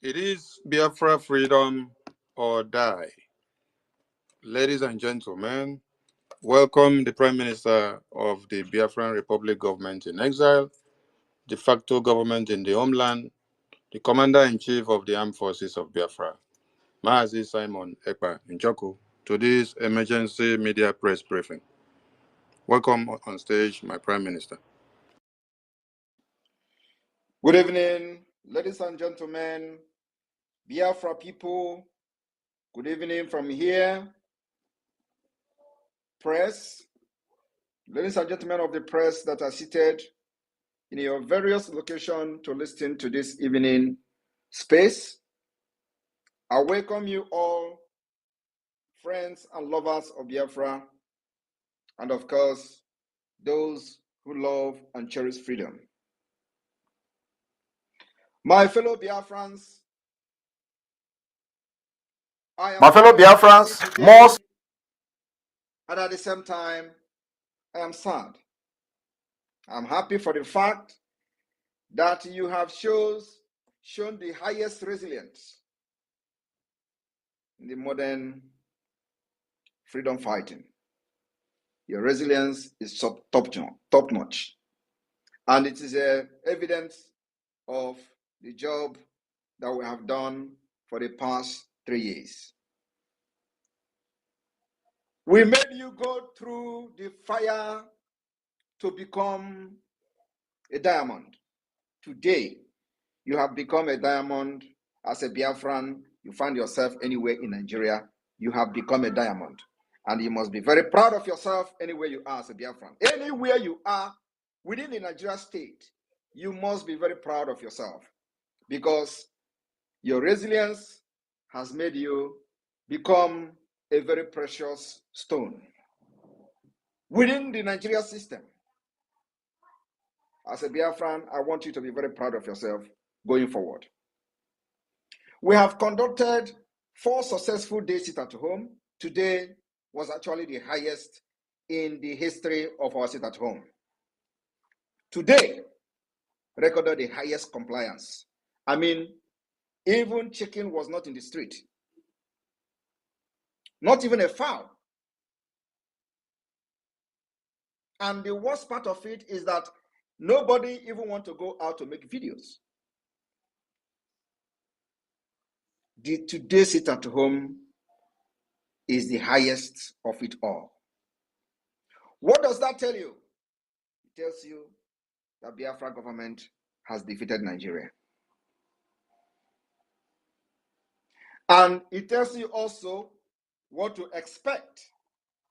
It is Biafra freedom or die. Ladies and gentlemen, welcome the Prime Minister of the Biafran Republic government in exile, de facto government in the homeland, the Commander-in-Chief of the Armed Forces of Biafra, Maazi Simon Ekpa Njoku, to this emergency media press briefing. Welcome on stage, my Prime Minister. Good evening, ladies and gentlemen, Biafra people. Good evening from here, press. Ladies and gentlemen of the press that are seated in your various locations to listen to this evening space. I welcome you all, friends and lovers of Biafra, and of course, those who love and cherish freedom. My fellow Biafrans, most, and at the same time, I am sad. I'm happy for the fact that you have shown the highest resilience in the modern freedom fighting. Your resilience is top-notch. And it is evidence of the job that we have done for the past 3 years. We made you go through the fire to become a diamond. Today, you have become a diamond. As a Biafran, you find yourself anywhere in Nigeria, you have become a diamond. And you must be very proud of yourself anywhere you are as a Biafran. Anywhere you are within the Nigeria state, you must be very proud of yourself because your resilience has made you become a very precious stone within the Nigeria system. As a Biafran, I want you to be very proud of yourself going forward. We have conducted 4 successful days sit at home. Today was actually the highest in the history of our sit at home. Today recorded the highest compliance. I mean, even chicken was not in the street. Not even a fowl. And the worst part of it is that nobody even want to go out to make videos. The today sit at home is the highest of it all. What does that tell you? It tells you that Biafra government has defeated Nigeria. And it tells you also what to expect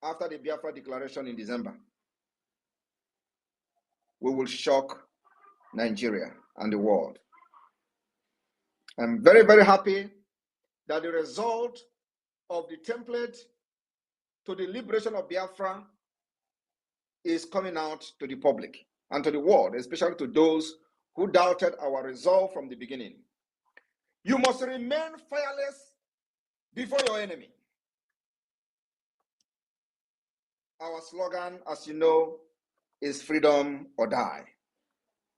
after the Biafra declaration in December. We will shock Nigeria and the world. I'm very, very happy that the result of the template to the liberation of Biafra is coming out to the public and to the world, especially to those who doubted our resolve from the beginning. You must remain fearless before your enemy. Our slogan, as you know, is freedom or die.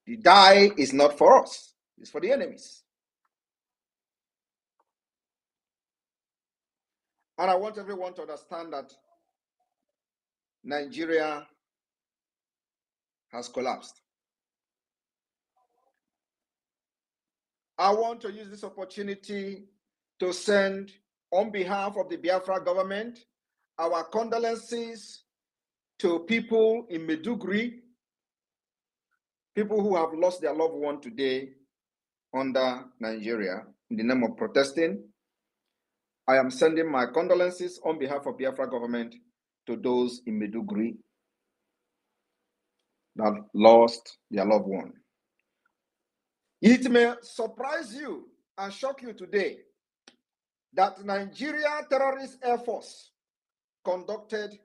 The die is not for us, it's for the enemies. And I want everyone to understand that Nigeria has collapsed. I want to use this opportunity to send, on behalf of the Biafra government, our condolences to people in Maiduguri, people who have lost their loved one today under Nigeria in the name of protesting. I am sending my condolences on behalf of Biafra government to those in Maiduguri that lost their loved one. It may surprise you and shock you today that Nigeria Terrorist Air Force conducted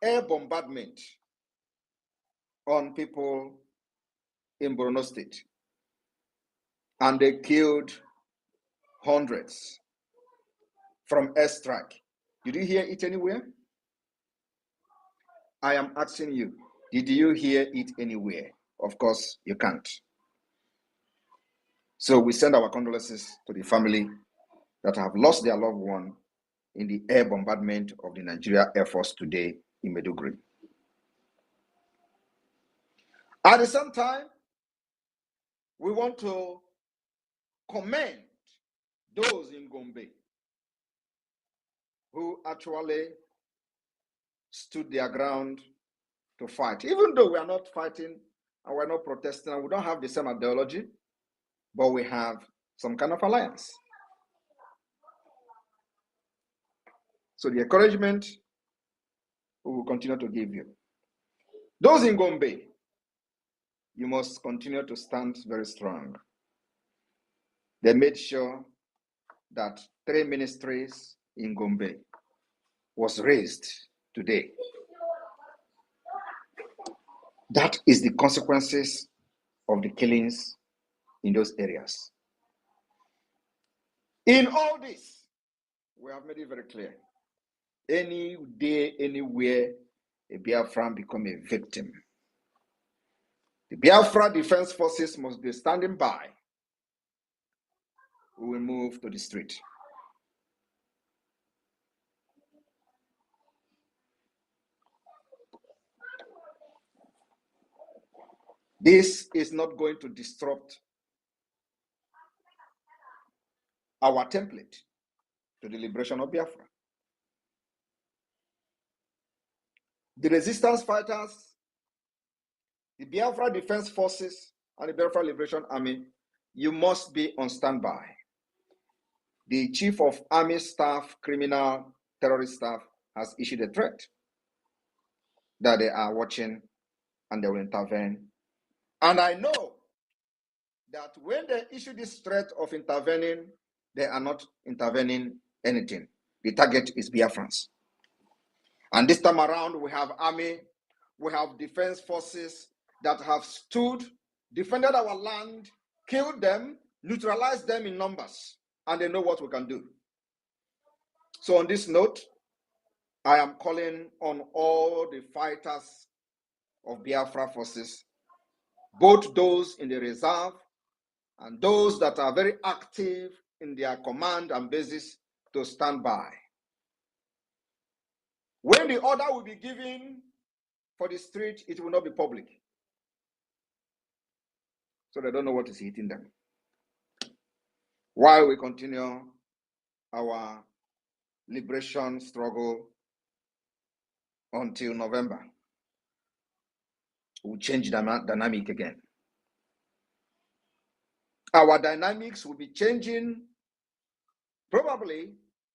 air bombardment on people in Borno State, and they killed hundreds from airstrike. Did you hear it anywhere? I am asking you, did you hear it anywhere? Of course, you can't. So we send our condolences to the family that have lost their loved one in the air bombardment of the Nigeria Air Force today in Maiduguri. At the same time, we want to commend those in Gombe who actually stood their ground to fight. Even though we are not fighting and we're not protesting and we don't have the same ideology, but we have some kind of alliance. So the encouragement we will continue to give you. Those in Gombe, you must continue to stand very strong. They made sure that 3 ministries in Gombe was raised today. That is the consequences of the killings in those areas. In all this, we have made it very clear. Any day, anywhere, a Biafran become a victim, the Biafra Defense Forces must be standing by. We will move to the street. This is not going to disrupt our template to the liberation of Biafra. The resistance fighters, the Biafra Defense Forces, and the Biafra Liberation Army, you must be on standby. The Chief of Army Staff, Criminal Terrorist Staff, has issued a threat that they are watching and they will intervene. And I know that when they issue this threat of intervening, they are not intervening anything. The target is Biafrans. And this time around, we have army, we have defense forces that have stood, defended our land, killed them, neutralized them in numbers, and they know what we can do. So on this note, I am calling on all the fighters of Biafra forces, both those in the reserve and those that are very active in their command and bases, to stand by. When the order will be given for the street, it will not be public. So they don't know what is hitting them. While we continue our liberation struggle until November, we'll change the dynamic again. Our dynamics will be changing probably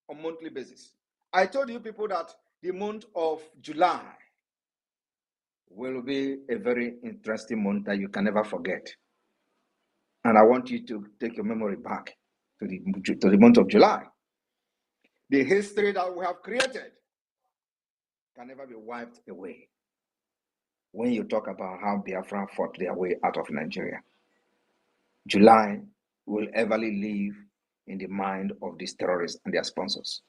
on a monthly basis. I told you people that the month of July will be a very interesting month that you can never forget. And I want you to take your memory back to the month of July. The history that we have created can never be wiped away when you talk about how Biafra fought their way out of Nigeria. July will everly live in the mind of these terrorists and their sponsors.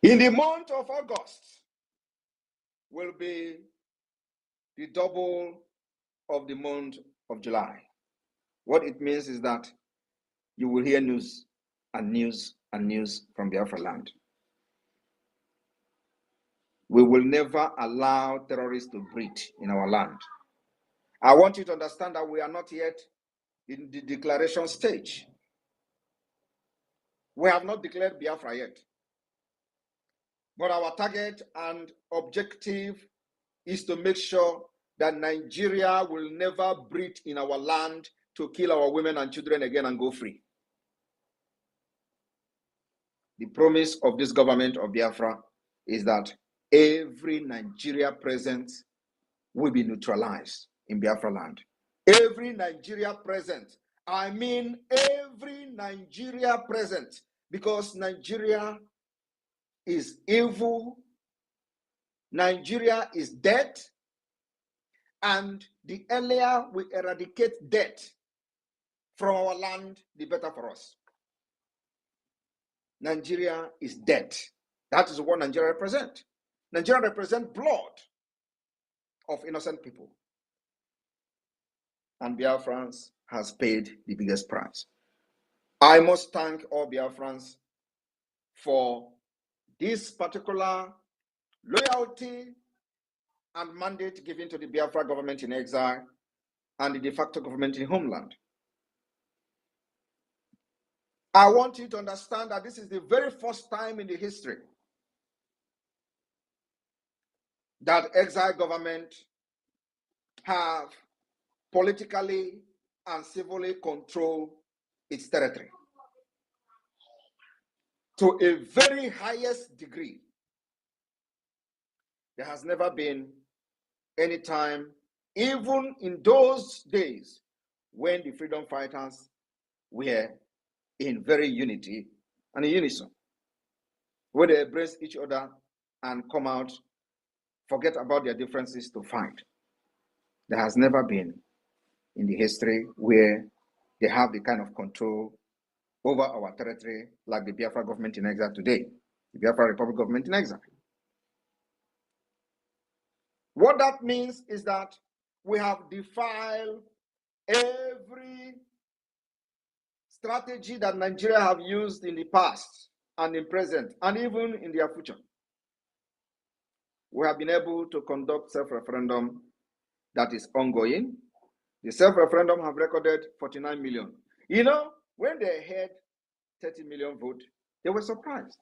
In the month of August will be the double of the month of July. What it means is that you will hear news and news and news from Biafra land. We will never allow terrorists to breed in our land. I want you to understand that we are not yet in the declaration stage. We have not declared Biafra yet. But our target and objective is to make sure that Nigeria will never breed in our land to kill our women and children again and go free. The promise of this government of Biafra is that every Nigeria present will be neutralized in Biafra land. Every Nigeria present, I mean every Nigeria present, because Nigeria is evil, Nigeria is dead, and the earlier we eradicate death from our land, the better for us. Nigeria is dead. That is what Nigeria represents. Nigeria represents blood of innocent people. and Biafrans has paid the biggest price. I must thank all Biafrans for this particular loyalty and mandate given to the Biafra government in exile and the de facto government in homeland. I want you to understand that this is the very first time in the history that exile government have politically and civilly controlled its territory to a very highest degree. There has never been any time, even in those days when the freedom fighters were in very unity and in unison, where they embrace each other and come out, forget about their differences to fight. There has never been in the history where they have the kind of control over our territory like the Biafra government in exile today, the Biafra Republic government in exile. What that means is that we have defiled every strategy that Nigeria have used in the past and in present and even in their future. We have been able to conduct self-referendum that is ongoing. The self-referendum have recorded 49 million. You know, when they heard 30 million vote, they were surprised.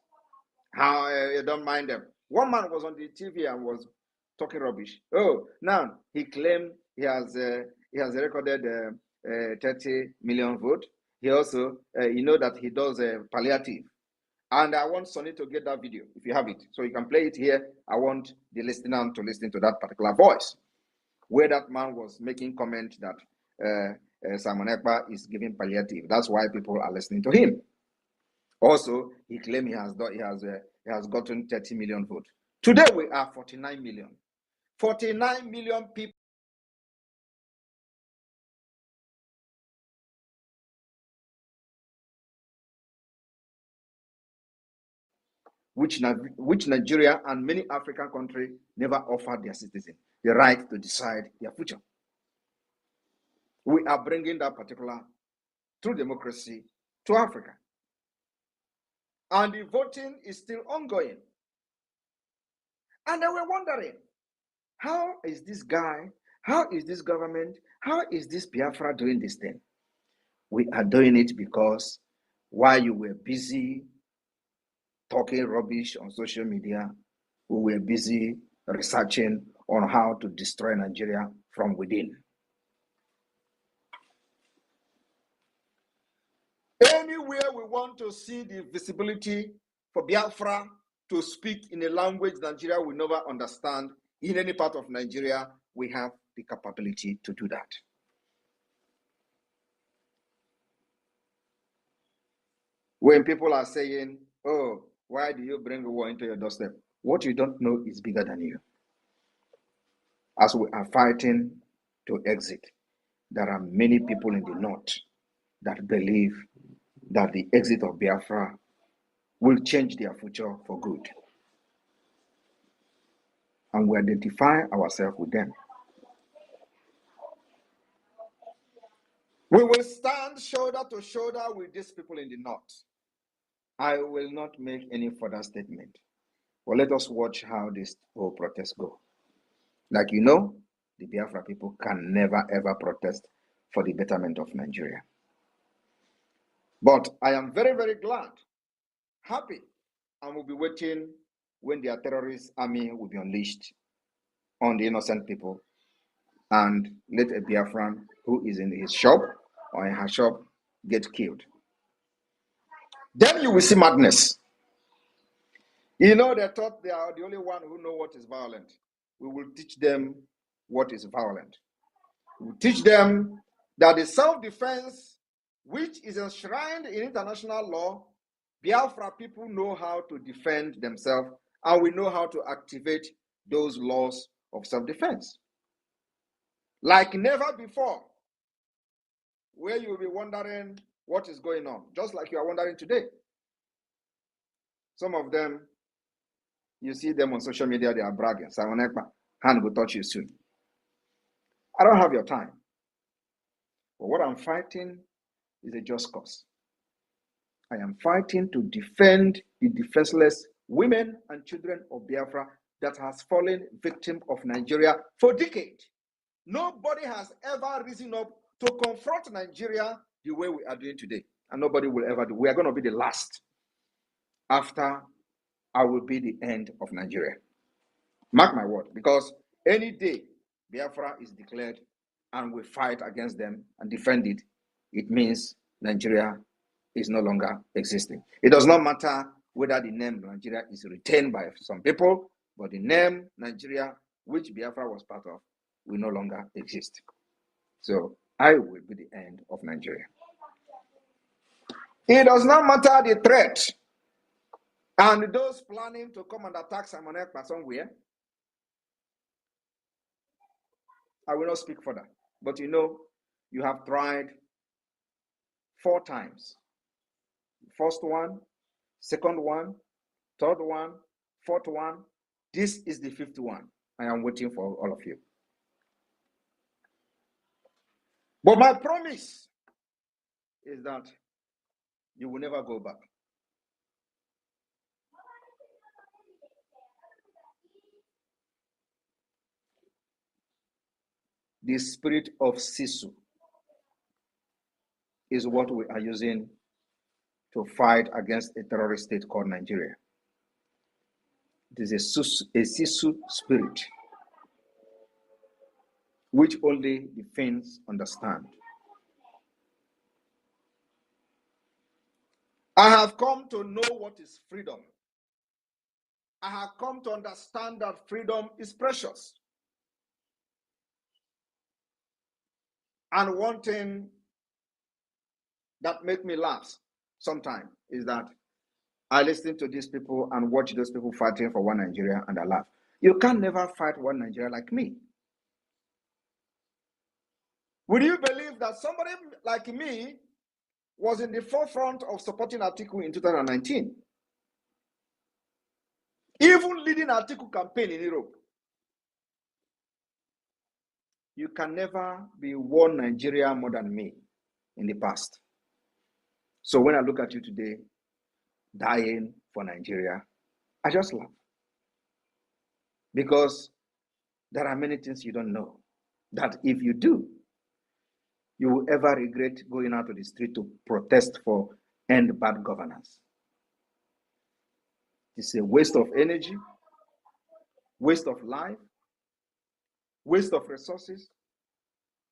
How you don't mind them. One man was on the TV and was talking rubbish. Oh, now he claimed he has recorded 30 million vote. He also, you know that he does palliative. And I want Sonny to get that video, if you have it. So you can play it here. I want the listener to listen to that particular voice, where that man was making comment that Simon Ekpa is giving palliative. That's why people are listening to him. Also, he claimed he has gotten 30 million votes. Today we are 49 million. 49 million people which Nigeria and many African countries never offered their citizens the right to decide their future. We are bringing that particular true democracy to Africa. And the voting is still ongoing. And they were wondering, how is this guy, how is this government, how is this Biafra doing this thing? We are doing it because while you were busy talking rubbish on social media, we were busy researching on how to destroy Nigeria from within. Anywhere we want to see the visibility for Biafra to speak in a language Nigeria will never understand, in any part of Nigeria, we have the capability to do that. When people are saying, oh, why do you bring war into your doorstep? What you don't know is bigger than you. As we are fighting to exit, there are many people in the north that believe that the exit of Biafra will change their future for good. And we identify ourselves with them. We will stand shoulder to shoulder with these people in the north. I will not make any further statement. But let us watch how this whole protest go. Like you know, the Biafra people can never ever protest for the betterment of Nigeria. But I am very, very glad, happy, and will be waiting when their terrorist army will be unleashed on the innocent people and let a Biafran who is in his shop or in her shop get killed. Then you will see madness. You know, they thought they are the only one who know what is violent. We will teach them what is violent. We will teach them that the self-defense, which is enshrined in international law, Biafra people know how to defend themselves, and we know how to activate those laws of self-defense. Like never before, where you'll be wondering what is going on, just like you are wondering today. Some of them, you see them on social media, they are bragging. Simon Ekpa, hand will touch you soon. I don't have your time. But what I'm fighting is a just cause. I am fighting to defend the defenseless women and children of Biafra that has fallen victim of Nigeria for decades. Nobody has ever risen up to confront Nigeria the way we are doing today. And nobody will ever do. We are going to be the last. After I will be the end of Nigeria. Mark my word, because any day Biafra is declared and we fight against them and defend it, it means Nigeria is no longer existing. It does not matter whether the name Nigeria is retained by some people, but the name Nigeria, which Biafra was part of, will no longer exist. So I will be the end of Nigeria. It does not matter the threat and those planning to come and attack Simon Ekpa somewhere. I will not speak further. But you know, you have tried 4 times. First one, second one, third one, fourth one. This is the 5th one. I am waiting for all of you. But my promise is that you will never go back. The spirit of Sisu is what we are using to fight against a terrorist state called Nigeria. It is a Sisu spirit, which only the Finns understand. I have come to know what is freedom. I have come to understand that freedom is precious. And one thing that makes me laugh sometimes is that I listen to these people and watch those people fighting for one Nigeria and I laugh. You can never fight one Nigeria like me. Would you believe that somebody like me was in the forefront of supporting Atiku in 2019? Even leading Atiku campaign in Europe. You can never be one Nigeria more than me in the past. So when I look at you today, dying for Nigeria, I just laugh. Because there are many things you don't know that if you do, you will ever regret going out to the street to protest for end bad governance. It's a waste of energy, waste of life, waste of resources,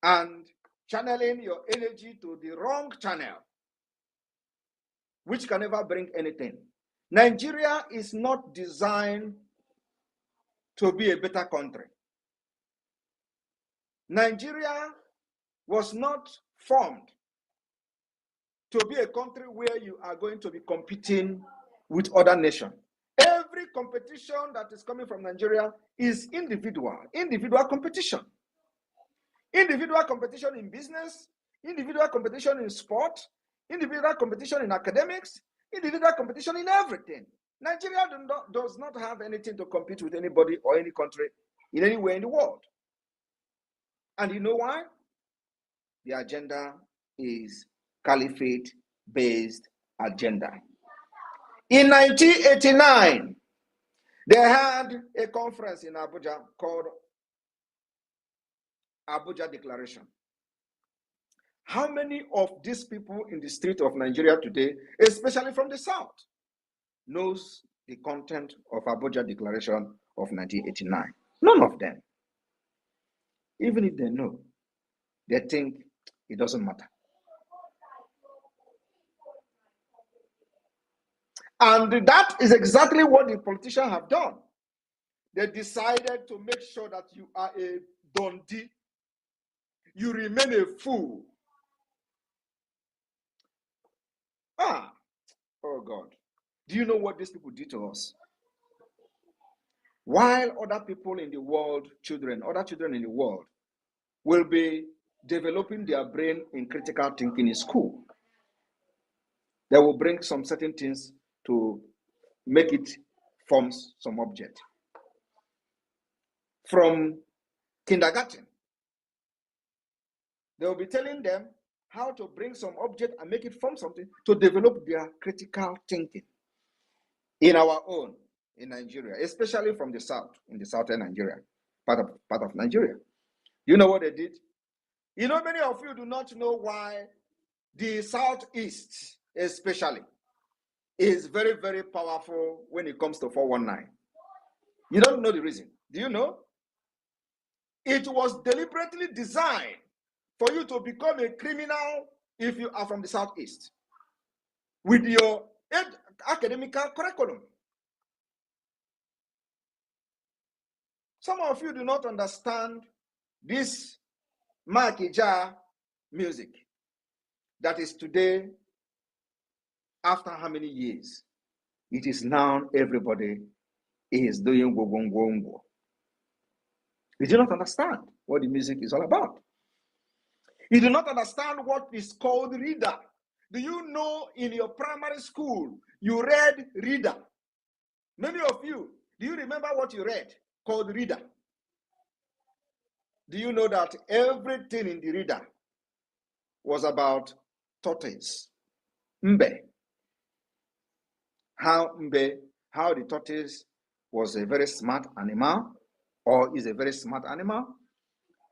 and channeling your energy to the wrong channel, which can never bring anything. Nigeria is not designed to be a better country. Nigeria was not formed to be a country where you are going to be competing with other nations. Every competition that is coming from Nigeria is individual competition. Individual competition in business, individual competition in sport, individual competition in academics, individual competition in everything. Nigeria does not have anything to compete with anybody or any country in anywhere in the world. And you know why? The agenda is caliphate-based agenda. In 1989, they had a conference in Abuja called Abuja Declaration. How many of these people in the street of Nigeria today, especially from the South, knows the content of Abuja Declaration of 1989? None of them. Even if they know, they think it doesn't matter. And that is exactly what the politicians have done. They decided to make sure that you are a dundee. You remain a fool. Oh God. Do you know what these people did to us? While other people in the world, other children in the world will be developing their brain in critical thinking in school, they will bring some certain things to make it form some object. From kindergarten, they will be telling them how to bring some object and make it form something to develop their critical thinking in our own, in Nigeria, especially from the south, in the southern Nigeria, part of Nigeria. You know what they did? You know, many of you do not know why the southeast, especially, is very, very powerful when it comes to 419. You don't know the reason. Do you know? It was deliberately designed for you to become a criminal if you are from the southeast with your academic curriculum. Some of you do not understand this Makija music that is today, after how many years? It is now everybody is doing go. You do not understand what the music is all about. You do not understand what is called reader. Do you know in your primary school, you read reader? Many of you, do you remember what you read called reader? Do you know that everything in the reader was about tortoise? Mbe. How the tortoise was a very smart animal or is a very smart animal.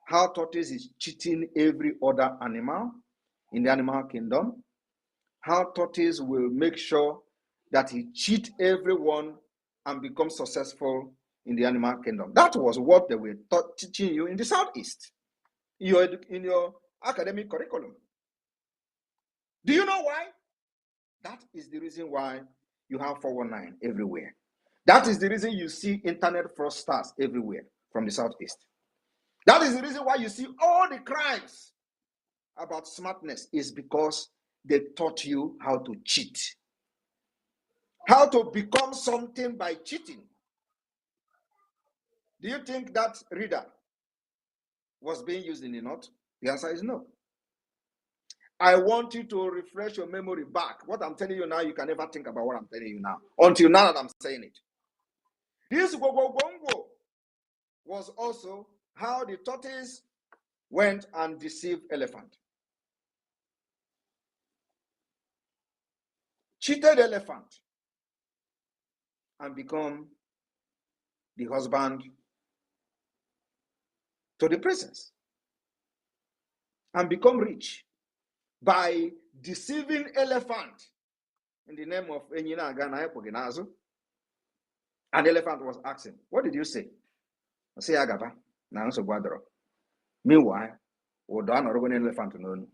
How tortoise is cheating every other animal in the animal kingdom. How tortoise will make sure that he cheat everyone and become successful in the animal kingdom. That was what they were teaching you in the southeast, in your academic curriculum. Do you know why? That is the reason why you have 419 everywhere. That is the reason you see internet fraudsters everywhere from the southeast. That is the reason why you see all the crimes about smartness is because they taught you how to cheat, how to become something by cheating. Do you think that reader was being used in the north? The answer is no. I want you to refresh your memory back. What I'm telling you now, you can never think about what I'm telling you now, until now that I'm saying it. This go was also how the tortoise went and deceived elephant. Cheated elephant and become the husband to the princess and become rich by deceiving elephant in the name of Enyina Agana Epoginazo. And the elephant was asking, what did you say? I say Agaba. Now so Guadro. Meanwhile, Odan or an elephant known.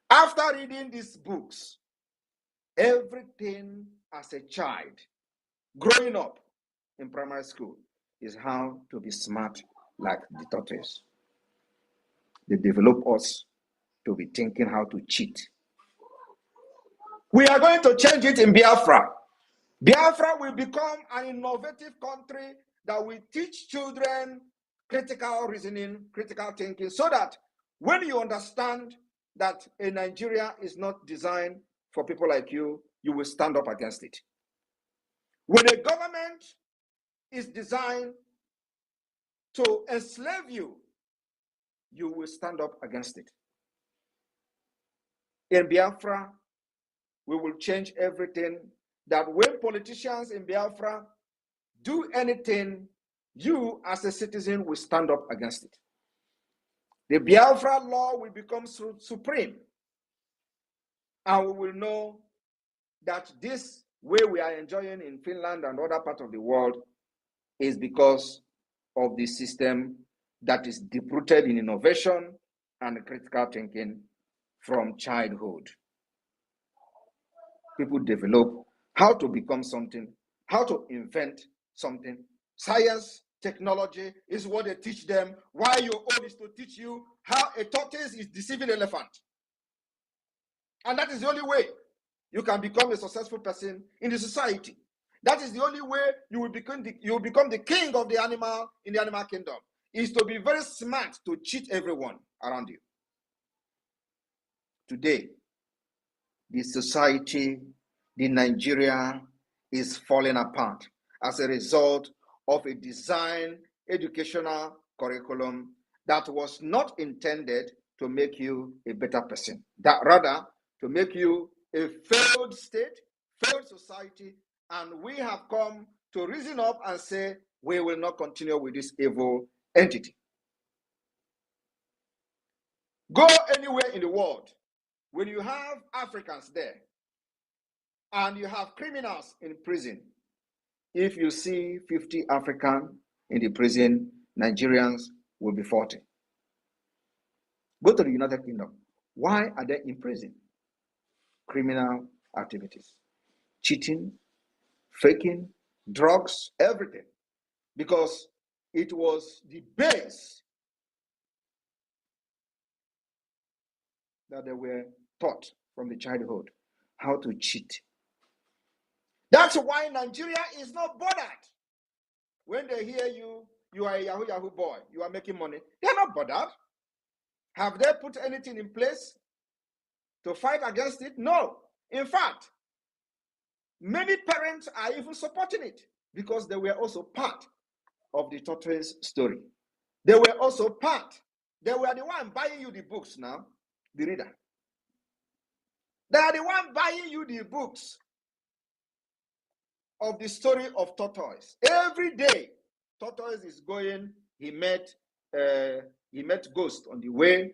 After reading these books, everything as a child, growing up in primary school, is how to be smart like the tortoise. They develop us to be thinking how to cheat. We are going to change it in Biafra. Biafra will become an innovative country that will teach children critical reasoning, critical thinking, so that when you understand that a Nigeria is not designed for people like you, you will stand up against it. When a government is designed to enslave you, you will stand up against it. In Biafra, we will change everything, that when politicians in Biafra do anything, you as a citizen will stand up against it. The Biafra law will become supreme, and we will know that this way we are enjoying in Finland and other parts of the world is because of the system that is deep-rooted in innovation and critical thinking from childhood. People develop how to become something, how to invent something. Science, technology is what they teach them. Why your own is to teach you how a tortoise is deceiving an elephant. And that is the only way you can become a successful person in the society. That is the only way you will become the king of the animal in the animal kingdom, is to be very smart to cheat everyone around you. Today, the society, the Nigeria is falling apart as a result of a design educational curriculum that was not intended to make you a better person. That rather to make you a failed state, failed society, and we have come to reason up and say we will not continue with this evil entity. Go anywhere in the world, when you have Africans there and you have criminals in prison, if you see 50 Africans in the prison, Nigerians will be 40. Go to the United Kingdom. Why are they in prison? Criminal activities, cheating, faking, drugs, everything. Because it was the base that they were taught from the childhood, how to cheat. That's why Nigeria is not bothered. When they hear you are a Yahoo boy, you are making money, they're not bothered. Have they put anything in place to fight against it? No. In fact, many parents are even supporting it because they were also part of the tortoise story. They were also part. They were the one buying you the books now, the reader. They are the one buying you the books of the story of tortoise. Every day, tortoise is going. He met ghost on the way,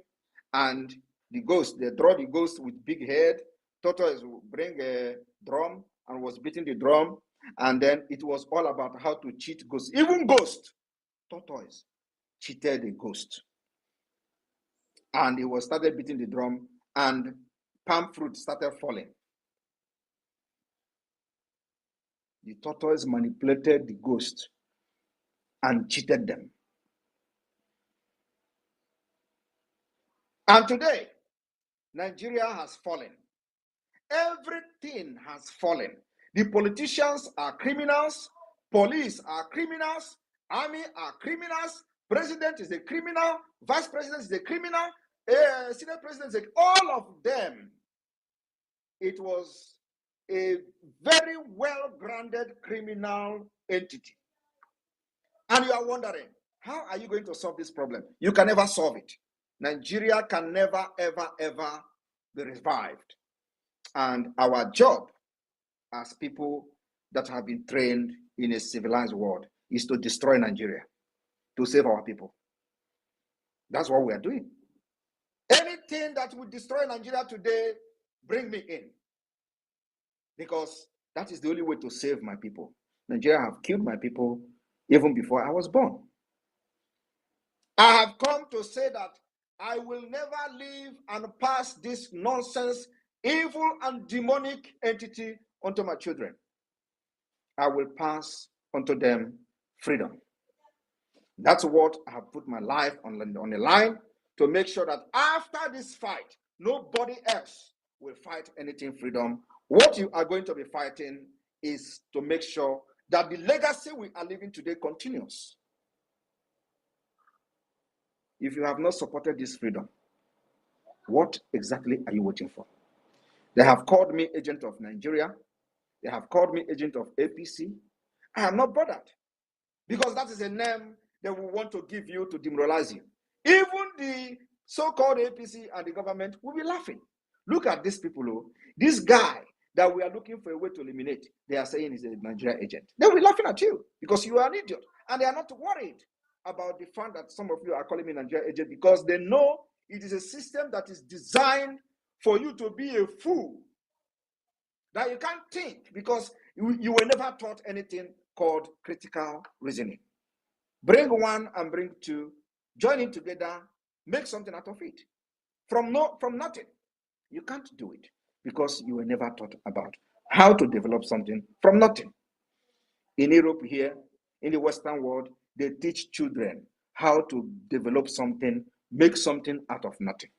and the ghost, they draw the ghost with big head. Tortoise will bring a drum and was beating the drum, and then it was all about how to cheat ghosts. Even ghost, tortoise cheated the ghost, and he was started beating the drum, and palm fruit started falling. The tortoise manipulated the ghost and cheated them. And today, Nigeria has fallen. Everything has fallen. The politicians are criminals, police are criminals, army are criminals, president is a criminal, vice president is a criminal, senate president is all of them. It was a very well-grounded criminal entity. And you are wondering, how are you going to solve this problem? You can never solve it. Nigeria can never, ever, ever be revived. And our job as people that have been trained in a civilized world is to destroy Nigeria, to save our people. That's what we are doing. Anything that would destroy Nigeria today, bring me in. Because that is the only way to save my people. Nigeria have killed my people even before I was born. I have come to say that I will never leave and pass this nonsense, evil and demonic entity onto my children. I will pass onto them freedom. That's what I have put my life on the line to make sure that after this fight, nobody else will fight anything freedom. What you are going to be fighting is to make sure that the legacy we are living today continues. If you have not supported this freedom, what exactly are you waiting for? They have called me agent of Nigeria. They have called me agent of APC. I am not bothered because that is a name they will want to give you to demoralize you. Even the so-called APC and the government will be laughing. Look at these people, oh, this guy that we are looking for a way to eliminate, they are saying is a Nigeria agent. They will be laughing at you because you are an idiot. And they are not worried about the fact that some of you are calling me Nigeria agent because they know it is a system that is designed for you to be a fool, that you can't think because you were never taught anything called critical reasoning. Bring one and bring two, join it together, make something out of it. From nothing. You can't do it because you were never taught about how to develop something from nothing. In Europe here, in the Western world, they teach children how to develop something, make something out of nothing.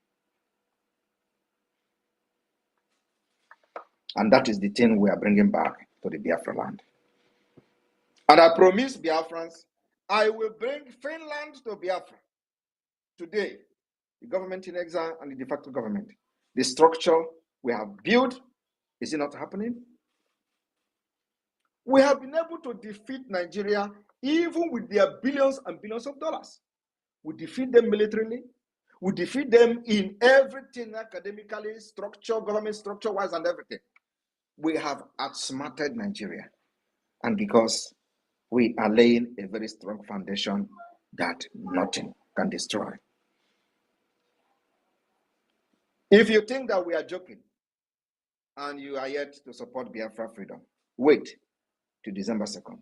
And that is the thing we are bringing back to the Biafra land. And I promise Biafrans, I will bring Finland to Biafra. Today, the government in exile and the de facto government, the structure we have built, is it not happening? We have been able to defeat Nigeria even with their billions and billions of dollars. We defeat them militarily. We defeat them in everything, academically, structure, government structure-wise, and everything. We have outsmarted Nigeria. And because we are laying a very strong foundation that nothing can destroy. If you think that we are joking and you are yet to support Biafra freedom, wait to December 2nd.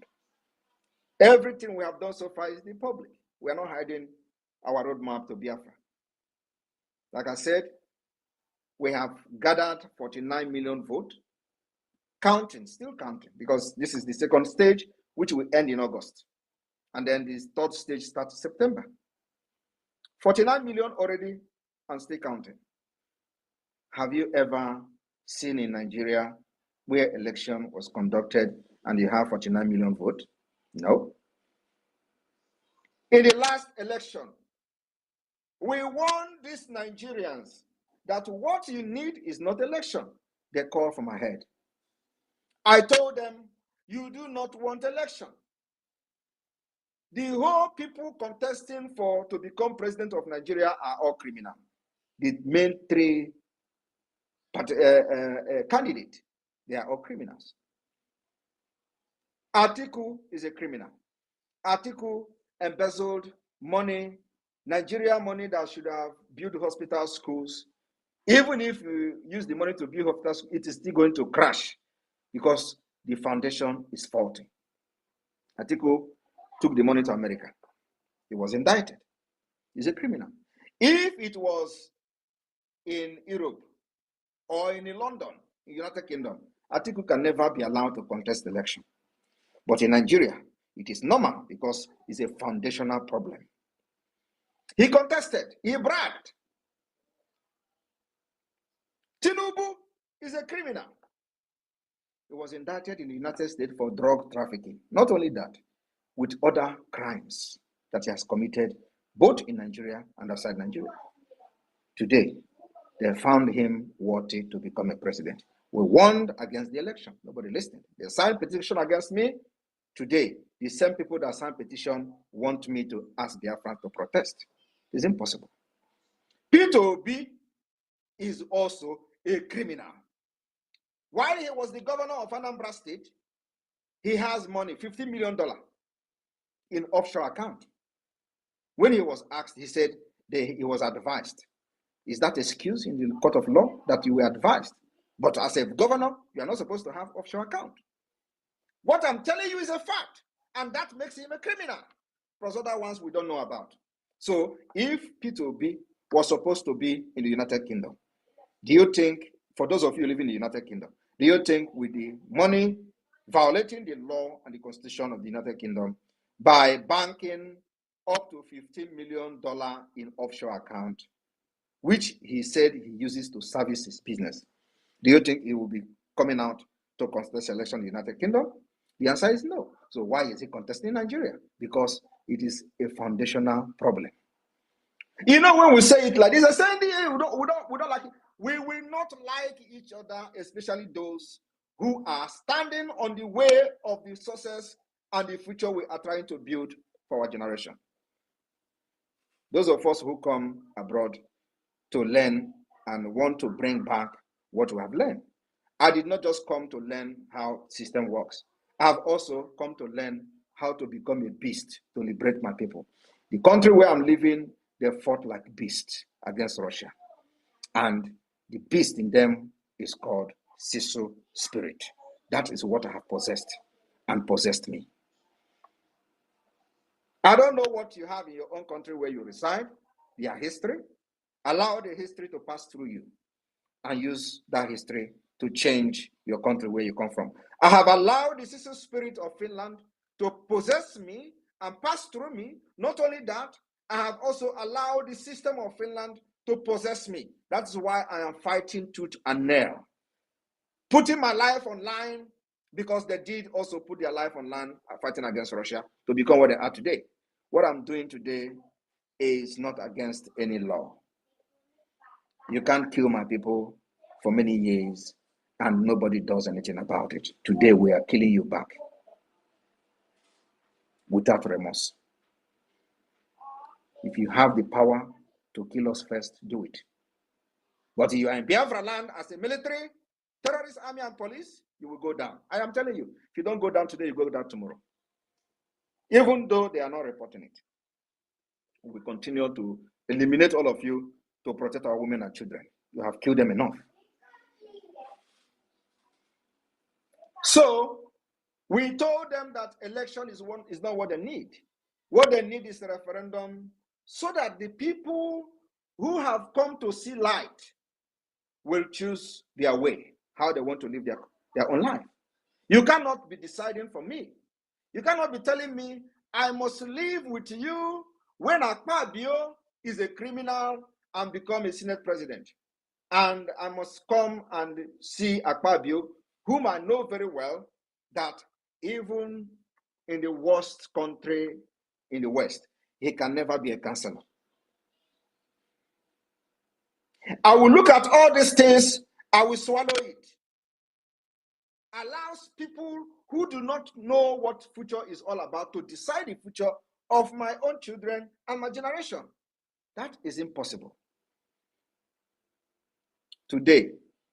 Everything we have done so far is in public. We are not hiding our roadmap to Biafra. Like I said, we have gathered 49 million votes, counting, still counting, because this is the second stage, which will end in August. And then the third stage starts September. 49 million already and still counting. Have you ever seen in Nigeria where election was conducted and you have 49 million votes? No. In the last election, we warned these Nigerians that what you need is not election. They call from ahead. I told them, you do not want election. The whole people contesting to become president of Nigeria are all criminal. The main three candidates, they are all criminals. Atiku is a criminal. Atiku embezzled money, Nigeria money that should have built hospitals, schools. Even if you use the money to build hospitals, it is still going to crash because the foundation is faulty. Atiku took the money to America. He was indicted. He's a criminal. If it was in Europe or in London, in the United Kingdom, Atiku can never be allowed to contest the election. But in Nigeria, it is normal because it's a foundational problem. He contested. He bragged. Tinubu is a criminal. He was indicted in the United States for drug trafficking. Not only that, with other crimes that he has committed both in Nigeria and outside Nigeria. Today, they found him worthy to become a president. We warned against the election. Nobody listened. They signed petition against me. Today, the same people that signed petition want me to ask Biafra to protest. It's impossible. Peter Obi is also a criminal. While he was the governor of Anambra State, he has money, $50 million in offshore account. When he was asked, he said he was advised. Is that excuse in the court of law that you were advised? But as a governor, you are not supposed to have offshore account. What I'm telling you is a fact, and that makes him a criminal. Plus other ones we don't know about. So if Peter Obi was supposed to be in the United Kingdom, do you think, for those of you living in the United Kingdom, do you think with the money violating the law and the constitution of the United Kingdom by banking up to $15 million in offshore account, which he said he uses to service his business, do you think he will be coming out to contest election in the United Kingdom? The answer is no. So why is he contesting Nigeria? Because it is a foundational problem. You know, when we say it like this, I say we don't like it. We will not like each other, especially those who are standing on the way of the success and the future we are trying to build for our generation. Those of us who come abroad to learn and want to bring back what we have learned. I did not just come to learn how system works. I have also come to learn how to become a beast to liberate my people. The country where I'm living, they fought like beasts against Russia. And the beast in them is called Sisu spirit. That is what I have possessed and possessed me. I don't know what you have in your own country where you reside, their history. Allow the history to pass through you and use that history to change your country where you come from. I have allowed the Sisu spirit of Finland to possess me and pass through me. Not only that, I have also allowed the system of Finland to possess me. That's why I am fighting tooth and nail. Putting my life online because they did also put their life online fighting against Russia to become what they are today. What I'm doing today is not against any law. You can't kill my people for many years and nobody does anything about it. Today we are killing you back without remorse. If you have the power to kill us first, do it. But if you are in Biafra land as a military, terrorist army and police, you will go down. I am telling you, if you don't go down today, you go down tomorrow. Even though they are not reporting it. We will continue to eliminate all of you to protect our women and children. You have killed them enough. So we told them that election is not what they need. What they need is a referendum so that the people who have come to see light will choose their way, how they want to live their own life. You cannot be deciding for me. You cannot be telling me I must live with you when Ekpa is a criminal and become a Senate president. And I must come and see Ekpa, whom I know very well that even in the worst country in the West, he can never be a councillor. I will look at all these things, I will swallow it. Allows people who do not know what future is all about to decide the future of my own children and my generation. That is impossible. Today,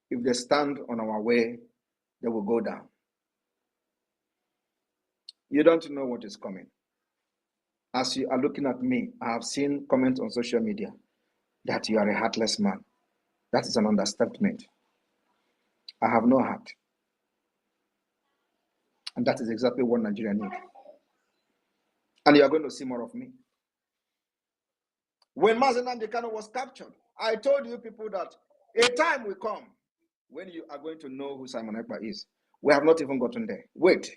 if they stand on our way, they will go down. You don't know what is coming. As you are looking at me, I have seen comments on social media that you are a heartless man. That is an understatement. I have no heart. And that is exactly what Nigeria needs. And you are going to see more of me. When Mazi Nnamdi Kanu was captured, I told you people that a time will come when you are going to know who Simon Ekpa is. We have not even gotten there. Wait,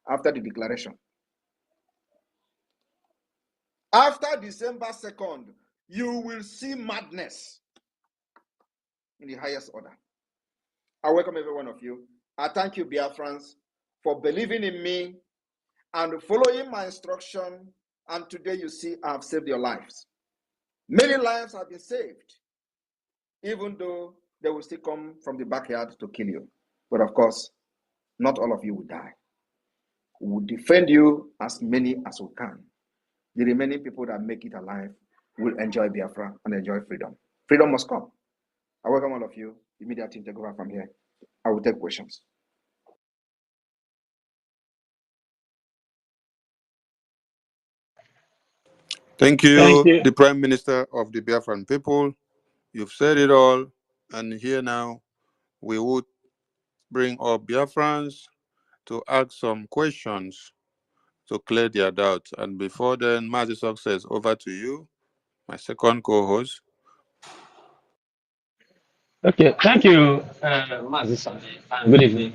after the declaration. After December 2nd, you will see madness in the highest order. I welcome every one of you. I thank you, Biafrans, for believing in me and following my instruction. And today you see I have saved your lives. Many lives have been saved, even though they will still come from the backyard to kill you. But of course, not all of you will die. We will defend you as many as we can. The remaining people that make it alive will enjoy Biafra and enjoy freedom. Freedom must come. I welcome all of you. The media team take over from here. I will take questions. Thank Thank you, you. the Prime Minister of the Biafran people. You've said it all. And here now, we would bring our Biafrans to ask some questions to clear their doubts. And before then, Mazi Success, over to you, my second co-host. Okay, thank you, Mazi Sani, and good evening.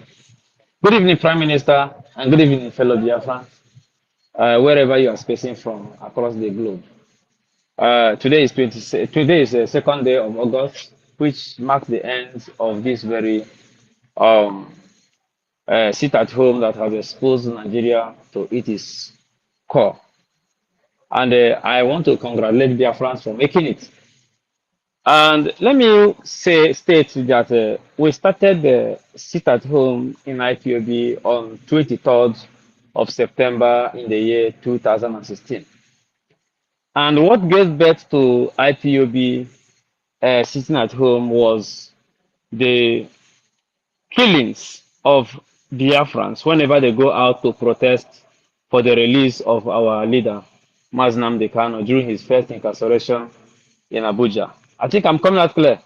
Good evening, Prime Minister, and good evening, fellow Biafran, wherever you are spacing from across the globe. Today is the second day of August, which marks the end of this very um, sit at home that has exposed Nigeria to its core. And I want to congratulate Biafrans for making it. And let me state that we started the sit at home in IPOB on 23rd of September in the year 2016. And what gave birth to IPOB sitting at home was the killings of Biafrans whenever they go out to protest for the release of our leader, Mazi Nnamdi Kanu, during his first incarceration in Abuja. I think I'm coming out clear.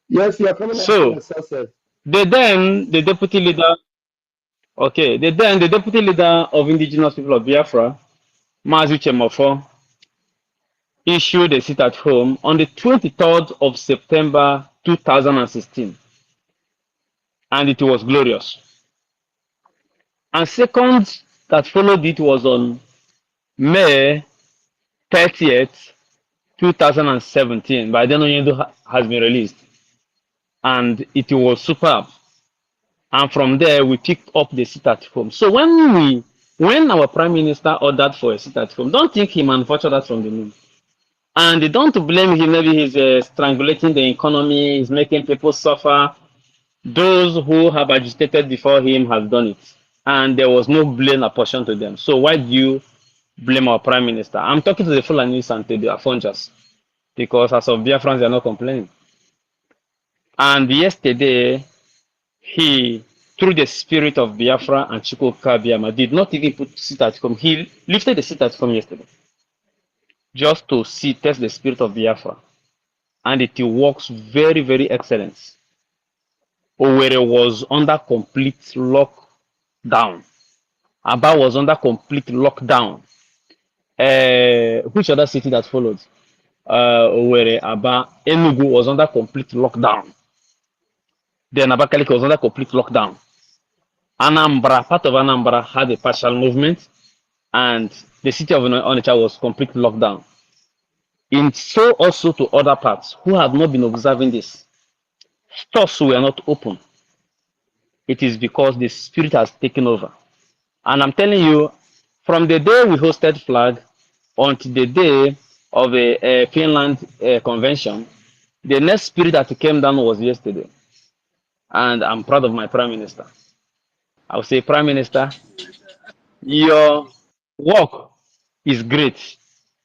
Yes, you are coming out So, clear, success. the deputy leader, okay, the deputy leader of indigenous people of Biafra, Mazi Chemofo, issued a sit at home on the 23rd of September 2016, and it was glorious. And second that followed it was on May 30th, 2017. By then, Onyedo has been released, and it was superb. And from there we picked up the sit at home. So when our prime minister ordered for a sit at home, don't think he manufactured that from the moon. And don't blame him. Maybe he's strangulating the economy, he's making people suffer. Those who have agitated before him have done it, and there was no blame apportioned to them. So why do you blame our prime minister. I'm talking to the Fulanis and to the Afonjas because as of Biafrans, they are not complaining. And yesterday, he, through the spirit of Biafra and Chiko Kabiama, did not even put sit at home. He lifted the sit at home yesterday just to see, test the spirit of Biafra. And it works very, very excellent. Owerri was under complete lockdown. Aba was under complete lockdown. Which other city that followed? Owerri, Aba, Enugu was under complete lockdown. Then Abakaliki was under complete lockdown. Anambra, part of Anambra had a partial movement, and the city of Onitsha was completely locked down. In so also to other parts who have not been observing this, stores were not open. It is because the spirit has taken over. And I'm telling you, from the day we hosted flag until the day of a Finland convention, the next spirit that came down was yesterday. And I'm proud of my prime minister. I would say, Prime Minister, your work is great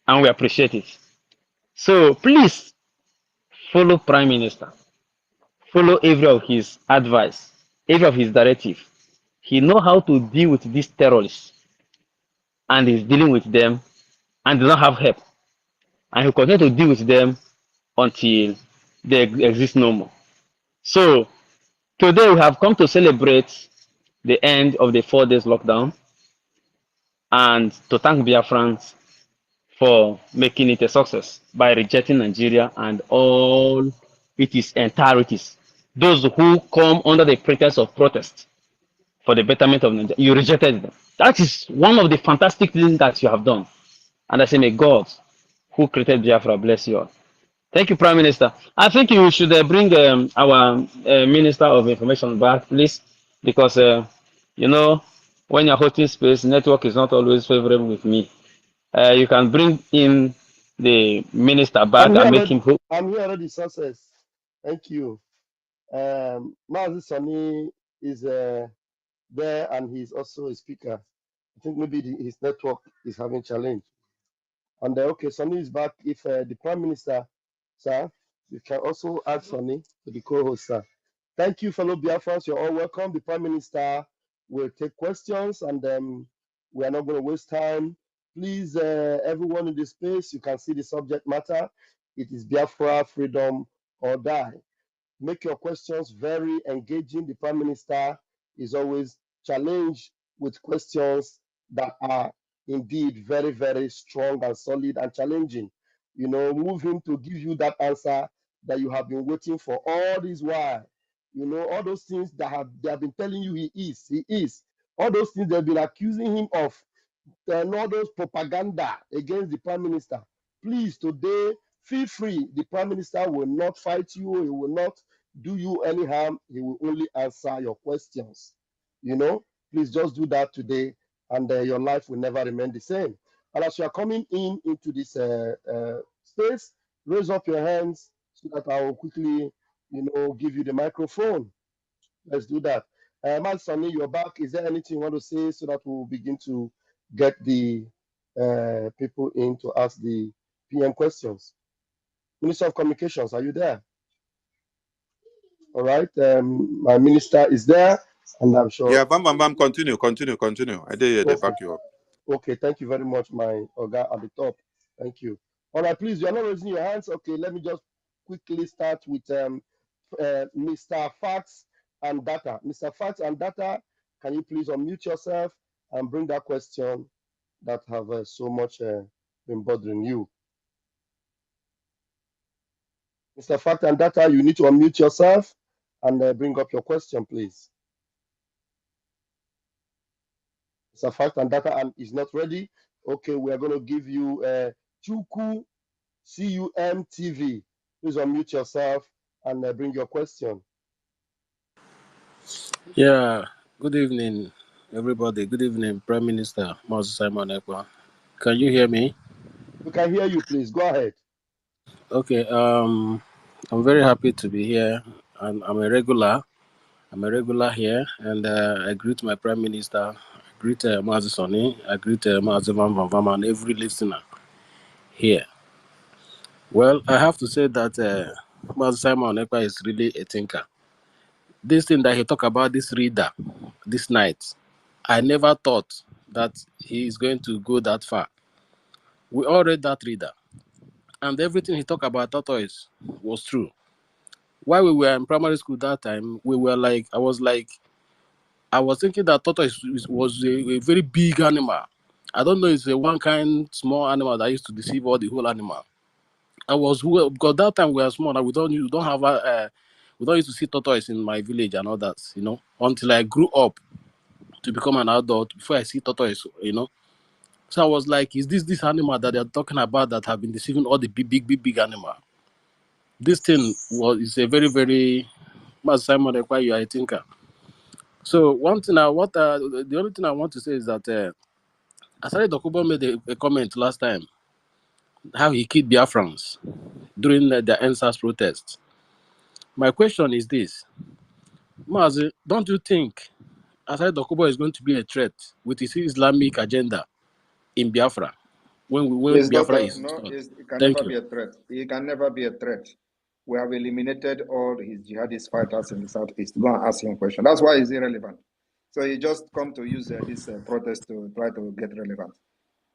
and we appreciate it. So please follow Prime Minister, follow every of his advice, every of his directive. He know how to deal with these terrorists and is dealing with them and does not have help. And he continue to deal with them until they exist no more. So today we have come to celebrate the end of the 4 days lockdown and to thank Biafrans for making it a success by rejecting Nigeria and all its entireties. Those who come under the pretext of protest for the betterment of Nigeria, you rejected them. That is one of the fantastic things that you have done. And I say, may God, who created Biafra, bless you all. Thank you, Prime Minister. I think you should bring our Minister of Information back, please, because, you know, when you're hosting space, network is not always favorable with me. You can bring in the minister back I'm here and make already. him who. I'm here already. Success. Thank you. Mazi Sani is there, and he's also a speaker. I think maybe his network is having challenge. And okay, Sani is back. If the Prime Minister, sir, you can also add Sani to the co-host, sir. Thank you, fellow Biafrans. You're all welcome. The Prime Minister will take questions, and we are not going to waste time. Please, everyone in this space, you can see the subject matter. It is Biafra, freedom or die. Make your questions very engaging. The Prime Minister is always challenged with questions that are indeed very, very strong and solid and challenging. You know, move him to give you that answer that you have been waiting for all this while. You know, all those things that they have been telling you he is, he is. All those things they've been accusing him of, and all those propaganda against the prime minister. Please, today, feel free. The prime minister will not fight you. He will not do you any harm. He will only answer your questions. You know, please just do that today, and your life will never remain the same. And as you are coming in into this space, raise up your hands so that I will quickly, give you the microphone. Let's do that. Man Sunny, you're back. Is there anything you want to say so that we'll begin to get the people in to ask the PM questions? Minister of Communications, are you there? All right. My minister is there, and I'm sure. Yeah, bam. Continue. I did they Okay. back you up. Okay. Thank you very much, my Oga at the top. Thank you. All right. Please, you are not raising your hands. Okay. Let me just quickly start with Mr. Facts and Data. Mr. Facts and Data, can you please unmute yourself and bring that question that have so much been bothering you? Mr. Fact and Data, you need to unmute yourself and bring up your question, please. Mr. Fact and Data and is not ready. Okay, we are going to give you Chuku CUM TV. Please unmute yourself and bring your question. Yeah, good evening, everybody. Good evening, Prime Minister Moses Simon Ekpa. Can you hear me? We can hear you, please. Go ahead. Okay, I'm very happy to be here, and I'm a regular. I'm a regular here, and I greet my Prime Minister, I greet Mazi Sonny, I greet Mazi Van Van Vam and every listener here. Well, I have to say that Mazi Simon Ekpa is really a thinker. This thing that he talked about, this reader, this night, I never thought that he is going to go that far. We all read that reader, and everything he talked about tortoise was true. While we were in primary school that time, we were like, I was thinking that tortoise was a very big animal. I don't know, it's a one kind small animal that used to deceive all the whole animal. I was well, because that time we were small and we don't have we don't used to see tortoise in my village and all that, until I grew up to become an adult before I see tortoise. So I was like, is this animal that they're talking about that have been deceiving all the big animal? This thing was is a very, very Mas Simon Ekpa, you are a thinker. So one thing I what the only thing I want to say is that Asari Dokubo made a comment last time how he killed Biafrans during the NSAS protests. My question is this, Mazi, don't you think Asari Dokubo is going to be a threat with his Islamic agenda in Biafra when It's not Biafra a, is no, restored? it can Thank never you. be a threat. He can never be a threat. We have eliminated all his jihadist fighters in the southeast. Go and ask him a question. That's why he's irrelevant. So he just come to use this protest to try to get relevant.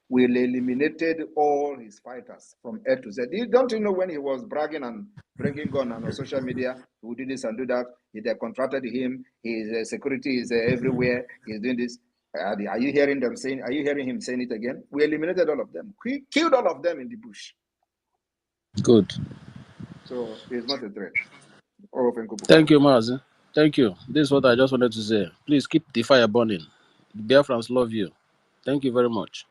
We eliminated all his fighters from A to Z. Don't you know when he was bragging and bringing gun and on social media, he would do this and do that. They contracted him. His security is everywhere. He's doing this. Are you hearing them saying? Are you hearing him saying it again? We eliminated all of them. We killed all of them in the bush. Good. So he's not a threat. All of Thank Nkubuko. you, Mazi. Thank you. This is what I just wanted to say. Please keep the fire burning. The Biafrans love you. Thank you very much.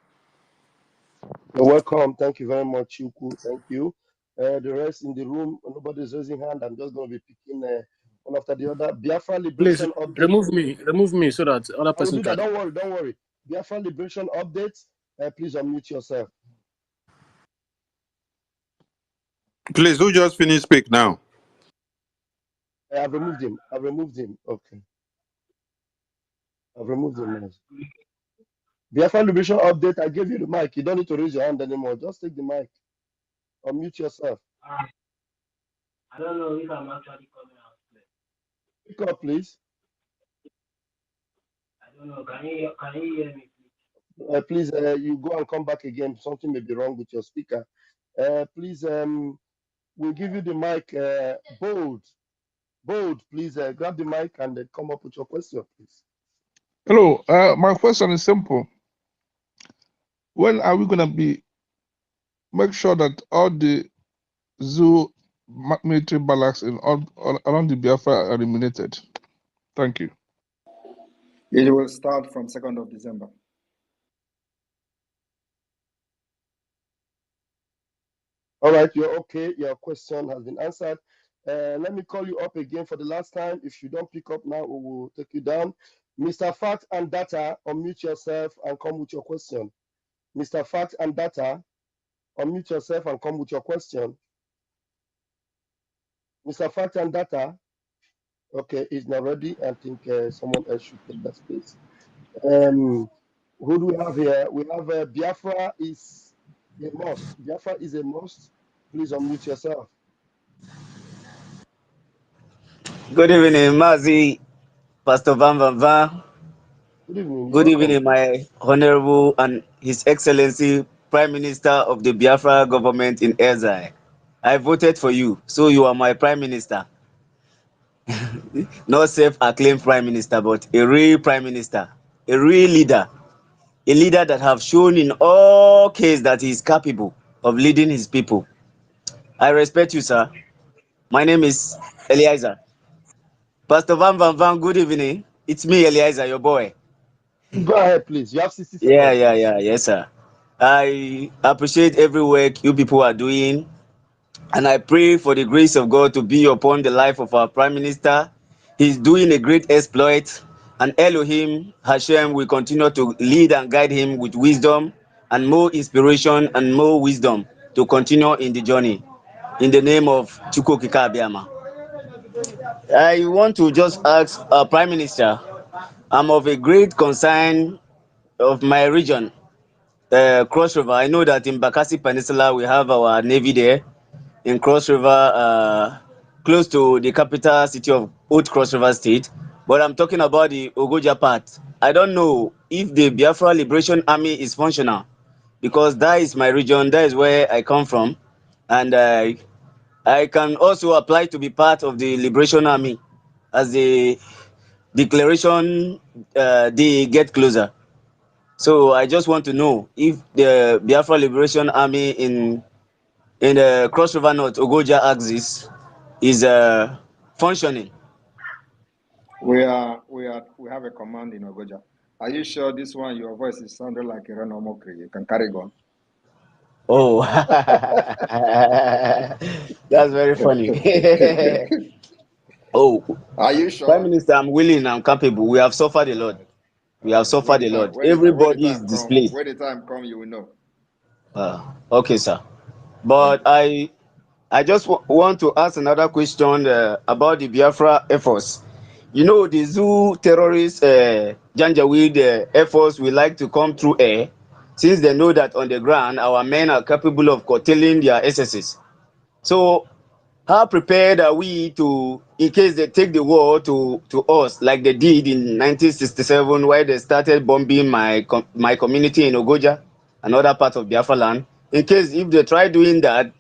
You're welcome. Thank you very much, Yuku. Thank you. The rest in the room, nobody's raising hand. I'm just going to be picking one after the other. Biafra Please Liberation Update. remove me so that other I will person do that. can. Don't worry. Don't worry. Biafra Liberation Update. Please unmute yourself. Please, who just finished speak now? I've removed him. I've removed him. Okay. I've removed him now. Biafra Liberation Update. I gave you the mic. You don't need to raise your hand anymore. Just take the mic. Unmute yourself. I don't know if I'm actually coming out clear. Pick up, please. I don't know. Can you hear me, Please, you go and come back again. Something may be wrong with your speaker. Please, we'll give you the mic. Bold, please grab the mic and come up with your question, please. Hello, my question is simple. When are we going to make sure that all the zoo military barracks all around the Biafra are eliminated? Thank you. It will start from 2nd of December. All right, you're okay. Your question has been answered. Let me call you up again for the last time. If you don't pick up now, we will take you down. Mr. Fact and Data, unmute yourself and come with your question. Mr. Fact and Data, unmute yourself and come with your question. Mr. Fact and Data, okay, is not ready. I think someone else should take that space. Who do we have here? We have Biafra is a must. Biafra is a must. Please unmute yourself. Good evening, Mazi, Pastor Van Van Van. Good evening. You're Good welcome. evening, my Honorable and His Excellency, Prime Minister of the Biafra government in exile. I voted for you, so you are my Prime Minister. Not self-acclaimed Prime Minister, but a real Prime Minister, a real leader, a leader that have shown in all cases that he is capable of leading his people. I respect you, sir. My name is Eliezer. Pastor Van Van Van, good evening. It's me, Eliezer, your boy. Go ahead, please. You have 60 Yeah, seconds, yeah, please. yeah, yes, sir. I appreciate every work you people are doing, and I pray for the grace of God to be upon the life of our Prime Minister. He's doing a great exploit, and Elohim Hashem will continue to lead and guide him with wisdom and more inspiration and more wisdom to continue in the journey. In the name of Chukwukika Abiyama. I want to just ask our Prime Minister, I'm of a great concern of my region, Cross River. I know that in Bakassi Peninsula we have our navy there. In Cross River, close to the capital city of Old Cross River State. But I'm talking about the Ogoja part. I don't know if the Biafra Liberation Army is functional, because that is my region, that is where I come from, and I can also apply to be part of the Liberation Army as the declaration they get closer. So I just want to know if the Biafra Liberation Army in the Cross River North Ogoja axis is functioning. We have a command in Ogoja. Are you sure this one, your voice is sounding like a Renomokri? You can carry on. Oh, that's very funny. Oh, Are you Prime sure? Minister, I'm willing, I'm capable. We have suffered a All lot. right. We All have right. suffered a lot. When the Everybody is time come, displaced. when the time come, you will know. Okay, sir. Thank But you. I just want to ask another question about the Biafra Air Force. You know, the zoo terrorists, Janjaweed Air Force, will like to come through air, since they know that on the ground our men are capable of curtailing their excesses. So, how prepared are we to, in case they take the war to us, like they did in 1967, where they started bombing my community in Ogoja, another part of Biafra land? In case if they try doing that,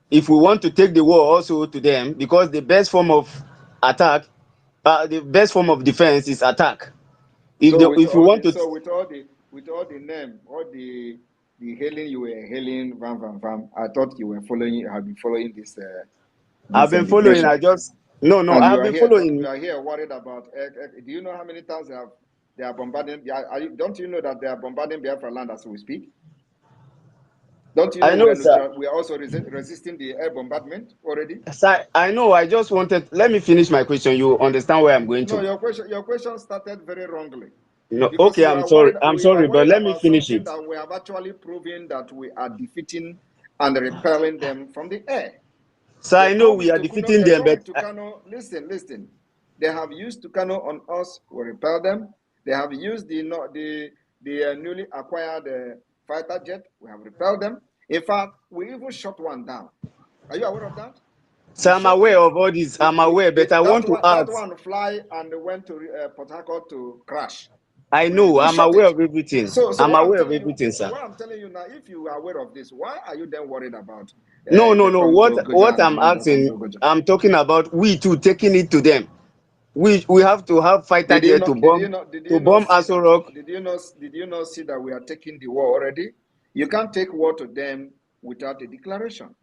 if we want to take the war also to them, because the best form of attack, the best form of defense is attack. So with If you all want the to, name, all the hailing you were hailing, vam vam vam. I thought you were following, have been following I've this been following. liberation, I just no. and I have been you following. are here worried about. Do you know how many times they are bombarding? Don't you know that they are bombarding Biafra land as we speak? Don't you I know know, sir. we are also resisting the air bombardment already? Sir, I know. I just wanted. Let me finish my question. You understand where I'm going No, to? your question started very wrongly. No. Because Okay. I'm sorry. I'm you are sorry, but worried let me about finish something it. that we have actually proven that we are defeating and repelling them from the air. Sir, They I know come we are into Kuno, defeating they them, come but into Kano. Listen. They have used Tukano on us, we repel them. They have used the newly acquired fighter jet, we have repelled them. In fact, we even shot one down. Are you aware of that? sir, We I'm shot aware it. of all this. I'm aware, but I want to That ask. one fly and went to Port Harcourt to crash. I know. We I'm shot aware it. of everything. So I'm aware of everything, sir. what I'm telling you now, if you are aware of this, why are you then worried about No, if no, they no. come to Ogoja What and the I'm men don't come to asking, Ogoja? I'm talking about we too taking it to them. We have to have fighter jet to bomb Aso Rock. Did you not see that we are taking the war already? You can't take war to them without a declaration.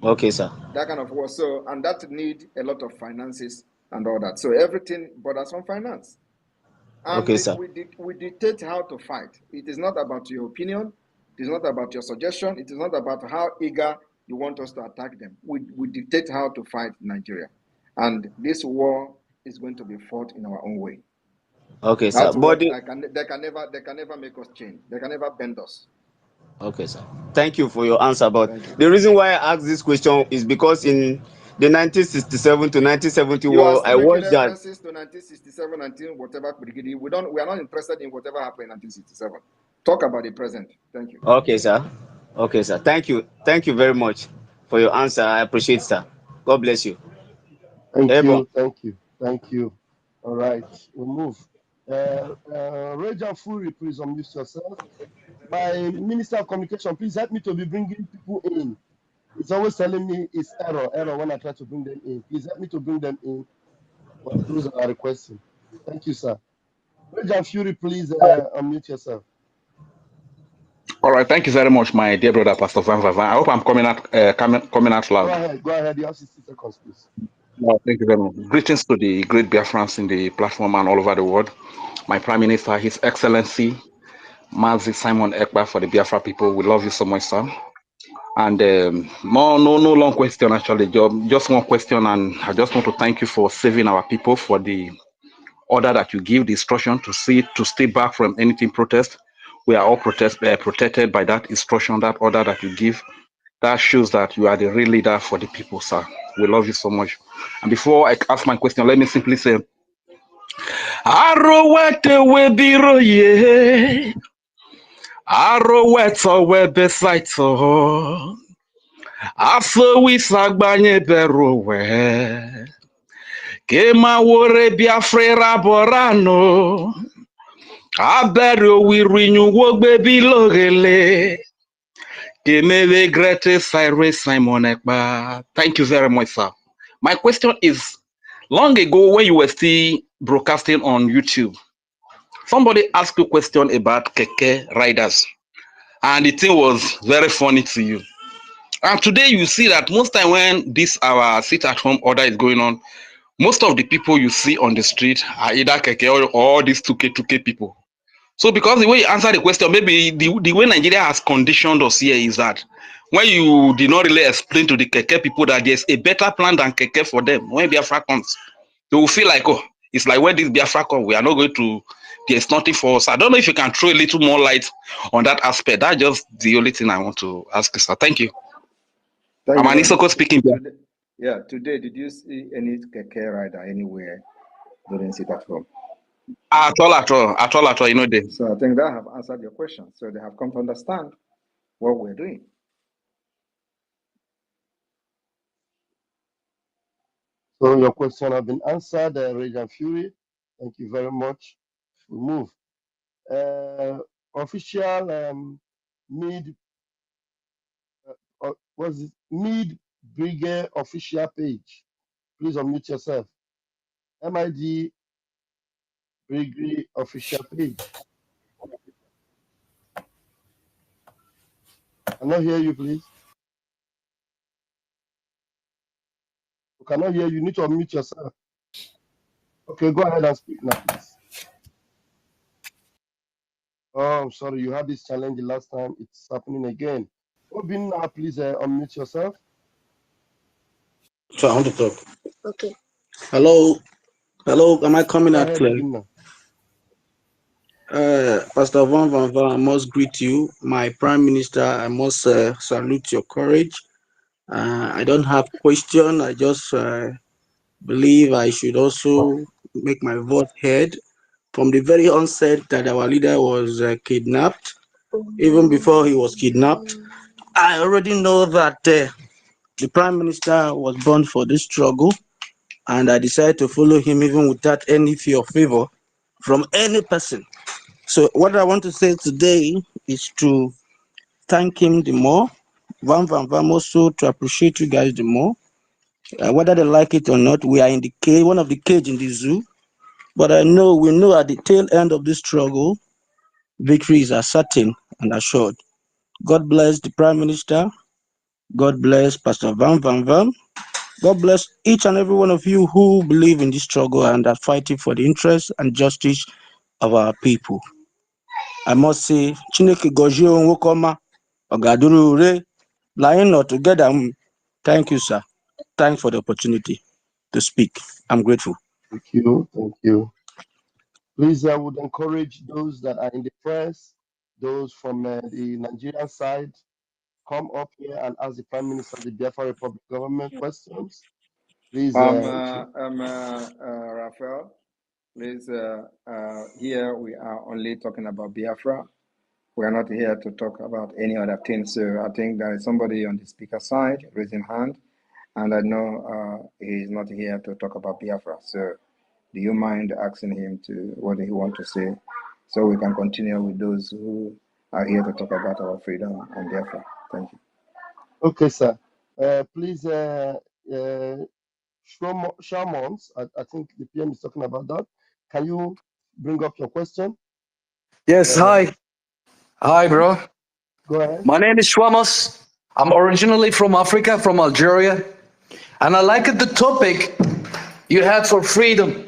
Okay, sir. That kind of war. So, and that need a lot of finances and all that. So everything borders on finance. Okay, And sir. we dictate how to fight. It is not about your opinion. It is not about your suggestion. It is not about how eager you want us to attack them. We dictate how to fight Nigeria. And this war is going to be fought in our own way. Okay, sir. That's what they can never make us change. They can never bend us. Okay, sir. Thank you for your answer. But Thank you. the reason why I asked this question is because in the 1967 to 1970 You are war, still I making watched that. references to 1967, 19 whatever. We are not interested in whatever happened in 1967. Talk about the present. Thank you. Okay, sir. Okay, sir. Thank you. Thank you very much for your answer. I appreciate, sir. God bless you. Thank Ebon. you, thank you. All right, we move. Rajan Fury, please unmute yourself. My Minister of Communication, please help me to be bringing people in. It's always telling me it's error when I try to bring them in. Please help me to bring them in for those that are requesting. Thank you, sir. Rajan Fury, please unmute yourself. All right, thank you very much, my dear brother, Pastor Van Van. I hope I'm coming out Go loud. ahead, go ahead. You have 60 seconds, please. Well, thank you very much. Greetings to the great Biafrans in the platform and all over the world. My Prime Minister, His Excellency, Mazi Simon Ekpa, for the Biafra people. We love you so much, sir. And no long question, actually, just one question. And I just want to thank you for saving our people, for the order that you give, the instruction to stay back from anything protest. We are all protected by that instruction, that order that you give. That shows that you are the real leader for the people, sir. We love you so much. And before I ask my question, let me simply say, Arowete webiro ye. Arowete webesaito. Aso wisagbanye berowe. Kema wore Biafra borano. Aberio wirinyu wogbe bilogele. Kemele Grete Cyrus Simon Ekpa. Thank you very much, sir. My question is, long ago when you were still broadcasting on YouTube, somebody asked you a question about keke riders, and the thing was very funny to you. And today you see that most time when this our sit-at-home order is going on, most of the people you see on the street are either keke or these 2K people. So because the way you answer the question, maybe the way Nigeria has conditioned us here is that when you did not really explain to the keke people that there's a better plan than keke for them, when Biafra comes, they will feel like, oh, it's like when this Biafra comes, we are not going to, there's nothing for us. I don't know if you can throw a little more light on that aspect. That's just the only thing I want to ask you, sir. Thank you. Thank I'm you very much. Anisoko speaking. Today, did you see any keke rider anywhere during sit-at-home? At all, you know, they. So I think that have answered your question. So they have come to understand what we're doing. So your question has been answered, Rage and Fury. Thank you very much. We move. Official mid what's it? Mid BRGIE official page. Please unmute yourself. MID BRGIE official page. I cannot hear you, please. We cannot hear you. You need to unmute yourself. Okay, go ahead and speak now, please. Oh, I'm sorry. You had this challenge the last time. It's happening again. Obin, now please unmute yourself. So I want to talk. Okay. Hello. Am I coming Go out ahead, clear? Obin now. Pastor Van, I must greet you. My Prime Minister, I must salute your courage. I don't have question. I just believe I should also make my voice heard. From the very onset that our leader was kidnapped, even before he was kidnapped, I already know that the Prime Minister was born for this struggle, and I decided to follow him even without any fear or favor from any person. So what I want to say today is to thank him the more, Van also to appreciate you guys the more. Whether they like it or not, we are in the cage, one of the cage in the zoo. But we know at the tail end of this struggle, victory is certain and assured. God bless the Prime Minister. God bless Pastor Van. God bless each and every one of you who believe in this struggle and are fighting for the interests and justice of our people. I must say, Chineke Gozie Nwokoma, Ogaduru Ure, lying not together. Thank you, sir. Thanks for the opportunity to speak. I'm grateful. Thank you. Thank you. Please, I would encourage those that are in the press, those from the Nigerian side, come up here and ask the Prime Minister of the Biafra Republic government questions. Please, Raphael, please, here we are only talking about Biafra. We are not here to talk about any other thing. So I think there is somebody on the speaker side raising hand, and I know he is not here to talk about Biafra. So do you mind asking him to what he want to say, so we can continue with those who are here to talk about our freedom and Biafra? Thank you. okay, sir. Please, Shamons, I think the PM is talking about that. Can you bring up your question? Yes, hi. Hi, bro. Go ahead. My name is Shwamos. I'm originally from Africa, from Algeria. And I like the topic you had for freedom.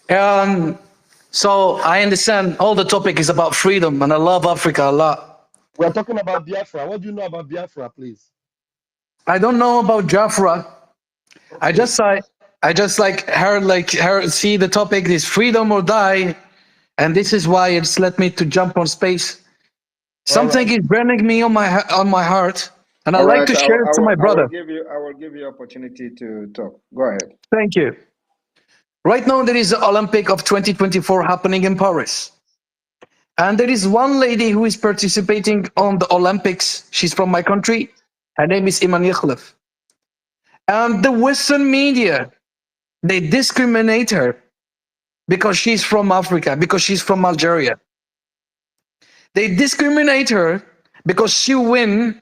And so I understand all the topic is about freedom, and I love Africa a lot. We're talking about Biafra. What do you know about Biafra, please? I don't know about Jafra. Okay. I just heard see the topic is freedom or die, and this is why it's led me to jump on space. Something is burning me on my heart, and I All like right, to share it to my I will brother. give you opportunity to talk. Go ahead. Thank you. Right now, there is the Olympic of 2024 happening in Paris. And there is one lady who is participating on the Olympics. She's from my country. Her name is Iman Yakhlef. And the Western media, they discriminate her because she's from Africa, because she's from Algeria. They discriminate her because she win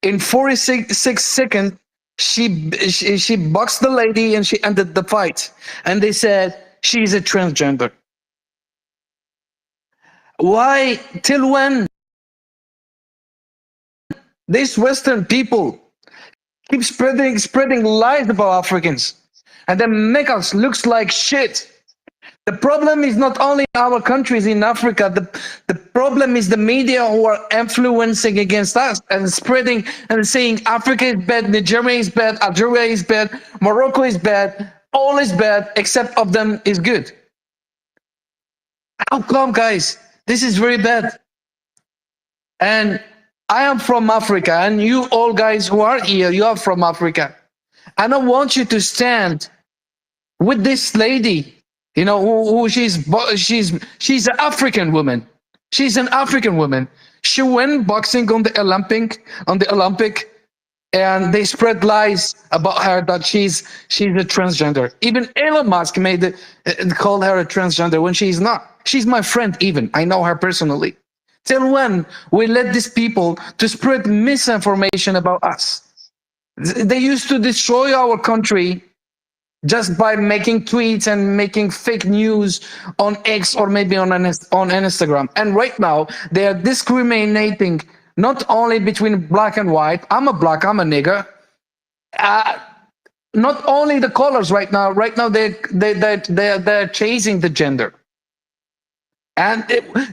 in 46 seconds. She boxed the lady and she ended the fight. And they said she's a transgender. Why? Till when? These Western people keep spreading lies about Africans, and then make us looks like shit. The problem is not only our countries in Africa. The problem is the media who are influencing against us and spreading and saying Africa is bad, Nigeria is bad, Algeria is bad, Morocco is bad, all is bad except of them is good. How come, guys? This is very bad. And I am from Africa, and you all guys who are here, you are from Africa. And I want you to stand with this lady, you know, who she's an African woman. She's an African woman. She went boxing on the Olympic, and they spread lies about her that she's a transgender. Even Elon Musk called her a transgender when she's not. She's my friend. Even I know her personally. Till when we let these people to spread misinformation about us? They used to destroy our country just by making tweets and making fake news on X or maybe on Instagram. And right now, they are discriminating not only between black and white. I'm a black, I'm a nigger. Not only the colors right now. Right now, they're chasing the gender. And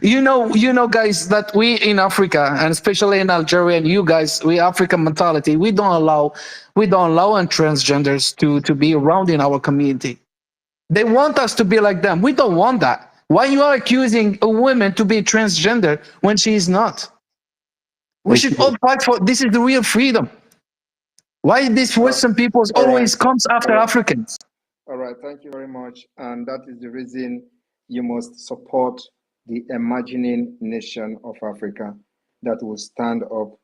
you know, guys, that we in Africa and especially in Algeria, and you guys, we African mentality, we don't allow transgenders to be around in our community. They want us to be like them. We don't want that. Why you are accusing a woman to be transgender when she is not? We Thank should you. all fight for this. Is the real freedom. Why these Western peoples All right. always comes after All right. Africans? All right. Thank you very much. And that is the reason you must support the emerging nation of Africa that will stand up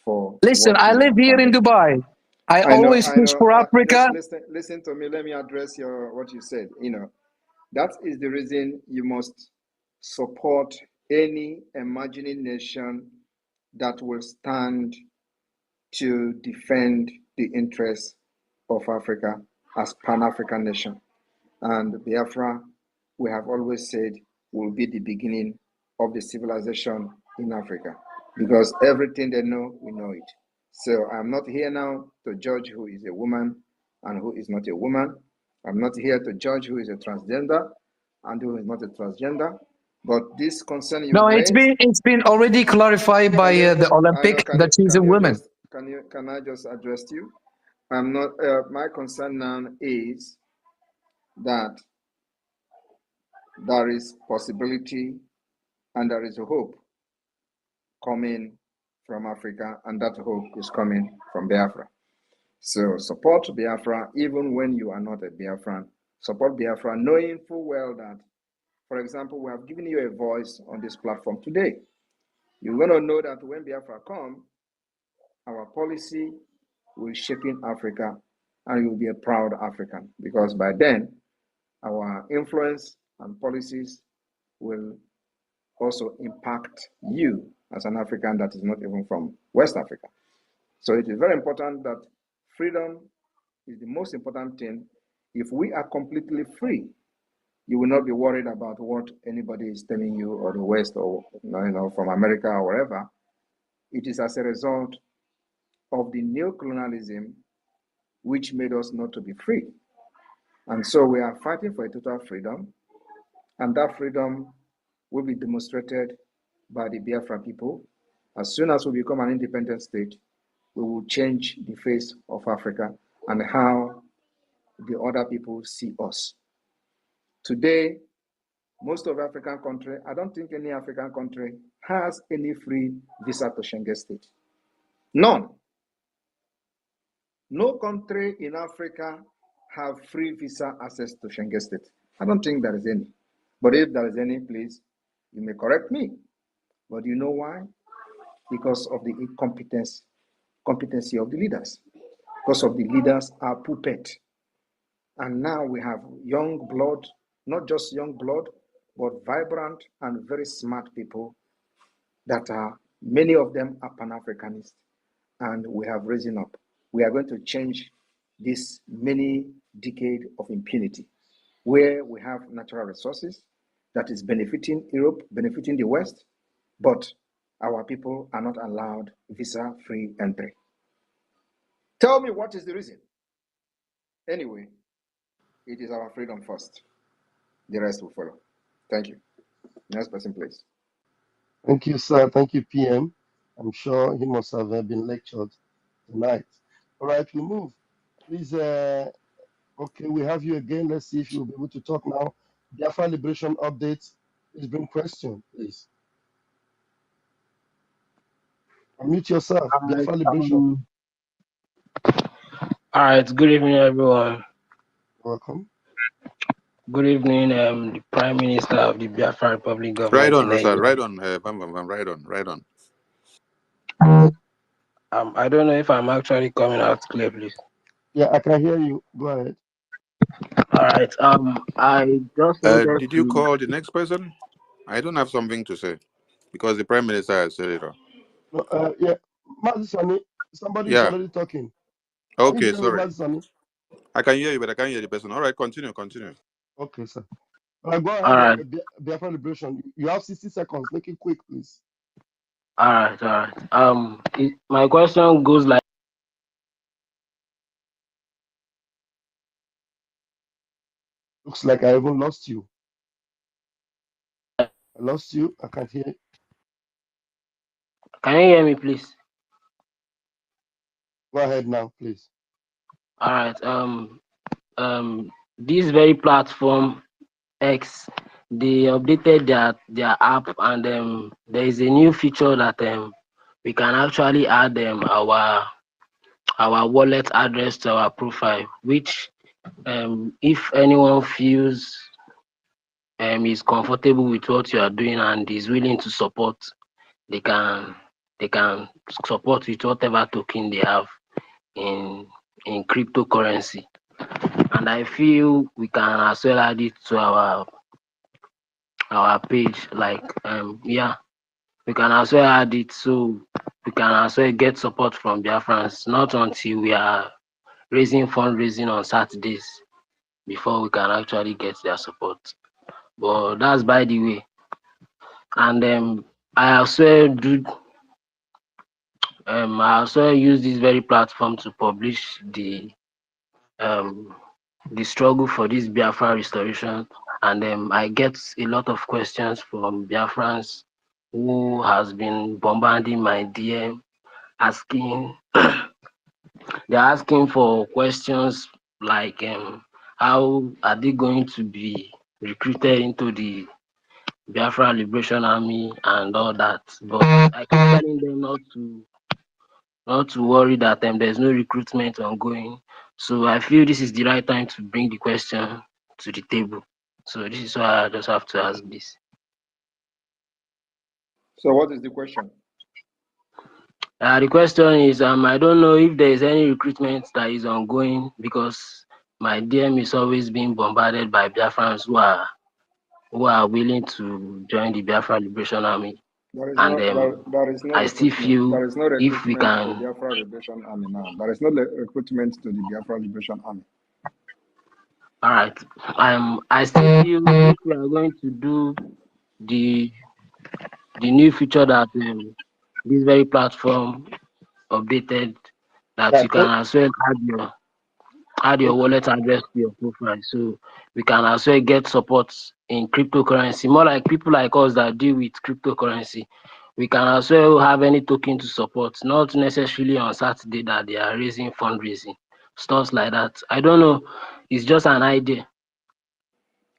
for Listen, what I we live have here in founded. Dubai. I I know, always I push know. for Africa. Listen to me. Let me address what you said. That is the reason you must support any emerging nation that will stand to defend the interests of Africa as Pan-African nation. And Biafra, we have always said, will be the beginning of the civilization in Africa, because everything they know, we know it. So I'm not here now to judge who is a woman and who is not a woman. I'm not here to judge who is a transgender and who is not a transgender. But this concern you No, raised, it's been already clarified by can you? the I know. Olympic that she's a woman. Can I just address you? I'm not. My concern now is that there is possibility and there is a hope coming from Africa, and that hope is coming from Biafra. So support Biafra even when you are not a Biafran. Support Biafra knowing full well that, for example, we have given you a voice on this platform today. You're going to know that when Biafra comes, our policy will shape in Africa and you'll be a proud African, because by then our influence and policies will also impact you as an African that is not even from West Africa. So it is very important that freedom is the most important thing. If we are completely free, you will not be worried about what anybody is telling you, or the West, or from America or wherever. It is as a result of the neo-colonialism which made us not to be free. And so we are fighting for a total freedom, and that freedom will be demonstrated by the Biafra people. As soon as we become an independent state, we will change the face of Africa and how the other people see us. Today, most of African countries, I don't think any African country has any free visa to Schengen state. None. No country in Africa have free visa access to Schengen State? I don't think there is any. But if there is any, please, you may correct me. But you know why? Because of the competency of the leaders. Because of the leaders are puppet. And now we have young blood, not just young blood, but vibrant and very smart people that are, many of them are Pan-Africanists, and we have risen up. We are going to change this many decade of impunity, where we have natural resources that is benefiting Europe, benefiting the West, but our people are not allowed visa-free entry. Tell me what is the reason? Anyway, it is our freedom first. The rest will follow. Thank you. Next person, please. Thank you, sir. Thank you, PM. I'm sure he must have been lectured tonight. All right, we move. Please, okay, we have you again. Let's see if you'll be able to talk now. Biafra Liberation updates. Please bring question, please. Unmute yourself. Alright, Biafra Liberation. all right. Good evening, everyone. Welcome. Good evening, the Prime Minister of the Biafra Republic Right government on, in Rosal. exile. Right on, Bam Bam Bam. Right on, right on. I don't know if I'm actually coming out clear, please. Yeah, I can hear you. Go ahead. All right. I just wanted Did you to. call the next person? I don't have something to say because the Prime Minister has said it all. No, yeah, Mazisani, somebody is Yeah. already talking. Can you Okay, hear me, sorry. Mazisani? I can hear you, but I can't hear the person. All right, continue, continue. Okay, sir. Go All ahead, right. Biafra Liberation. You have 60 seconds. Make it quick, please. All right. All right. My question goes like. Looks like I even lost you. I lost you. I can't hear. Can you hear me, please? Go ahead now, please. All right. This very platform X, they updated their app, and there is a new feature that we can actually add our wallet address to our profile, which if anyone feels is comfortable with what you are doing and is willing to support, they can support with whatever token they have in cryptocurrency. And I feel we can as well add it to our page, like yeah, we can as well add it so we can as well get support from Biafrans, not until we are raising fundraising on Saturdays before we can actually get their support. But that's by the way. And I as well use this very platform to publish the struggle for this Biafra restoration, and I get a lot of questions from Biafrans who has been bombarding my DM, asking they're asking for questions like how are they going to be recruited into the Biafra Liberation Army and all that. But I keep telling them not to worry that there's no recruitment ongoing. So I feel this is the right time to bring the question to the table. So this is why I just have to ask this. So what is the question? The question is, I don't know if there is any recruitment that is ongoing, because my DM is always being bombarded by Biafrans who are willing to join the Biafra Liberation Army. There is And no I still recruitment. feel There is no if we recruitment to the can. Biafra Liberation Army now. There is no recruitment to the Biafra Liberation Army. All right. I still feel if we are going to do the new feature that this very platform updated, that Yeah, you can as well add your thank you. wallet address to your profile, so we can as well get support in cryptocurrency. More like people like us that deal with cryptocurrency, we can as well have any token to support, not necessarily on Saturday that they are raising fundraising, stuff like that. I don't know. It's just an idea.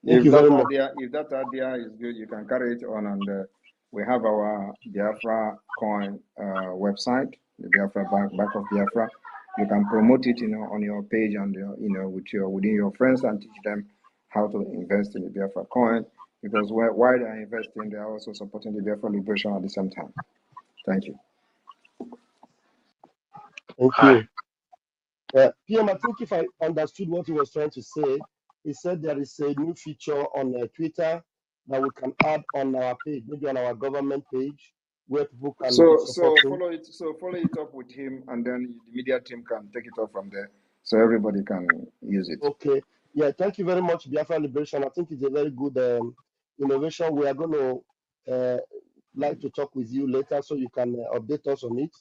Thank If you very that much. idea is good, you can carry it on, and we have our Biafra coin website, the Biafra Bank of Biafra. you can promote it, on your page and within your friends, and teach them how to invest in the Biafra coin, because while they are investing, they are also supporting the Biafra liberation at the same time. Thank you. Thank you. PM, I think if I understood what he was trying to say, he said there is a new feature on Twitter that we can add on our page, maybe on our government page, where people can be So supporting. follow it up with him, and then the media team can take it up from there, so everybody can use it. Okay. Yeah, thank you very much, Biafra Liberation. I think it's a very good innovation. We are going to like to talk with you later so you can update us on it.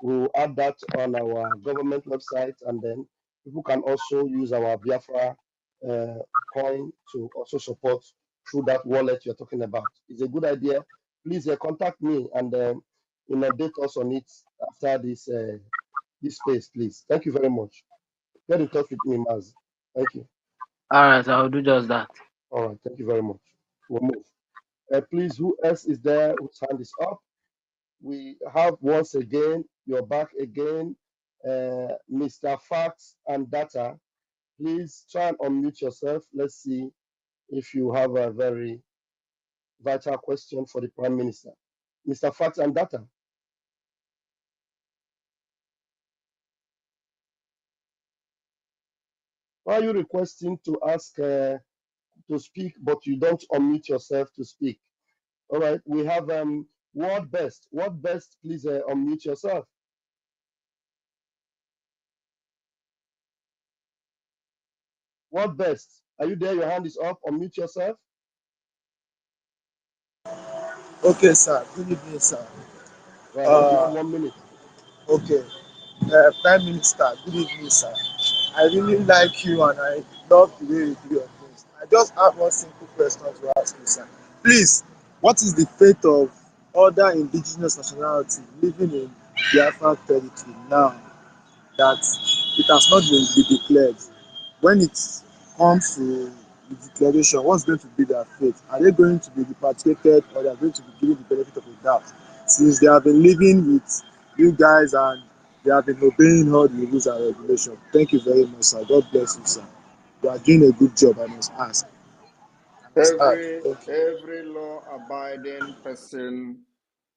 We'll add that on our government website, and then people can also use our Biafra uh, coin to also support through that wallet you're talking about. It's a good idea. Please contact me and update us on it after this space, please. Thank you very much. Get in touch with me, Maz. Thank you. All right, I'll do just that. All right. Thank you very much. We'll move. Please, who else is there whose hand is up? We have once again, you're back again, Mr. Facts and Data. Please try and unmute yourself. Let's see if you have a very vital question for the Prime Minister. Mr. Facts and Data. Why are you requesting to ask to speak, but you don't unmute yourself to speak? All right, we have Word Best. Word Best, please unmute yourself. Word Best, are you there? Your hand is up. Unmute yourself. Okay, sir. Good evening, sir. Right, you have Uh, 1 minute. okay. Prime Minister, good evening, sir. I really like you and I love the way you do your things. I just have one simple question to ask you, sir. Please, what is the fate of other indigenous nationalities living in Biafra territory now that it has not been declared? When it comes to the declaration, what's going to be their fate? Are they going to be repatriated or they are going to be given the benefit of the doubt since they have been living with you guys and they have been obeying all the rules and regulations? Thank you very much, sir. God bless you, sir. You are doing a good job, I must ask. I must add. Every Thank you. every law-abiding person,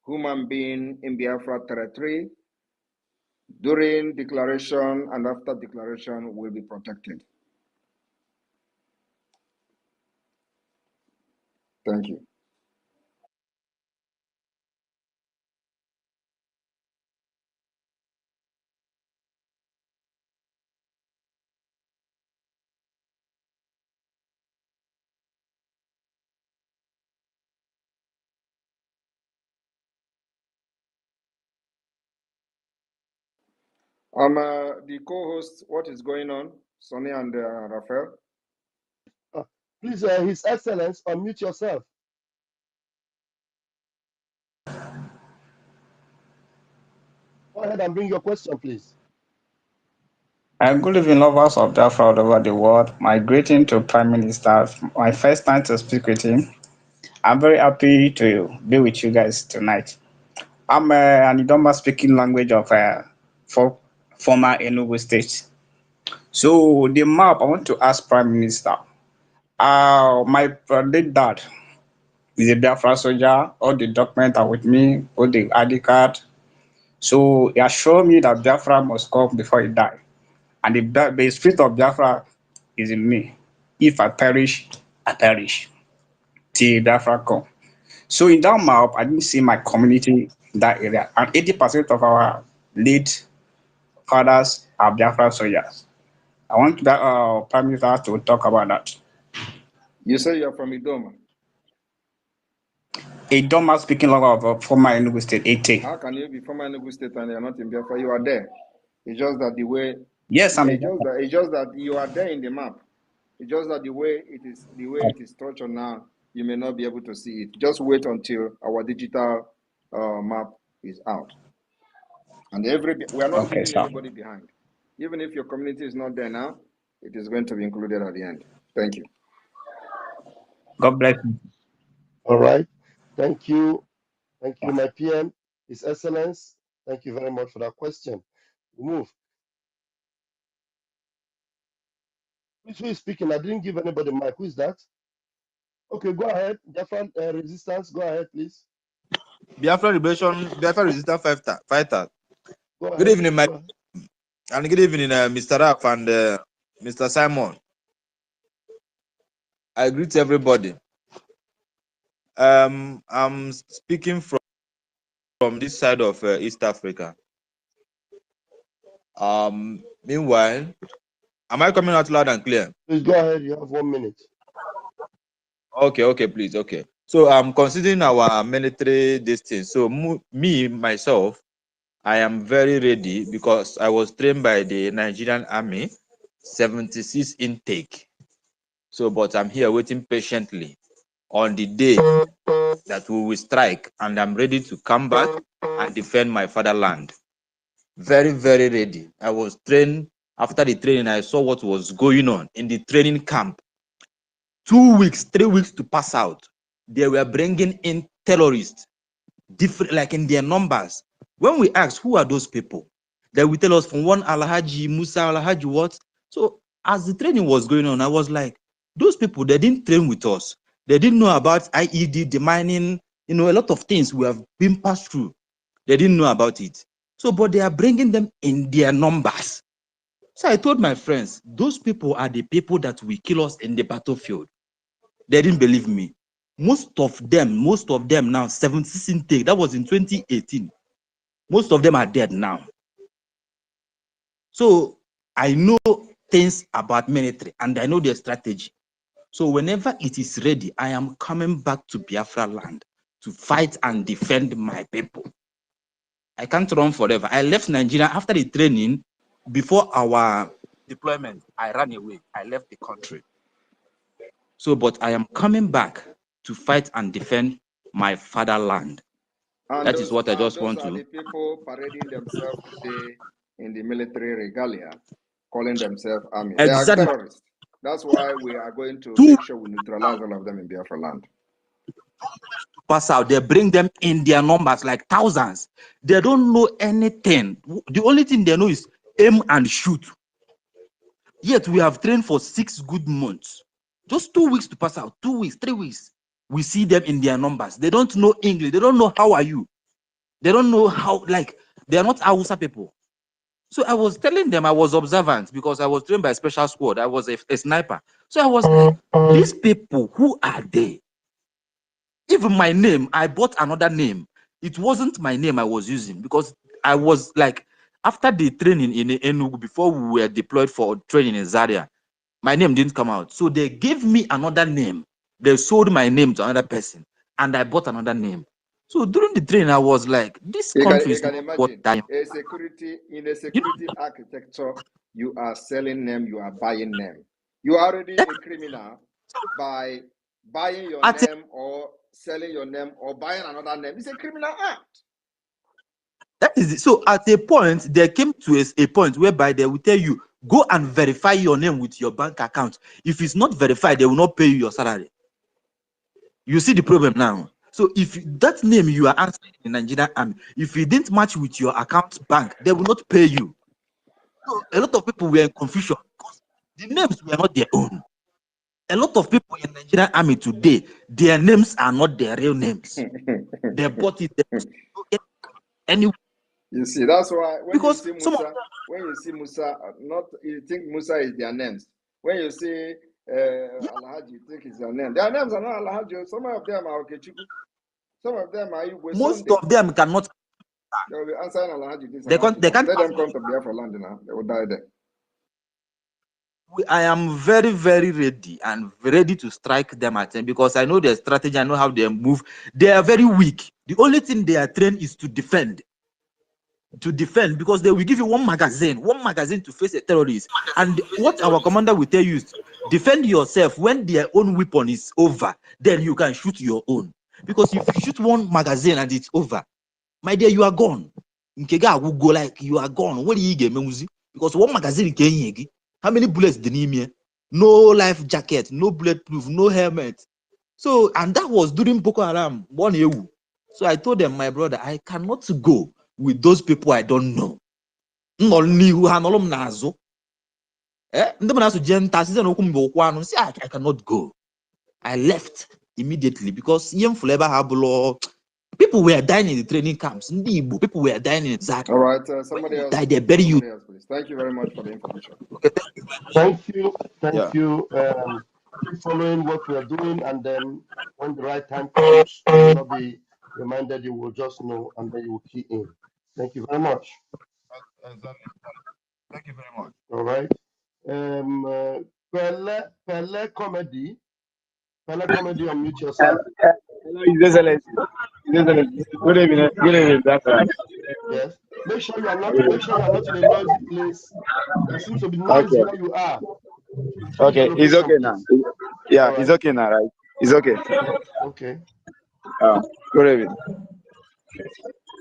human being in Biafra territory, during declaration and after declaration, will be protected. Thank you. The co-host, what is going on? Sonny and Raphael. Please, His Excellence, unmute yourself. Go ahead and bring your question, please. Good evening, lovers of Biafra all over the world. My greeting to Prime Minister. My first time to speak with him. I'm very happy to be with you guys tonight. I'm an Idoma speaking language of for former Enugu State. So the map, I want to ask Prime Minister. My late dad is a Biafra soldier. All the documents are with me, all the ID card. So he assured me that Biafra must come before he die. And the spirit of Biafra is in me. If I perish, I perish till Biafra come. So in that map, I didn't see my community in that area. And 80% of our late fathers are Biafra soldiers. I want that Prime Minister to talk about that. You say you're from Idoma. A Doma speaking language of former Enugu State, 80. How can you be from Enugu State and you're not in Biafra? You are there. It's just that the way, Yes, I'm a it's just that you are there in the map. It's just that the way it is structured now, you may not be able to see it. Just wait until our digital map is out. And we are not Okay, leaving sir. anybody behind. Even if your community is not there now, it is going to be included at the end. Thank you. God bless you. All right. Thank you. Thank you, my PM, His Excellence. Thank you very much for that question. We move. Please, who is speaking? I didn't give anybody mic. Who is that? Okay, go ahead. Biafran Resistance, go ahead, please. Biafra Liberation, Biafra Resistance Fighter. Go Good ahead. evening, Go ahead. and good evening, Mr. Raf and Mr. Simon. I greet everybody. I'm speaking from this side of East Africa. Meanwhile, am I coming out loud and clear? Please go ahead. You have 1 minute. Okay, please, okay. So I'm considering our military distance. So me myself, I am very ready because I was trained by the Nigerian Army, 76 intake. So, but I'm here waiting patiently on the day that we will strike, and I'm ready to come back and defend my fatherland. Very, very ready. I was trained. After the training, I saw what was going on in the training camp. 2 weeks, 3 weeks to pass out. They were bringing in terrorists, different, like in their numbers. When we ask who are those people, they will tell us from one Alhaji Musa, Alhaji what. So as the training was going on, I was like, those people, they didn't train with us. They didn't know about IED, demining, a lot of things we have been passed through. They didn't know about it. So, but they are bringing them in their numbers. So I told my friends, those people are the people that will kill us in the battlefield. They didn't believe me. Most of them now, 76 intake, that was in 2018. Most of them are dead now. So I know things about military and I know their strategy. So whenever it is ready, I am coming back to Biafra land to fight and defend my people. I can't run forever. I left Nigeria after the training. Before our deployment, I ran away. I left the country. So, but I am coming back to fight and defend my fatherland. And That is what I just those want are to. the people parading themselves today in the military regalia, calling themselves army. They are Exactly. terrorists. That's why we are going to Two make sure we neutralize all of them in Biafra land. pass out, they bring them in their numbers like thousands. They don't know anything. The only thing they know is aim and shoot. Yet we have trained for 6 good months. Just 2 weeks to pass out, 2 weeks, 3 weeks. We see them in their numbers. They don't know English. They don't know how are you. They don't know how, like, they are not Hausa people. So I was telling them I was observant because I was trained by a special squad. I was a sniper. So I was like, these people, who are they? Even my name, I bought another name. It wasn't my name I was using because I was like, after the training in Enugu, before we were deployed for training in Zaria, my name didn't come out. So they gave me another name. They sold my name to another person and I bought another name. So during the training, I was like, this country You is can not what imagine I am. in a security architecture, you are selling them, you are buying them. You are already a criminal by buying your At name or selling your name or buying another name. It's a criminal act. That is it. So at a point, there came to a point whereby they will tell you, go and verify your name with your bank account. If it's not verified, they will not pay you your salary. You see the problem now. So if that name you are answering in the Nigerian army, if it didn't match with your account bank, they will not pay you. So a lot of people were in confusion because the names were not their own. A lot of people in Nigerian army today, their names are not their real names. They bought it. Anyway, You see, that's why when you because see some of Musa, not you think Musa is their names. When you see Alhaji, you think it's their name. Their names are not Alhaji. Some of them are Okechuku. Some of them are Igwe most Sunday. of them cannot. They will be answering Alhaji this, They Alhaji can't. They that. can't. Let them come to Biafra land now. They will die there. I am very, very ready and ready to strike them at them because I know their strategy. I know how they move. They are very weak. The only thing they are trained is to defend. To defend because they will give you one magazine to face a terrorist. And what our commander will tell you is defend yourself when their own weapon is over. Then you can shoot your own. Because if you shoot one magazine and it's over, my dear, you are gone. Nkega will go like you are gone. What do you get? Because one magazine can how many bullets did he? No life jacket, no bulletproof, no helmet. So, and that was during Boko Haram, 1 year. So I told them, my brother, I cannot go with those people I don't know. I cannot go. I left immediately because people were dying in the training camps. People were dying in Zag. All right, When somebody you else. die, they bury you. Somebody else, please. Thank you very much for the information. Okay, Thank you. yeah. Thank you. Keep following what we are doing, and then when the right time comes, you will not be reminded, you will just know, and then you will key in. Thank you very much. Exactly. Thank you very much. All right. Pele Comedy. Pele Comedy, unmute yourself. Hello, His Excellency. His Excellency. Good evening. Good evening, Biafra. Yes. Make sure you are not. Make sure you are not in a noisy place. There seems to be noise Okay. where you are. Change your Okay. It's location, okay now. please. Yeah, All it's right. okay now, right? It's okay. Okay. Good evening.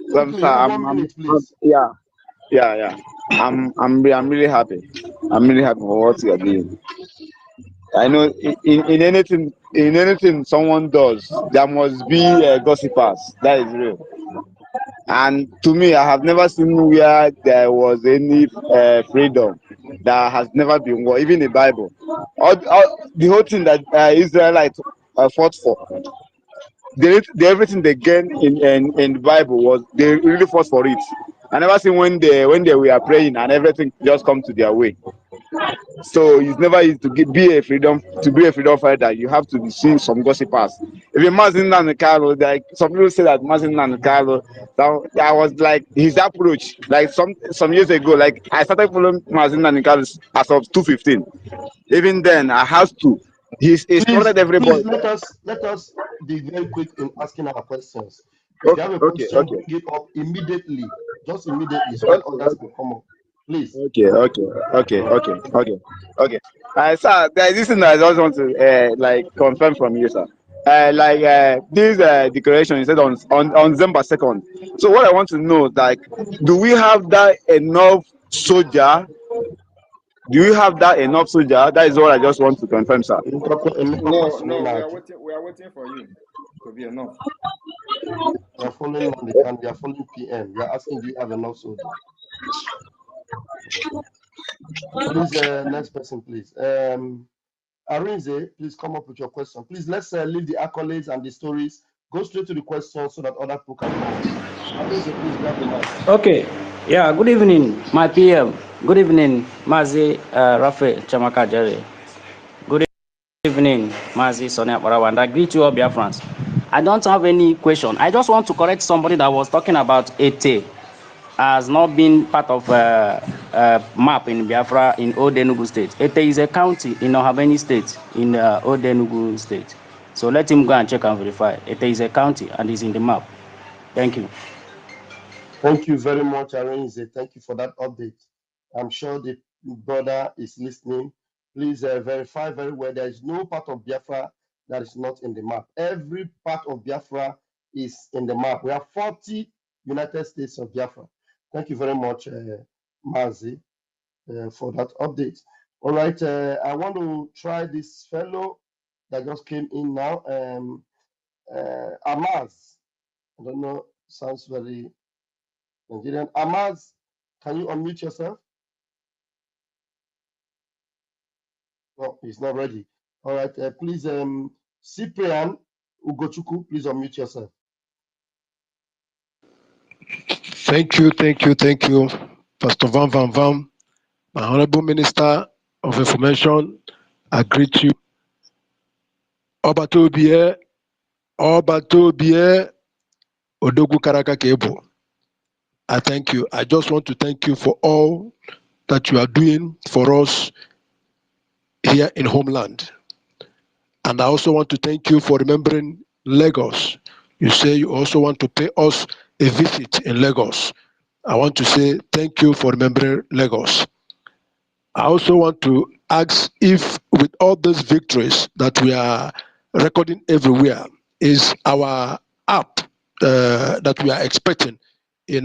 So, Quickly, sir, you have 1 minute, please. yeah. I'm really happy. I'm really happy for what you are doing. I know in anything someone does, there must be gossipers. That is real. And to me, I have never seen where there was any freedom that has never been war, even the Bible. The whole thing that Israelites fought for, everything they gained in the Bible was they really fought for it. I never seen when they were praying and everything just come to their way. So it's never easy to be a freedom fighter. You have to be seeing some gossipers. Even Mazin Nanukalo, like some people say that Mazin Nanukalo, that was like his approach. Like some years ago, like I started following Mazin Nanukalo as of 2015. Even then, I have to. He's Please, corrected everybody. let us be very quick in asking our questions. If you Okay, have a okay, question, okay, bring it up immediately, just immediately, so that okay, others can come up. Please. All right. okay. Sir, there is this thing that I just want to like confirm from you, sir. This declaration you said on December 2nd. So what I want to know, like, do we have that enough soldier? Do you have that enough soldier? That is what I just want to confirm, sir. No, no, we are waiting. We are waiting for you to be enough. We are following Monday, we are following PM. We are asking, do you have enough soldier? Please, next person, please. Arinze, please come up with your question. Please, let's leave the accolades and the stories. Go straight to the questions so that other people can come up. Arinze, please grab the mic. Okay. Yeah, good evening, my PM. Good evening, Mazi Rafe Chamaka Jerry. Good evening, Mazi Sonia Parawa. And I greet you all, Biafrans. I don't have any question. I just want to correct somebody that was talking about Ete has not been part of map in Biafra in Old Enugu State. Ete is a county in Ohabeni State in Old Enugu State. So let him go and check and verify. Ete is a county and is in the map. Thank you. Thank you very much, Arinze. Thank you for that update. I'm sure the brother is listening. Please verify very well. There is no part of Biafra that is not in the map. Every part of Biafra is in the map. We have 40 United States of Biafra. Thank you very much, Mazi, for that update. All right, I want to try this fellow that just came in now. Amaz. I don't know, sounds very Nigerian. Amaz, can you unmute yourself? No, he's not ready. All right, please, Cyprian Ugochukwu, please unmute yourself. Thank you, Pastor Van Van, my Honorable Minister of Information. I greet you. Obatobie, Odogwu Karaka Kebo. I thank you. I just want to thank you for all that you are doing for us here in homeland. And I also want to thank you for remembering Lagos. You say you also want to pay us a visit in Lagos. I want to say thank you for remembering Lagos. I also want to ask if with all these victories that we are recording everywhere, is our app that we are expecting in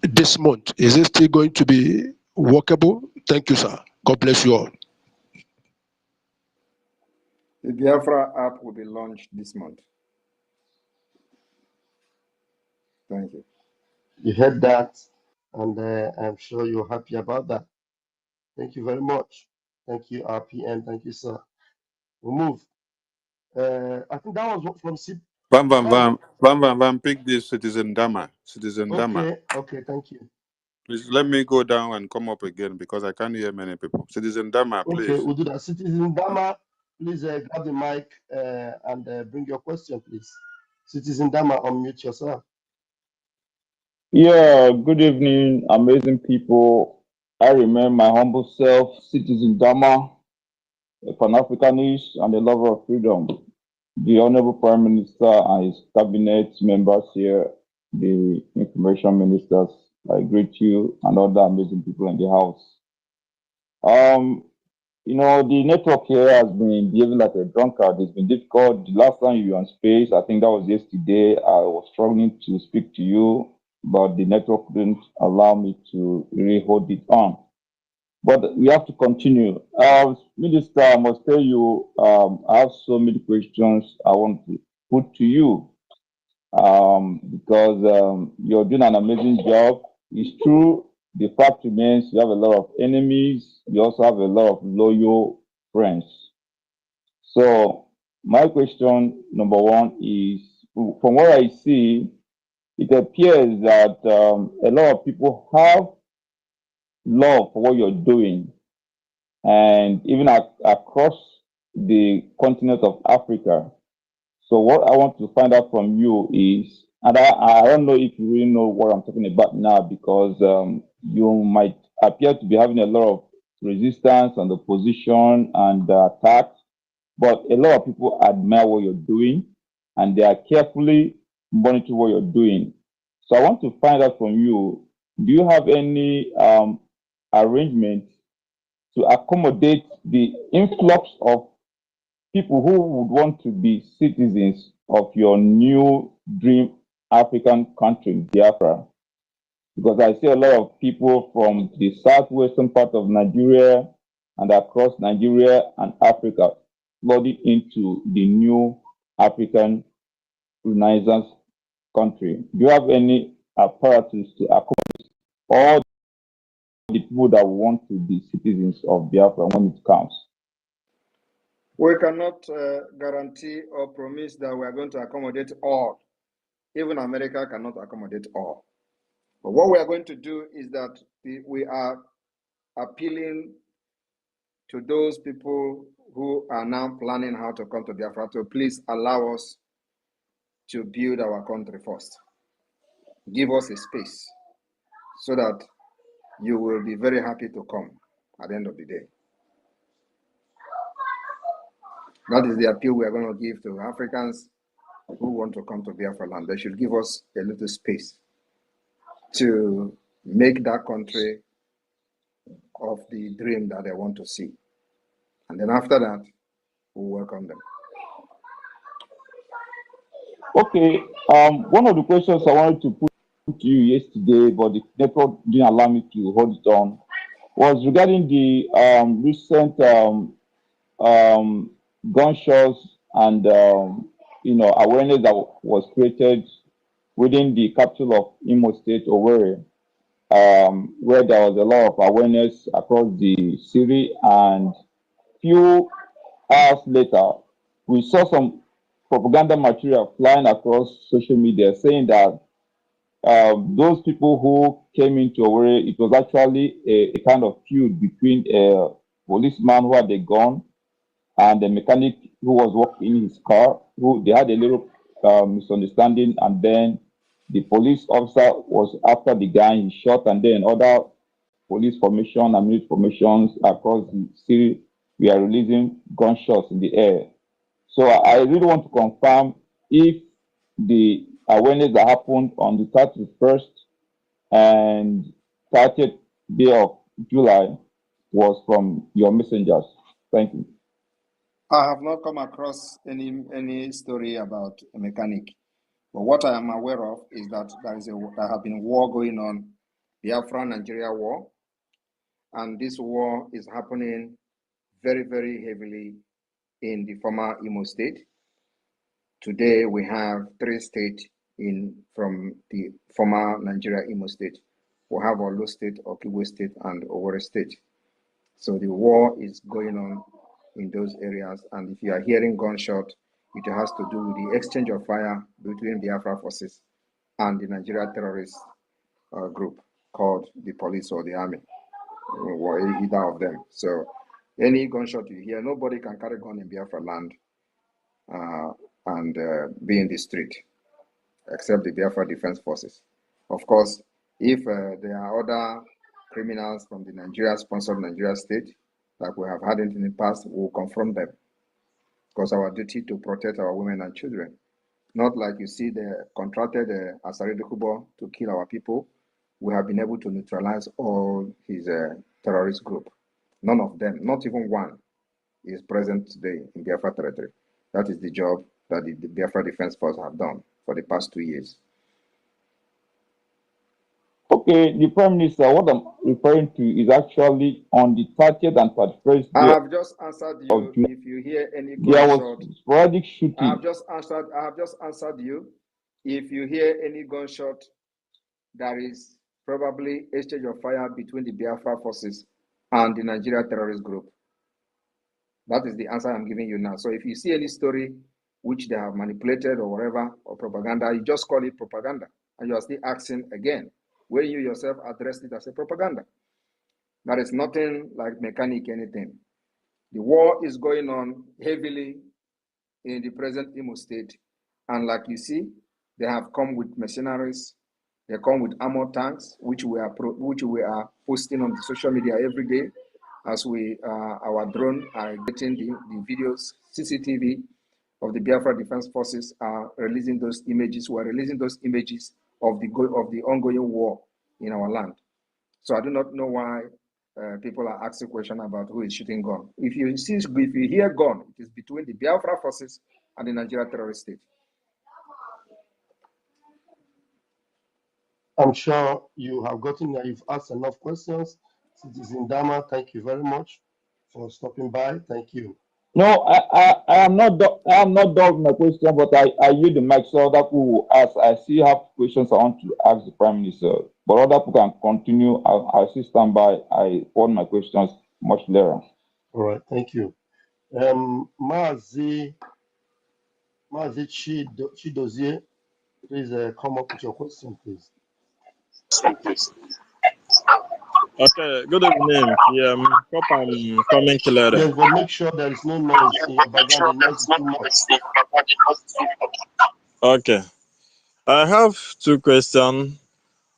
this month, is it still going to be workable? Thank you, sir. God bless you all. The Biafra app will be launched this month. Thank you. You heard that, and I'm sure you're happy about that. Thank you very much. Thank you, RPM. Thank you, sir. We'll move. I think that was from Bam, bam, that was, bam, bam, bam, bam. Pick this Citizen Dama. Citizen Dama. okay, thank you. Please let me go down and come up again because I can't hear many people. Citizen Dama, Okay, please. we'll do that. Citizen Dama, please grab the mic and bring your question, please. Citizen Dama, unmute yourself. Yeah, good evening, amazing people. I remain my humble self, Citizen Dama, a Pan-Africanist and a lover of freedom. The Honorable Prime Minister and his cabinet members here, the information ministers, I greet you and other amazing people in the house. The network here has been behaving like a drunkard. It's been difficult. The last time you were on space, I think that was yesterday, I was struggling to speak to you, but the network didn't allow me to really hold it on. But we have to continue. Minister, I must tell you, I have so many questions I want to put to you because you're doing an amazing job. It's true. The fact remains you have a lot of enemies. You also have a lot of loyal friends. So my question number one is, from what I see, it appears that a lot of people have love for what you're doing, and even across the continent of Africa. So what I want to find out from you is, and I don't know if you really know what I'm talking about now, because you might appear to be having a lot of resistance and opposition and attacks, but a lot of people admire what you're doing and they are carefully monitoring what you're doing. So I want to find out from you, do you have any arrangement to accommodate the influx of people who would want to be citizens of your new dream African country, Biafra? Because I see a lot of people from the southwestern part of Nigeria and across Nigeria and Africa flooding into the new African Renaissance country. Do you have any apparatus to accommodate all the people that want to be citizens of Biafra when it comes? We cannot guarantee or promise that we are going to accommodate all. Even America cannot accommodate all. But what we are going to do is that we are appealing to those people who are now planning how to come to Biafra to please allow us to build our country first. Give us a space so that you will be very happy to come at the end of the day. That is the appeal we are going to give to Africans who want to come to Biafra land. They should give us a little space to make that country of the dream that they want to see. And then after that, we'll welcome them. Okay, one of the questions I wanted to put to you yesterday, but the network didn't allow me to hold it on, was regarding the recent gunshots and awareness that was created within the capital of Imo State, Owerri, where there was a lot of awareness across the city, and few hours later, we saw some propaganda material flying across social media saying that those people who came into Owerri, it was actually a kind of feud between a policeman who had a gun and the mechanic who was working in his car, who they had a little misunderstanding, and then the police officer was after the guy, he shot, and then other police formation and military formations across the city we are releasing gunshots in the air. So I really want to confirm if the awareness that happened on the 31st and 30th day of July was from your messengers. Thank you. I have not come across any story about a mechanic. But what I am aware of is that there have been war going on, the Biafra-Nigeria war, and this war is happening very, very heavily in the former Imo State. Today we have 3 states from the former Nigeria Imo State. We have Olu State, Okigwe State, and Owerri State. So the war is going on in those areas. And if you are hearing gunshot, it has to do with the exchange of fire between Biafra forces and the Nigeria terrorist group called the police or the army, or either of them. So any gunshot you hear, nobody can carry gun in Biafra land and be in the street, except the Biafra Defense Forces. Of course, if there are other criminals from the Nigeria-sponsored Nigeria state, like we have had it in the past, we'll confront them. Because our duty to protect our women and children. Not like you see the contracted Asari Dokubo to kill our people. We have been able to neutralize all his terrorist group. None of them, not even one, is present today in Biafra territory. That is the job that the Biafra Defense Force have done for the past 2 years. Okay, the Prime Minister, what I'm referring to is actually on the 30th and 31st I day have just answered of you. July. If you hear any There was gunshot, sporadic I have shooting. just answered you. If you hear any gunshot, there is probably exchange of fire between the Biafra forces and the Nigeria terrorist group. That is the answer I'm giving you now. So if you see any story which they have manipulated or whatever, or propaganda, you just call it propaganda. And you are still asking again, when you yourself addressed it as a propaganda. There is nothing like mechanic anything. The war is going on heavily in the present Imo state. And like you see, they have come with mercenaries. They come with armor tanks, which we are posting on the social media every day, as our drone are getting the videos, CCTV of the Biafra Defense Forces are releasing those images. We are releasing those images of the ongoing war in our land. So I do not know why people are asking questions about who is shooting gun. If you hear gun, it is between the Biafra forces and the Nigeria terrorist state. I'm sure you have you've asked enough questions. Citizen Dama, thank you very much for stopping by. Thank you. No, I am not done with my question, but I use the mic so other people will ask. I still have questions I want to ask the Prime Minister, but other people can continue. I still stand by. I forward my questions much later. All right, thank you. Mazi Chidozie, please come up with your question, please. Okay, good evening. Hope I'm coming clear. Yes, but make sure there is no noise in your background. The noise is too much. Okay, I have two questions.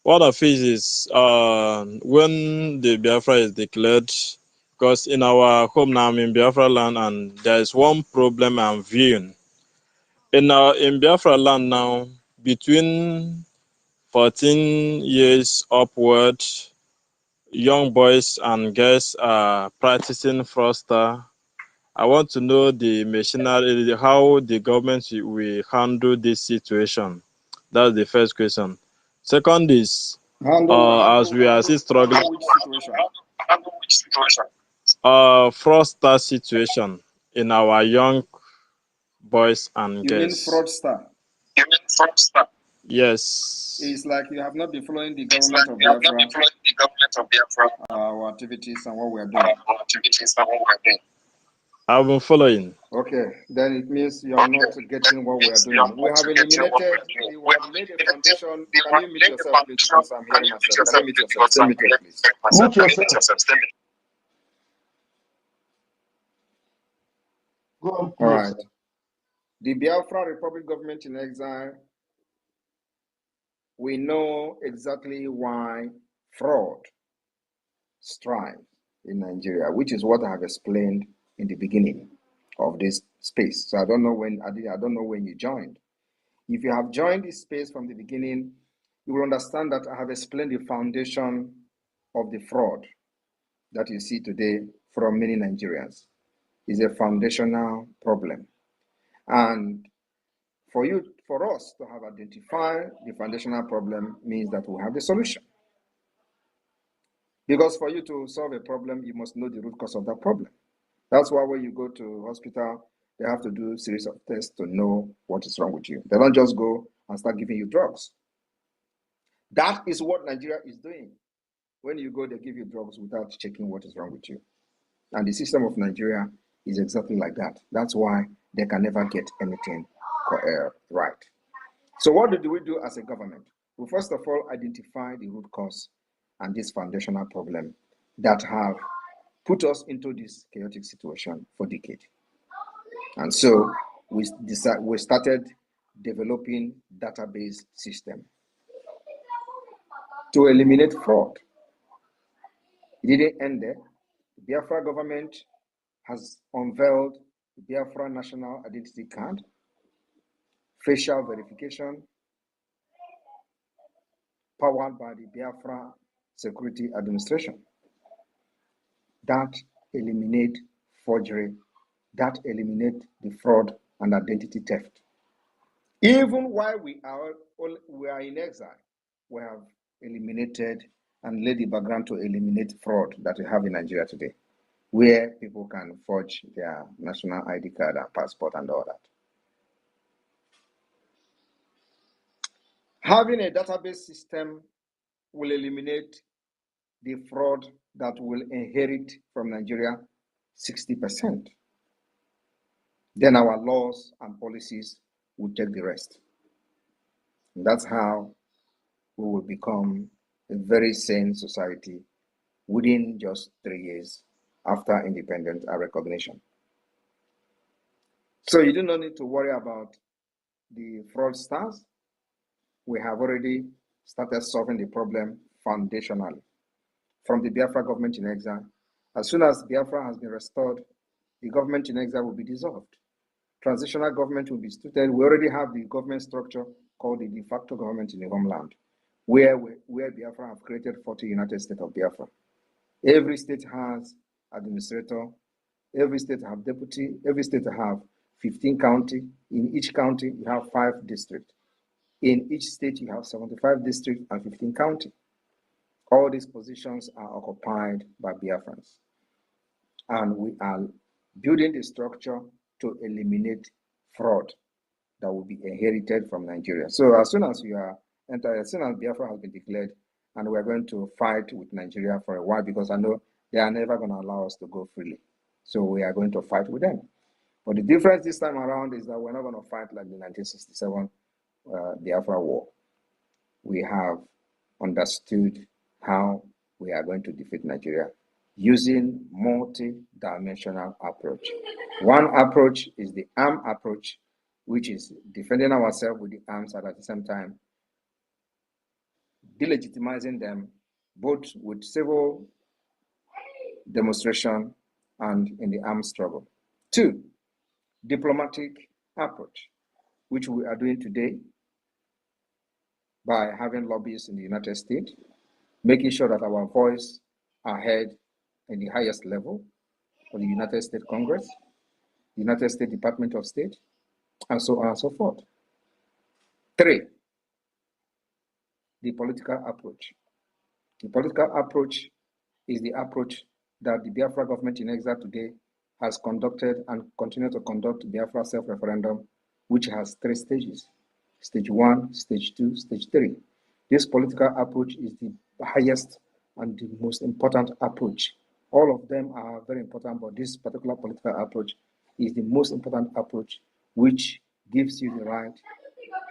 One of it is when the Biafra is declared, because in our home now I'm in Biafra land, and there is one problem I'm viewing. In Biafra land now, between 14 years upward, young boys and girls are practicing fraudster. I want to know the machinery, how the government will handle this situation. That's the first question. Second is, as we are still struggling, Which situation? fraudster situation in our young boys and You mean girls. fraudster? Yes. It's like you have not been following the government of Biafra, our activities and what we are doing. I've been following. Okay, then it means you are not getting what we are doing. We have eliminated, we have laid a foundation. Can you mute yourself, please? Because I'm hearing myself. Can you mute yourself? Stay muted, please. Mute yourself. Go on, please. All right. The Biafra Republic government in exile, we know exactly why fraud strives in Nigeria, which is what I have explained in the beginning of this space. So I don't know when you joined. If you have joined this space from the beginning, you will understand that I have explained the foundation of the fraud that you see today from many Nigerians. Is a foundational problem. And for us to have identified the foundational problem means that we have the solution. Because for you to solve a problem, you must know the root cause of that problem. That's why when you go to hospital, they have to do a series of tests to know what is wrong with you. They don't just go and start giving you drugs. That is what Nigeria is doing. When you go, they give you drugs without checking what is wrong with you. And the system of Nigeria is exactly like that. That's why they can never get anything right. So what do we do as a government? We first of all identify the root cause and this foundational problem that have put us into this chaotic situation for decades. And so we started developing database system to eliminate fraud. It didn't end there. The Biafra government has unveiled the Biafra National Identity Card, facial verification, powered by the Biafra Security Administration. That eliminate forgery, that eliminate the fraud and identity theft. Even while we are in exile, we have eliminated and laid the background to eliminate fraud that we have in Nigeria today, where people can forge their national ID card and passport and all that. Having a database system will eliminate the fraud that will inherit from Nigeria 60%. Then our laws and policies will take the rest. And that's how we will become a very sane society within just 3 years after independence and recognition. So you do not need to worry about the fraudsters. We have already started solving the problem foundationally. From the Biafra government in exile, as soon as Biafra has been restored, the government in exile will be dissolved. Transitional government will be instituted. We already have the government structure called the de facto government in the homeland, where Biafra have created 40 United States of Biafra. Every state has administrator, every state have deputy, every state have 15 county. In each county, you have 5 districts. In each state, you have 75 districts and 15 county. All these positions are occupied by Biafrans. And we are building the structure to eliminate fraud that will be inherited from Nigeria. So as soon as as soon as Biafra has been declared, and we're going to fight with Nigeria for a while, because I know they are never going to allow us to go freely. So we are going to fight with them. But the difference this time around is that we're not going to fight like the 1967 Biafra war. We have understood how we are going to defeat Nigeria using multi-dimensional approach. One approach is the arm approach, which is defending ourselves with the arms and at the same time delegitimizing them both with civil demonstration and in the armed struggle. 2, diplomatic approach, which we are doing today by having lobbyists in the United States, making sure that our voice are heard in the highest level of the United States Congress, the United States Department of State, and so on and so forth. 3, the political approach. The political approach is the approach that the Biafra government in exile today has conducted and continue to conduct Biafra self-referendum, which has 3 stages. Stage 1, stage 2, stage 3. This political approach is the highest and the most important approach. All of them are very important, but this particular political approach is the most important approach, which gives you the right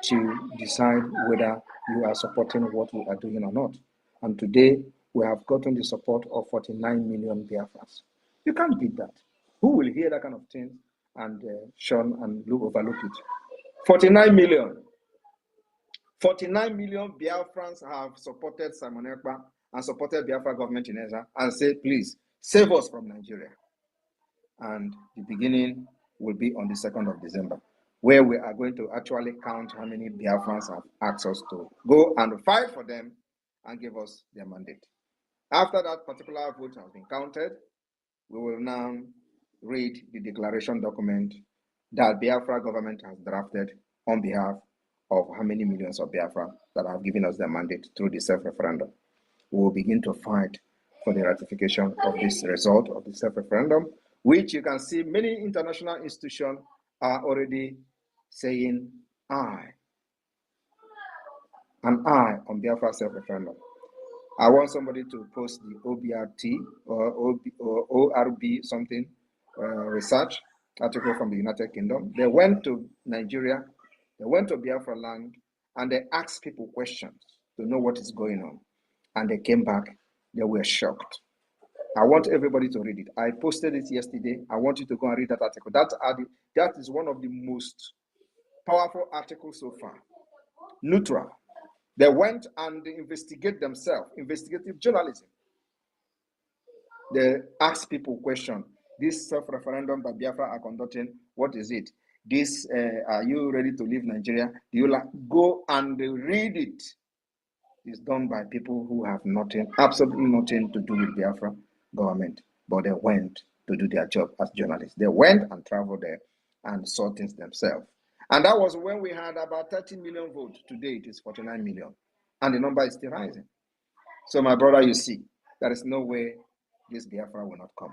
to decide whether you are supporting what we are doing or not. And today, we have gotten the support of 49 million Biafrans. You can't beat that. Who will hear that kind of thing and shun and overlook it? 49 million. 49 million Biafrans have supported Simon Ekpa and supported Biafra government in exile and say, please, save us from Nigeria. And the beginning will be on the 2nd of December, where we are going to actually count how many Biafrans have asked us to go and fight for them and give us their mandate. After that particular vote has been counted, we will now read the declaration document that Biafra government has drafted on behalf of how many millions of Biafra that have given us their mandate through the self-referendum. We will begin to fight for the ratification of this result of the self-referendum, which you can see many international institutions are already saying aye, an aye on Biafra self-referendum. I want somebody to post the OBRT or ORB something research article from the United Kingdom. They went to Nigeria, they went to Biafra land, and they asked people questions to know what is going on. And they came back, they were shocked. I want everybody to read it. I posted it yesterday. I want you to go and read that article. That is one of the most powerful articles so far. Neutral. They went and they investigate themselves, investigative journalism. They ask people questions. This self-referendum that Biafra are conducting, what is it? This, are you ready to leave Nigeria? Do you go and read it? It's done by people who have nothing, absolutely nothing to do with Biafra government, but they went to do their job as journalists. They went and traveled there and saw things themselves. And that was when we had about 30 million votes. Today it is 49 million. And the number is still rising. So my brother, you see, there is no way this Biafra will not come.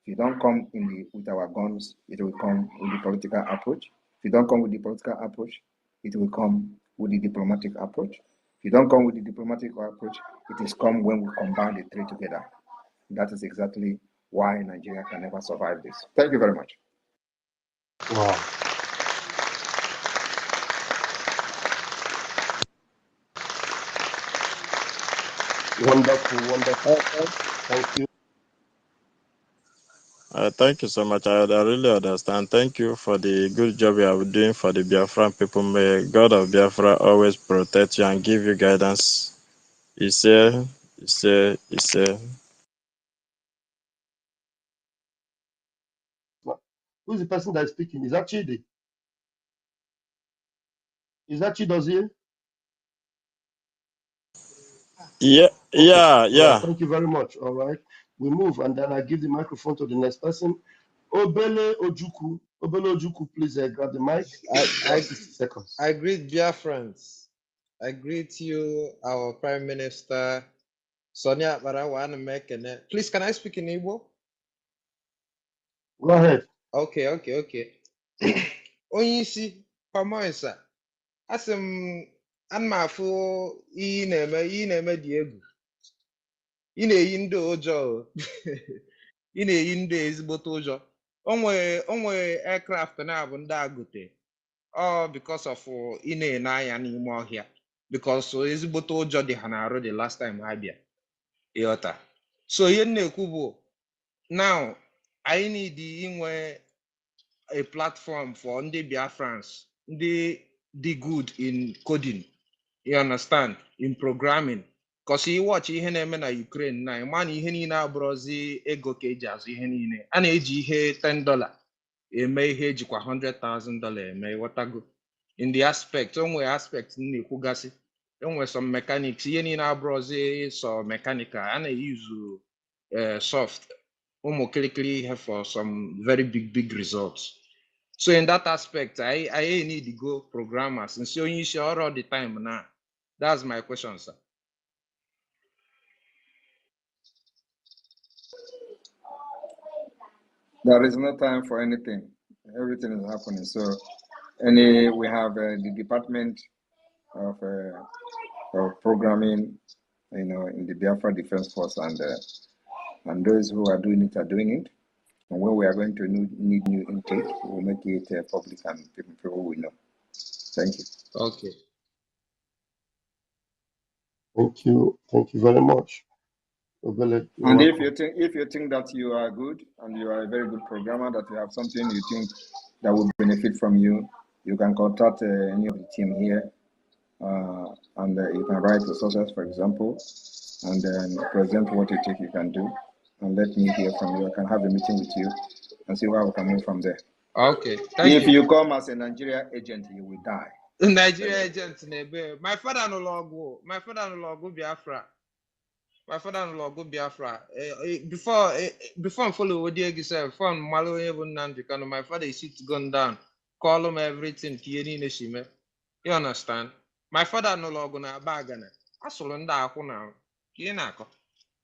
If you don't come with our guns, it will come with the political approach. If you don't come with the political approach, it will come with the diplomatic approach. If you don't come with the diplomatic approach, it is come when we combine the three together. That is exactly why Nigeria can never survive this. Thank you very much. Wow. Wonderful, wonderful. Thank you. Thank you so much. I really understand. Thank you for the good job you are doing for the Biafran people. May God of Biafra always protect you and give you guidance. It's here. Who's the person that is speaking? Is that Chidi? Is that Chidozie? Yeah, Okay. yeah, All right. yeah. Thank you very much. All right. We move and then I give the microphone to the next person. Obele Ojuku. Obele Ojuku, please grab the mic. You have 60 seconds. I greet Biafrans. I greet you, our Prime Minister, Sonia Barawan Mekene. Please, can I speak in Igbo? Go ahead. Okay. Onye isi, Pamoisa, asị m ana m afụ ihe ị na-eme dị egwu. Ị na-eyi ndị ụjọ o. Ị na-eyi ndị ezigbote ụjọ. O nwere aircraft na-abụ ndị agote. All because of ị na-ene anya n'ime ọhịa. Because ezigbote ụjọ dị ha na-arụ the last time ha bịa. Ịghọta. So ihe m na-ekwu bụ now I need inwe a platform for ndị Biafrans, ndị dị good in coding, you understand, in programming. Because you watch ihe na-eme na Ukraine na ịma na ihe niile abụrụzi ego ka eji azụ ihe niile. A na-eji ihe $10 eme ihe ejikwa $100,000 eme, whatever. In the aspect, onwe aspect na-ekwugasị, enwe some mechanics, ihe niile abụrụzi so mechanical, a na-use soft ụmụ kirikiri ihe for some very big results. So in that aspect, I need to go programmers and so you sure all the time now. That's my question, sir. There is no time for anything. Everything is happening. So we have the Department of Programming, in the Biafra Defense Force, and those who are doing it. And when we are going to need new intake, we'll make it public and people will know. Thank you. Okay. Thank you. Thank you very much. Obele, and if you think that you are good and you are a very good programmer, that you have something you think that will benefit from you, you can contact any of the team here, and you can write the sources, for example, and then present what you think you can do, and let me hear from you. I can have a meeting with you and see how we can move from there. Okay, thank you. If you come as a Nigeria agent, you will die. Nigeria agent, my father no logo Biafra. My father no logo Biafra. Before I follow what you said, from Malo even Nandikano, my father is gone down, call him everything. You understand? My father no logo na bagana. I saw that now. Kienako.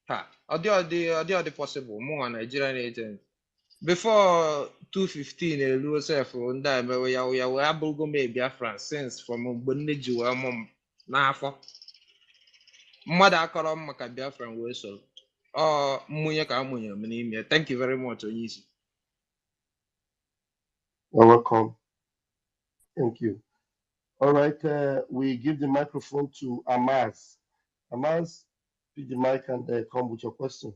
Ha, or the possible more Nigerian agent. Before 2015, Louis on that, we are able to make Biafra since from Bonneju, Nafo. mmadụ akọrọ m maka Biafra wee soro ọ mmụnye ka amụnyere m n'ime. Thank you very much, onye isi. You're welcome. Thank you. All right, we give the microphone to Amaz. Amaz, pick the mic and come with your question.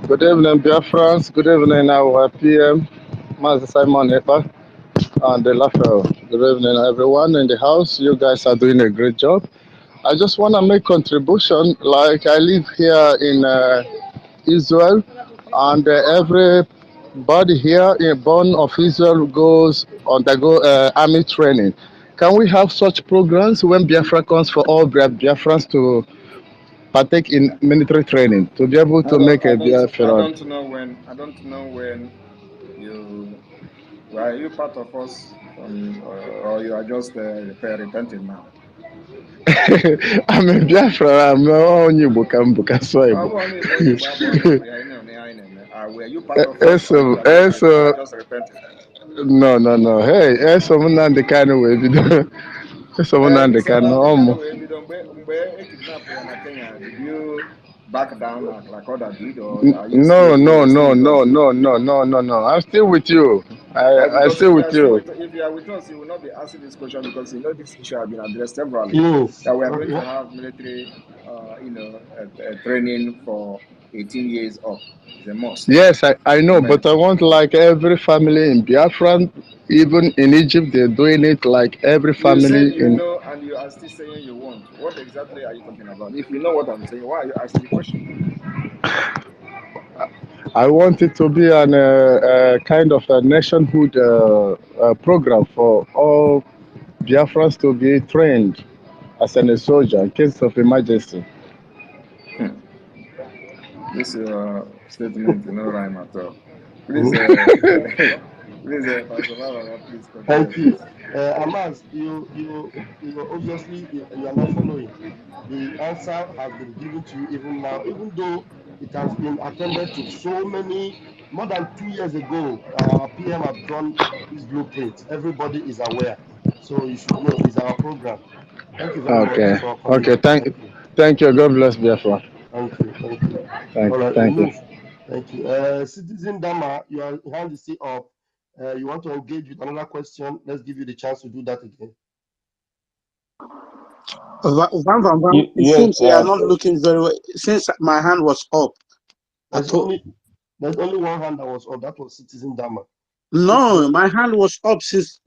Good evening, Biafrans. Good evening, our PM, Master Simon Ekpa, and the Lafel. Good evening, everyone in the house. You guys are doing a great job. I just want to make contribution. Like I live here in Israel, and everybody here in born of Israel goes undergo army training. Can we have such programs when Biafra comes for all Biafrans to partake in military training to be able to make a I Biafra? don't know when. I don't know when you. Were you part of us from, or you are just repenting now? I'm a Biafra. I'm only Bukambuka Swaibu. Were you part of us, or you are just repenting? No, no, no. Hey, eso muna ndekano we bido. Eso muna You said ndekano that the kind omo. of way mgbe kidnap ya na Kenya, did you back down like other did, or are you No, still no, still no, with no, us? no, no, no, no, no. I'm still with you. I Because still with you. if you are with us, you will not be asking this question because you know this issue has been addressed severally. Yes. That we are going to have military, training for 18 years up. It's a must. Yes, I know, Amen. but I want like every family in Biafra, even in Egypt, they're doing it like every You said family you in. know, and you are still saying you want. What exactly are you talking about? If you know what I'm saying, why are you asking the question? I want it to be an kind of a nationhood program for all Biafrans to be trained as a soldier in case of emergency. This statement, no rhyme at all. Please, please, Pastor Baba, please continue, Thank you. please. Amaz, you obviously you are not following. The answer has been given to you even now, even though it has been attended to so many more than 2 years ago. Our PM have drawn this blueprint. Everybody is aware, so you should know it's our program. Thank you very much Okay, for coming okay. up. Thank you. Thank you. God bless Biafra. Thank you. Thank you. All right, we'll Thank you. move. Thank you. Citizen Dama, your hand is still up. You want to engage with another question? Let's give you the chance to do that again. Van Van Van, it Yes, seems you are not looking very well. Since my hand was up, There's only one hand that was up. That was Citizen Dama. no, my hand was up since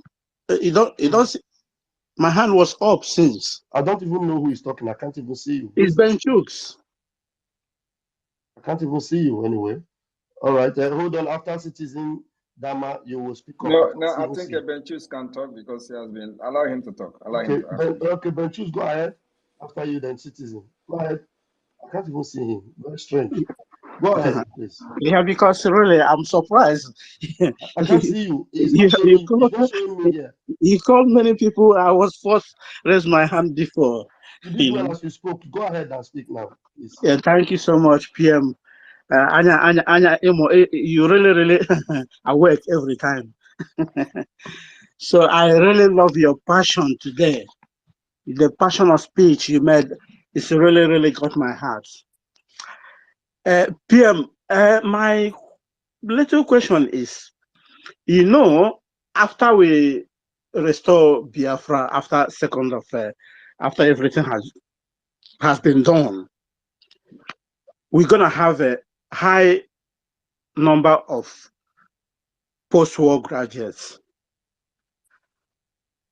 my hand was up since. I don't even know who is talking. I can't even see you. It's Ben Chooks. I can't even see you anyway. All right, hold on. After Citizen Dama, you will speak up. No, I no, can't I even think see. Benchus can talk because he has been. Allow him to talk. Allow him Okay, to ask questions. okay, Ben, choose. Go ahead. After you, then Citizen. Go ahead. I can't even see him. Very strange. Go ahead, please. Yeah, because really, I'm surprised. I can't see you. It's you, not showing you, me. called, It's not showing me here. you called many people. I was first raise my hand before. You did well as you spoke. Go ahead and speak now, please. Yeah, thank you so much, PM. You really, really awake every time. So I really love your passion today. The passion of speech you made is really, really got my heart. PM, my little question is, after we restore Biafra, after everything has been done, we're gonna have a high number of post-war graduates.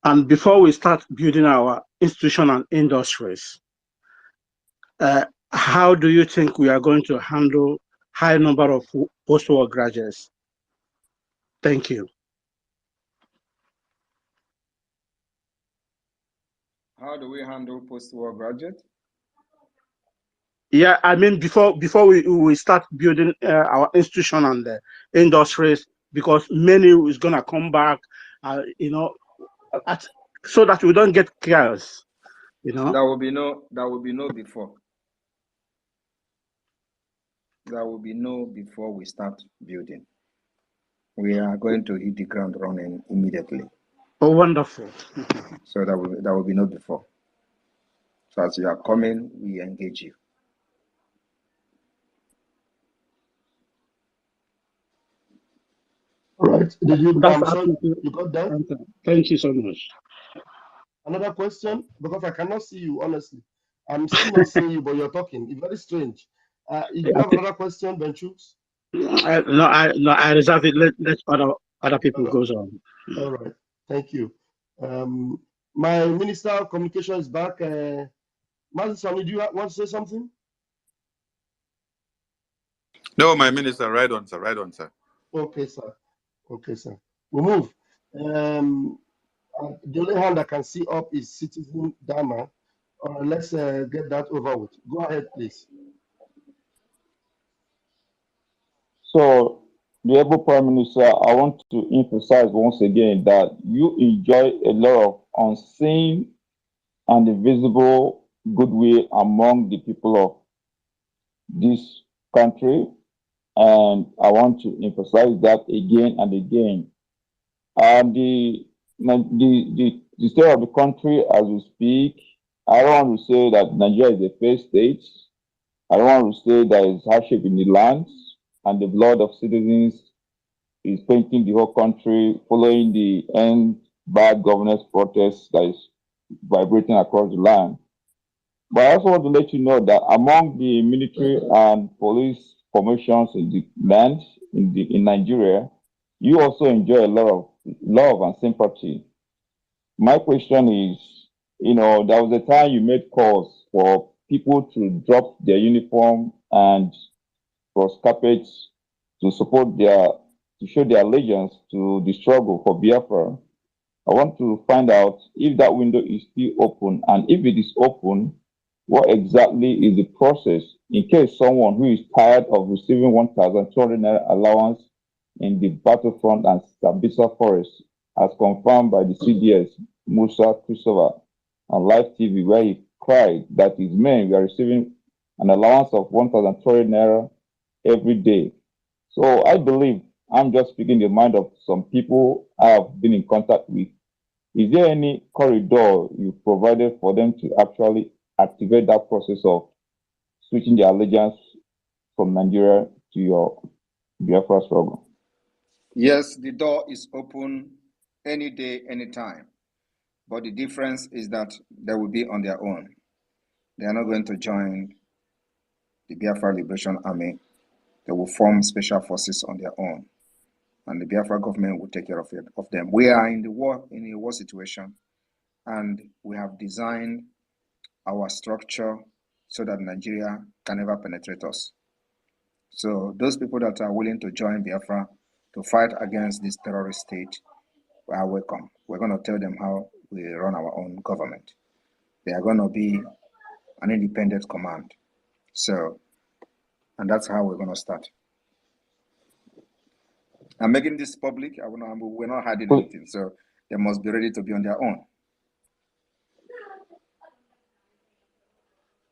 And before we start building our institution and industries, how do you think we are going to handle high number of post-war graduates? Thank you. How do we handle post-war graduates? Yeah, I mean before we start building our institution and the industries, because many is gonna come back, so that we don't get chaos. There will be no before. There will be no before we start building. We are going to hit the ground running immediately. Oh, wonderful. So there will be no before. So as you are coming, we engage you. All right. Did you? That's I'm sure absolutely you got that. answer. Thank you so much. Another question, because I cannot see you honestly. I'm still not seeing you, but you're talking. It's very strange. Do you I have think, another question, Benchooks? I reserve it. Let other people Uh, goes on. all right. Thank you. My Minister of Communication is back. Mazi Sani, do you want to say something? No, my minister, right on, sir. Right on, sir. Okay, sir. Okay, sir. We move. The only hand I can see up is Citizen Dama. Let's get that over with. Go ahead, please. So, the able Prime Minister, I want to emphasize once again that you enjoy a lot of unseen and invisible goodwill among the people of this country. And I want to emphasize that again and again. The state of the country as we speak, I don't want to say that Nigeria is a failed state. I don't want to say there is hardship in the land and the blood of citizens is painting the whole country following the end bad governance protest that is vibrating across the land. But I also want to let you know that among the military and police formations in the land in Nigeria, you also enjoy a lot of love and sympathy. My question is, there was a time you made calls for people to drop their uniform and cross carpets to to show their allegiance to the struggle for Biafra. I want to find out if that window is still open, and if it is open, what exactly is the process in case someone who is tired of receiving 1,200 naira allowance in the battlefront and Sambisa Forest, as confirmed by the CDS, Musa Christopher, on live TV, where he cried that his men were receiving an allowance of 1,200 naira every day. So I believe I'm just speaking the mind of some people I have been in contact with. Is there any corridor you provided for them to actually activate that process of switching their allegiance from Nigeria to your Biafra struggle? Yes, the door is open any day, anytime. But the difference is that they will be on their own. They are not going to join the Biafra Liberation Army. They will form special forces on their own. And the Biafra government will take care of them. We are in a war situation, and we have designed our structure so that Nigeria can never penetrate us. So those people that are willing to join Biafra to fight against this terrorist state are welcome. We're going to tell them how we run our own government. They are going to be an independent command. So, and that's how we're going to start. I'm making this public. We're not hiding anything. So they must be ready to be on their own.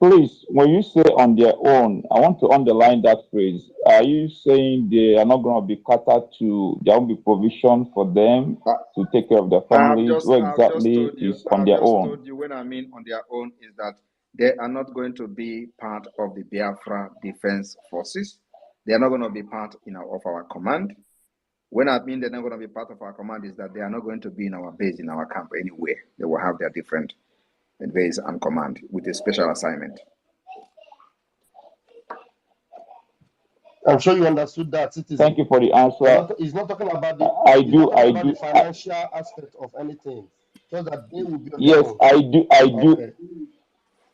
Please, when you say on their own, I want to underline that phrase. Are you saying they are not going to be catered to, there won't be provision for them Uh, to take care of their I have families? just, What I have just exactly told you. is I on have their just own? told you. When I mean on their own, is that they are not going to be part of the Biafra Defense Forces. They are not going to be part of our command. When I mean they're not going to be part of our command, is that they are not going to be in our base, in our camp anywhere. They will have their different base and command with a special assignment. I'm sure you understood that, Thank citizen. you for the answer. He's not talking about the I he's not do, talking I about the do. financial aspect of anything. Just that they will be on their Yes, own. I do, I do. Okay.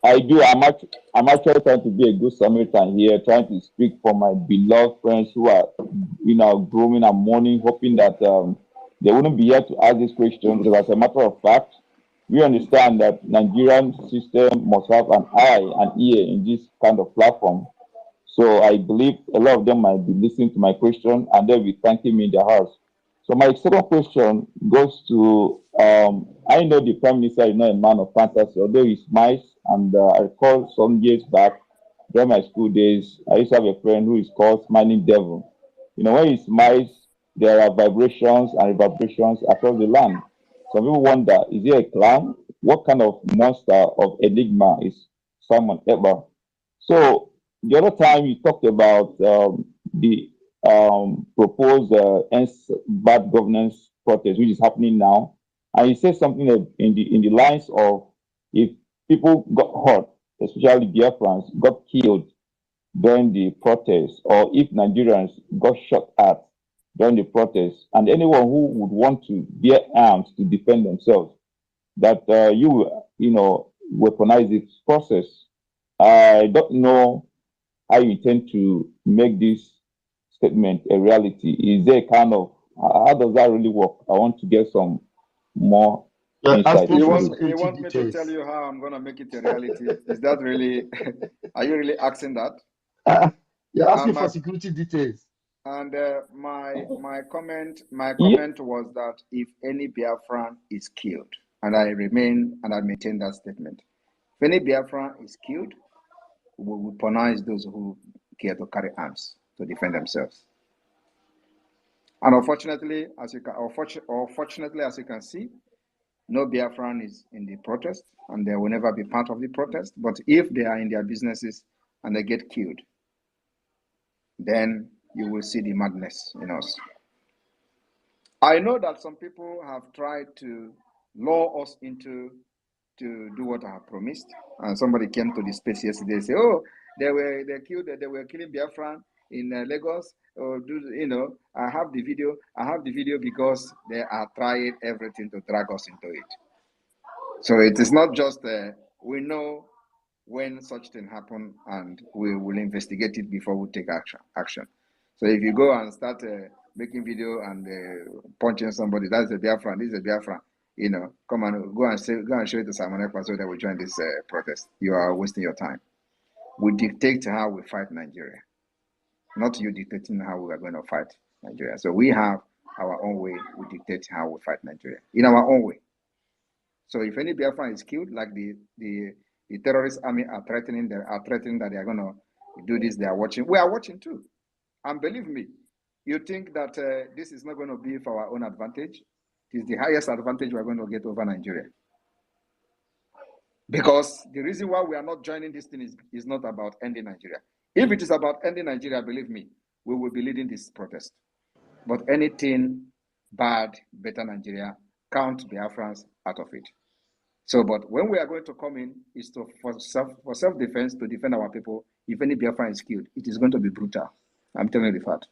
I do. I'm actually trying to be a good Samaritan here, trying to speak for my beloved friends who are, grooming and mourning, hoping that they wouldn't be here to ask this question. Because as a matter of fact, we understand that Nigerian system must have an eye and ear in this kind of platform. So I believe a lot of them might be listening to my question and they'll be thanking me in their hearts. So my second question goes to I know the Prime Minister is not a man of fantasy, although he smiles. And I recall some years back during my school days, I used to have a friend who is called Smiling Devil. When he smiles, there are vibrations and reverberations across the land. Some people wonder, is he a clown? What kind of monster of enigma is Simon Ekpa? So the other time you talked about the proposed bad governance protest, which is happening now, and you said something in the lines of if people got hurt, especially Biafrans, got killed during the protest, or if Nigerians got shot at during the protest, and anyone who would want to bear arms to defend themselves, that you will, weaponize this process. I don't know how you intend to make this statement a reality. Is there a kind of how does that really work? I want to get some more You're insight asking You into for want this. you security want me to tell details. you how I'm gonna make it a reality? Is that really? Are you really asking that? Ah, you're And asking for my security details. and my Yeah, comment was that if any Biafran is killed, and I maintain that statement. If any Biafran is killed, we will punish those who care to carry arms to defend themselves. And unfortunately, as you can see, no Biafran is in the protest, and they will never be part of the protest. But if they are in their businesses and they get killed, then you will see the madness in us. I know that some people have tried to lure us into to do what I have promised. And somebody came to the space yesterday and say, "Oh, they were killing Biafran in Lagos." Or I have the video. I have the video because they are trying everything to drag us into it. So it is not just we know when such thing happen, and we will investigate it before we take action. So if you go and start making video and punching somebody, that's a Biafran. This is a Biafran. Come and go and show it to Simon Ekpa so that we join this protest. You are wasting your time. We dictate how we fight Nigeria, not you dictating how we are going to fight Nigeria. So we have our own way. We dictate how we fight Nigeria in our own way. So if any Biafran is killed, like the terrorist army are threatening, that they are going to do this, they are watching. We are watching too. And believe me, you think that this is not going to be for our own advantage? It is the highest advantage we are going to get over Nigeria. Because the reason why we are not joining this thing is not about ending Nigeria. If it is about ending Nigeria, believe me, we will be leading this protest. But anything bad, better Nigeria, count Biafrans out of it. So, but when we are going to come in, is for self-defense, to defend our people. If any Biafran is killed, it is going to be brutal. I'm telling you the fact.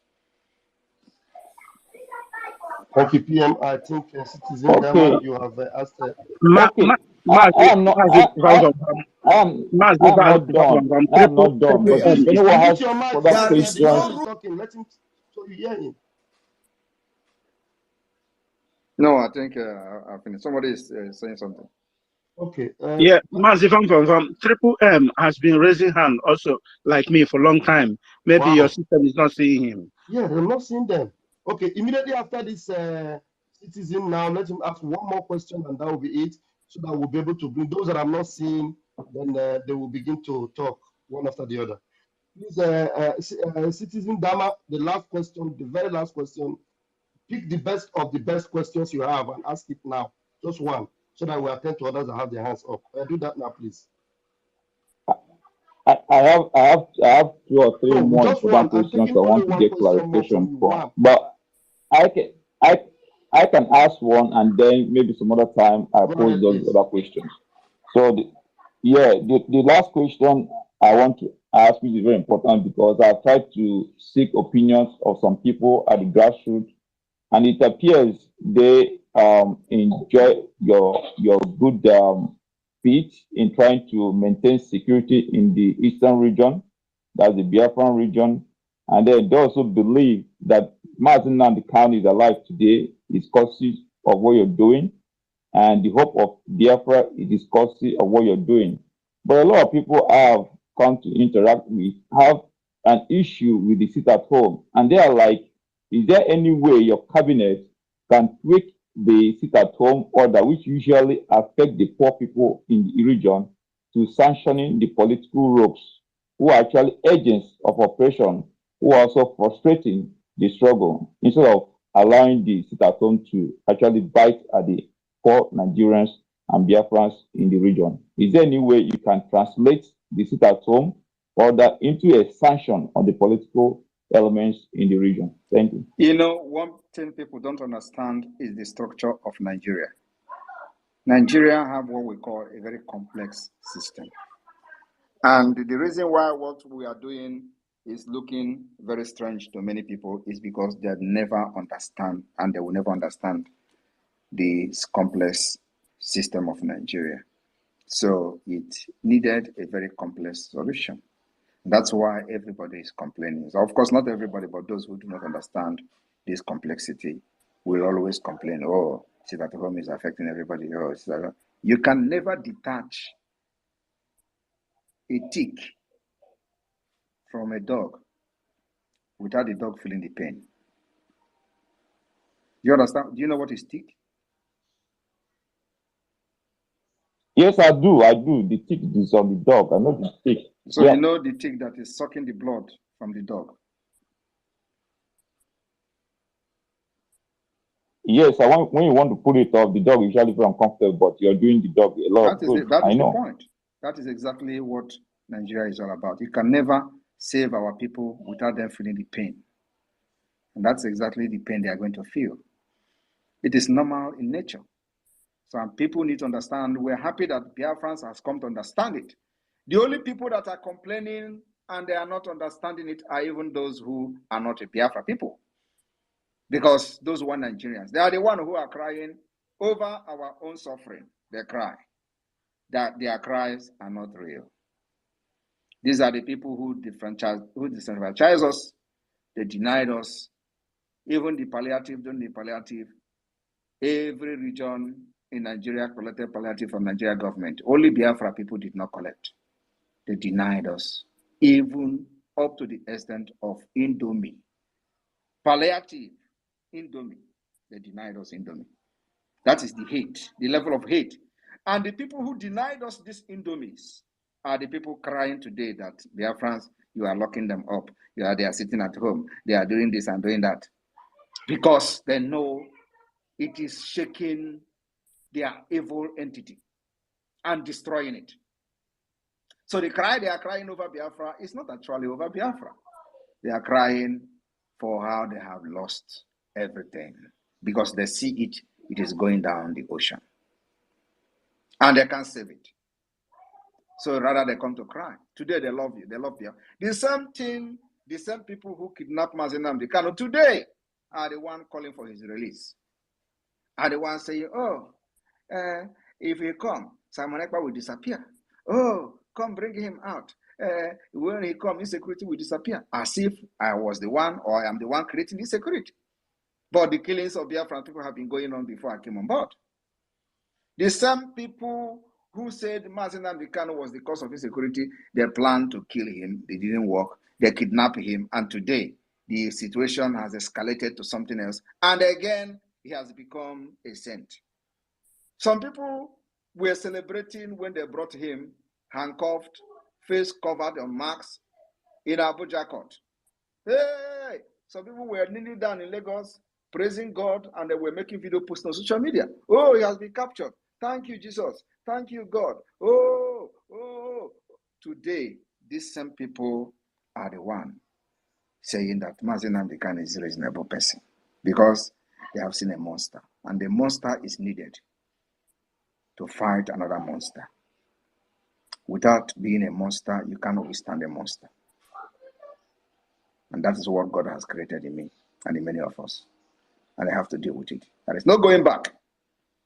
Thank you, PM. I think Citizen okay, Dama, you have asked. okay. I am not. I am not done. I am not done. But if Please anyone mute has your mic, further sir. There We are is the one questions, no who is talking. Let him so you hear him. No, I think I finished. Somebody is saying something. Okay. Yeah, Massive from Triple M has been raising hand also, like me, for a long time. Maybe your Wow. system is not seeing him. Yeah, I'm not seeing them. Okay. Immediately after this Citizen, now let him ask one more question, and that will be it, so that we'll be able to bring those that I'm not seeing. Then they will begin to talk one after the other. Please, Citizen Dama, the last question, the very last question. Pick the best of the best questions you have and ask it now. Just one, so that we attend to others that have their hands up. Do that now, please. I have two or three No, more just one. important I'm questions taking I only want to one get question more from clarification you. from. One. But I can I I can ask one, and then maybe some other time I Go pose ahead, those please. other questions. So the last question I want to ask, which is very important, because I tried to seek opinions of some people at the grassroots, and it appears they enjoy your good speech in trying to maintain security in the eastern region, that's the Biafran region, and they also believe that Mazin Nnamdi Kanu is alive today is causes of what you're doing, and the hope of Biafra is causes of what you're doing. But a lot of people have come to interact with have an issue with the sit at home, and they are like, is there any way your cabinet can tweak the sit at home order, which usually affect the poor people in the region, to sanctioning the political ropes who are actually agents of oppression, who are also frustrating the struggle instead of allowing the sit at home to actually bite at the for Nigerians and Biafrans in the region? Is there any way you can translate the sit at home order into a sanction on the political elements in the region? Thank you. You know, one thing people don't understand is the structure of Nigeria. Nigeria have what we call a very complex system. And the reason why what we are doing is looking very strange to many people is because they never understand, and they will never understand this complex system of Nigeria. So it needed a very complex solution. That's why everybody is complaining. So of course, not everybody, but those who do not understand this complexity will always complain, oh, sit at home is affecting everybody. Oh, you can never detach a tick from a dog without the dog feeling the pain. You understand? Do you know what is tick? Yes, I do. I do. The tick is on the dog. I know the tick. So Yeah. you know the tick that is sucking the blood from the dog. Yes, when you want to pull it off, the dog usually feel uncomfortable, but you're doing the dog a lot of good. That I is the know. point. That is exactly what Nigeria is all about. You can never save our people without them feeling the pain. And that's exactly the pain they are going to feel. It is normal in nature. So people need to understand, we're happy that Biafrans has come to understand it. The only people that are complaining and they are not understanding it are even those who are not a Biafra people. Because those who are Nigerians, they are the ones who are crying over our own suffering. They cry. That their cries are not real. These are the people who disenfranchise us. They denied us. Even the palliative, during the palliative, every region in Nigeria collected palliative from Nigeria government. Only Biafra people did not collect. They denied us, even up to the extent of Indomie. Palliative, Indomie. They denied us Indomie. That is the hate, the level of hate. And the people who denied us these Indomies are the people crying today that Biafrans, you are locking them up. They are sitting at home. They are doing this and doing that. Because they know it is shaking their evil entity and destroying it. So the cry they are crying over Biafra is not actually over Biafra. They are crying for how they have lost everything because they see it is going down the ocean. And they can't save it. So rather they come to cry. Today they love you. They love you. The same thing, the same people who kidnapped Mazi Nnamdi Kanu today are the one calling for his release. Are the one saying, oh, if he come, Simon Ekpa will disappear. Oh, come bring him out. When he comes, insecurity will disappear. As if I was the one or I am the one creating insecurity. But the killings of Biafran people have been going on before I came on board. The same people who said Mazi Nnamdi Kanu was the cause of insecurity, they planned to kill him. They didn't work. They kidnapped him. And today, the situation has escalated to something else. And again, he has become a saint. Some people were celebrating when they brought him handcuffed, face covered on marks in Abuja court. Hey! Some people were kneeling down in Lagos, praising God, and they were making video posts on social media. Oh, he has been captured. Thank you, Jesus. Thank you, God. Oh. Today, these same people are the one saying that Mazi Nnamdi Kanu is a reasonable person because they have seen a monster, and the monster is needed to fight another monster. Without being a monster, you cannot withstand a monster. And that is what God has created in me and in many of us. And I have to deal with it. There is no going back.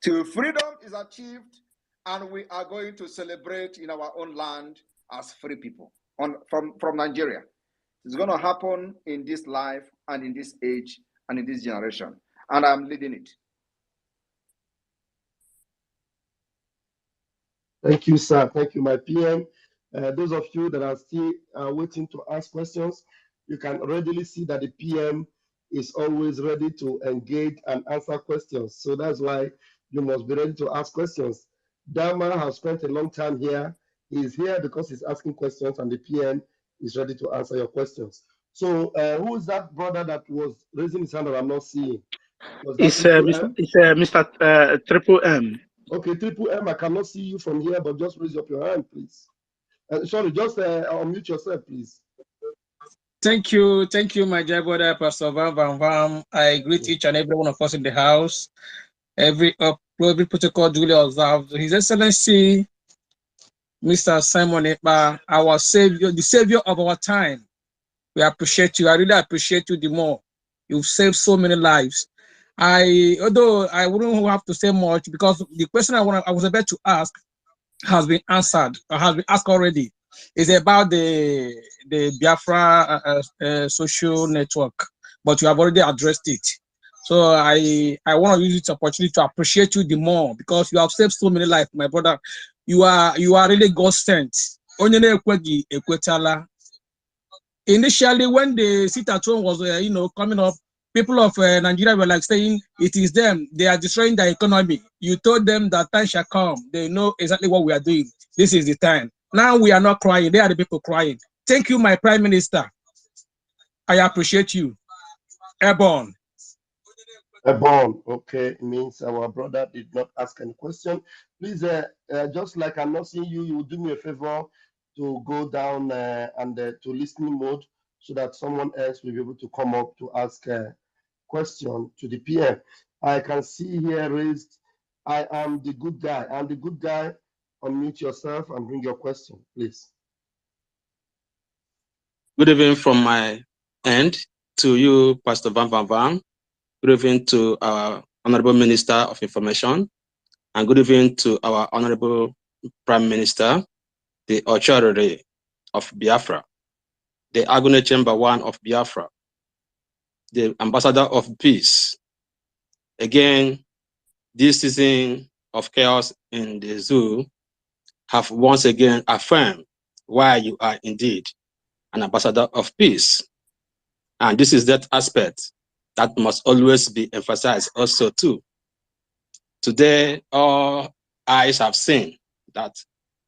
Till freedom is achieved and we are going to celebrate in our own land as free people from Nigeria. It's going to happen in this life and in this age and in this generation. And I'm leading it. Thank you, sir. Thank you, my PM. Those of you that are still waiting to ask questions, you can readily see that the PM is always ready to engage and answer questions. So that's why you must be ready to ask questions. Dama has spent a long time here. He's here because he's asking questions and the PM is ready to answer your questions. So who is that brother that was raising his hand that I'm not seeing? Was that It's Triple M? Mr. Triple M. Okay, Triple M, I cannot see you from here, but just raise up your hand, please. Sorry, just unmute yourself, please. Thank you, my dear brother, Pastor Van Van Vam. I greet each and every one of us in the house. Every protocol duly observed. His Excellency, Mr. Simon Ekpa, our savior, the savior of our time. We appreciate you. I really appreciate you the more. You've saved so many lives. Although I wouldn't have to say much because the question I was about to ask has been answered, or has been asked already. It's about the Biafra social network, but you have already addressed it. So I want to use this opportunity to appreciate you the more because you have saved so many lives, my brother. You are really God sent. Initially, when the sit at home was coming up, people of Nigeria were like saying it is them, they are destroying the economy. You told them that time shall come, they know exactly what we are doing. This is the time. Now we are not crying, they are the people crying. Thank you, my prime minister. I appreciate you. Airborne. Airborne, okay, it means our brother did not ask any question. Please, just like I'm not seeing you, you will do me a favor to go down and to listening mode so that someone else will be able to come up to ask a question to the PM. I can see here raised, I am the good guy. I'm the good guy. Unmute yourself and bring your question, please. Good evening from my end to you, Pastor Van Van Van. Good evening to our Honorable Minister of Information, and good evening to our Honorable Prime Minister, the Authority of Biafra, the Agone Chamber 1 of Biafra, the Ambassador of Peace. Again, this season of chaos in the zoo have once again affirmed why you are indeed an ambassador of peace. And this is that aspect that must always be emphasized also too. Today, all eyes have seen that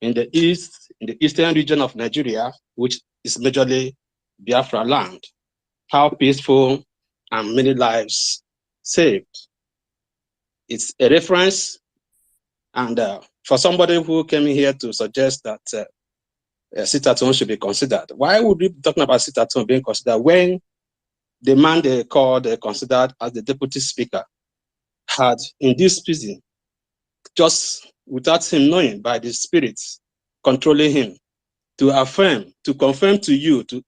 in the east, in the eastern region of Nigeria, which is majorly Biafra land, how peaceful and many lives saved. It's a reference, and for somebody who came here to suggest that sit-at-home should be considered, why would we be talking about sit-at-home being considered when the man they called considered as the deputy speaker had in this prison, just without him knowing, by the spirits controlling him, to affirm, to confirm to you, to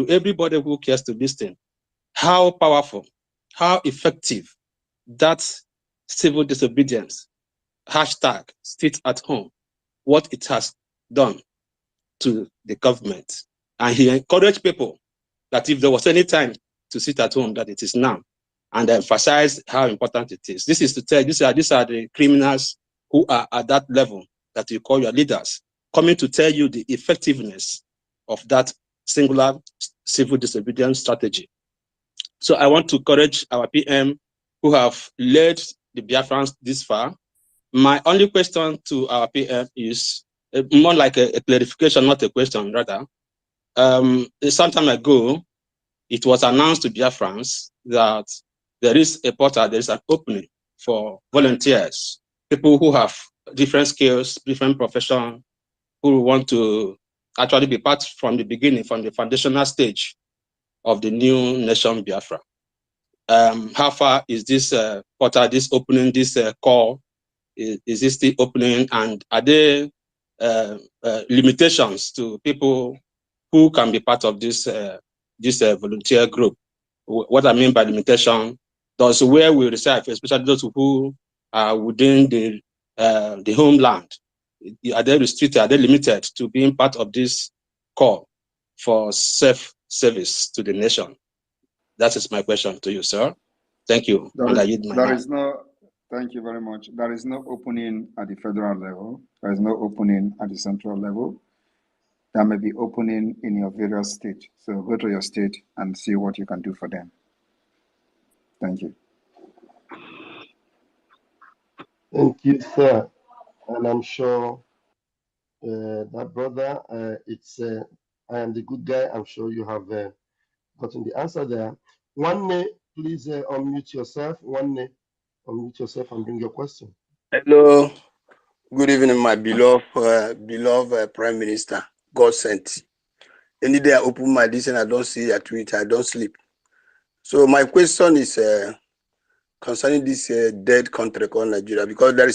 everybody who cares to listen, how powerful, how effective that civil disobedience hashtag sit at home, what it has done to the government. And he encouraged people that if there was any time to sit at home, that it is now, and emphasize how important it is. This is to tell, these are the criminals who are at that level that you call your leaders, coming to tell you the effectiveness of that singular civil disobedience strategy. So I want to encourage our PM who have led the Biafrans this far. My only question to our PM is more like a clarification, not a question, rather. Some time ago, it was announced to Biafrans that there is a portal, there is an opening for volunteers, people who have different skills, different profession, who want to actually be part from the beginning, from the foundational stage of the new nation Biafra. How far is this portal, this opening, this call? Is this the opening? And are there limitations to people who can be part of this volunteer group? What I mean by limitation, those where we reside, especially those who are within the homeland, are they restricted? Are they limited to being part of this call for self-service to the nation? That is my question to you, sir. Thank you. There And I is, yield my there mic. is no, thank you very much. There is no opening at the federal level. There is no opening at the central level. There may be opening in your various states. So go to your state and see what you can do for them. Thank you. Thank you, sir. And I'm sure that brother, I am the good guy. I'm sure you have gotten the answer there. One please unmute yourself. One name, unmute yourself and bring your question. Hello, good evening, my beloved Prime Minister. God sent. Any day I open my this and I don't see a tweet, I don't sleep. So my question is concerning this dead country called Nigeria, because there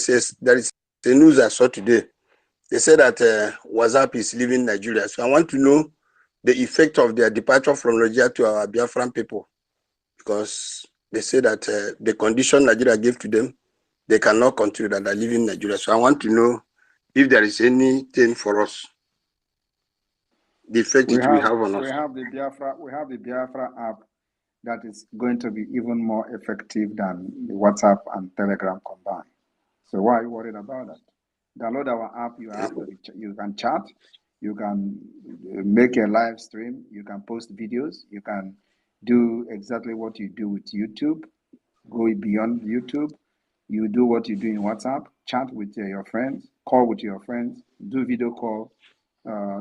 is a news I saw today. They said that WhatsApp is leaving Nigeria. So I want to know the effect of their departure from Nigeria to our Biafran people, because they say that the condition Nigeria gave to them, they cannot continue, that they're leaving Nigeria. So I want to know if there is anything for us, the effect it will have on us. We have the Biafra app that is going to be even more effective than the WhatsApp and Telegram combined. So why are you worried about that? Download our app. You can chat, you can make a live stream, you can post videos, you can do exactly what you do with YouTube. Go beyond YouTube. You do what you do in WhatsApp, chat with your friends, call with your friends, do video call,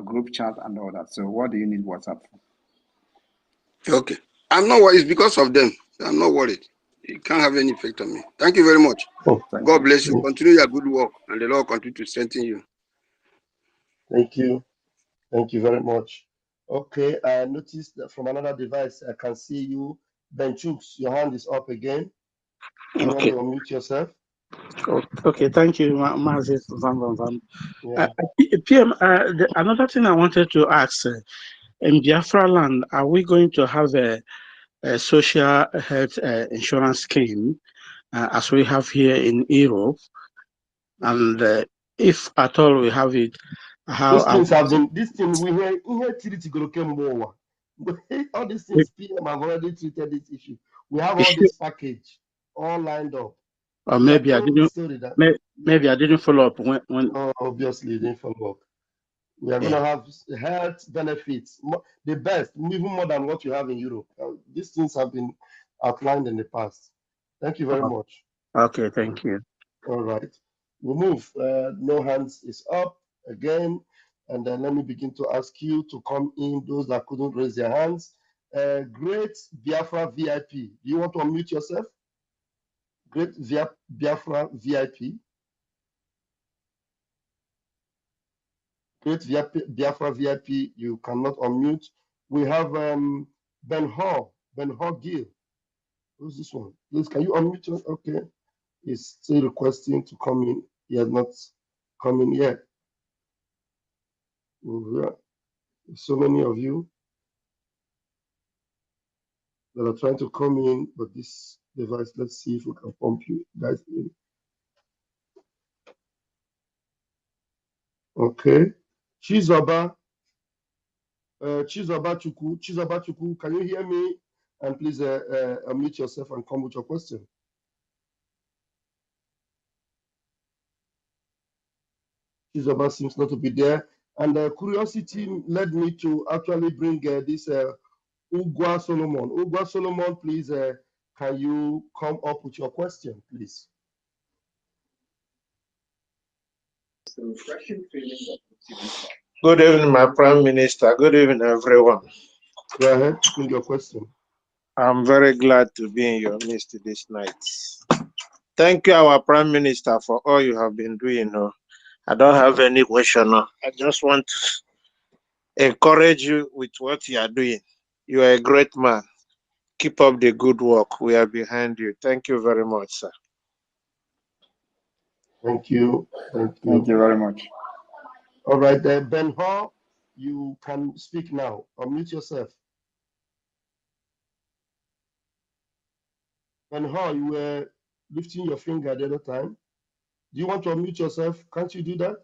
group chat, and all that. So what do you need WhatsApp for? Okay. I'm not worried. It's because of them. I'm not worried. It can't have any effect on me. Thank you very much. Oh, God bless you. Continue your good work, and the Lord continue to strengthen you. Thank you. Thank you very much. Okay, I noticed that from another device, I can see you. Ben Chooks, your hand is up again. You want Okay. to unmute yourself? Okay, thank you, Mazi Van Van Van. Yeah. PM, another thing I wanted to ask, in Biafra land, are we going to have a social health insurance scheme as we have here in Europe? And if at all we have it, how This thing we hear all these things PM have already treated this issue. We have all this package all lined up. Or maybe I didn't. Maybe I didn't follow up when. Oh, obviously, you didn't follow up. We are going to have health benefits, the best, even more than what you have in Europe. These things have been outlined in the past. Thank you very much. Okay, thank you. All right. We move. No hands is up again. And then let me begin to ask you to come in, those that couldn't raise their hands. Great Biafra VIP. Do you want to unmute yourself? Great Biafra VIP. Great Biafra VIP. You cannot unmute. We have Ben Hall Gill. Who's this one? Please, can you unmute us? Okay. He's still requesting to come in. He has not come in yet. So many of you that are trying to come in, but this device, let's see if we can pump you guys in. Okay. Chizoba Chukwu, can you hear me? And please unmute yourself and come with your question. Chizoba seems not to be there. And curiosity led me to actually bring this Ugwa Solomon. Ugwa Solomon, please, can you come up with your question, please? Good evening, my Prime Minister. Good evening, everyone. Go ahead, bring your question. I'm very glad to be in your midst this night. Thank you, our Prime Minister, for all you have been doing. I don't have any question. I just want to encourage you with what you are doing. You are a great man. Keep up the good work. We are behind you. Thank you very much, sir. Thank you. Thank you. Thank you very much. All right, Ben Hall, you can speak now. Unmute yourself. Ben Hall, you were lifting your finger the other time. Do you want to unmute yourself? Can't you do that?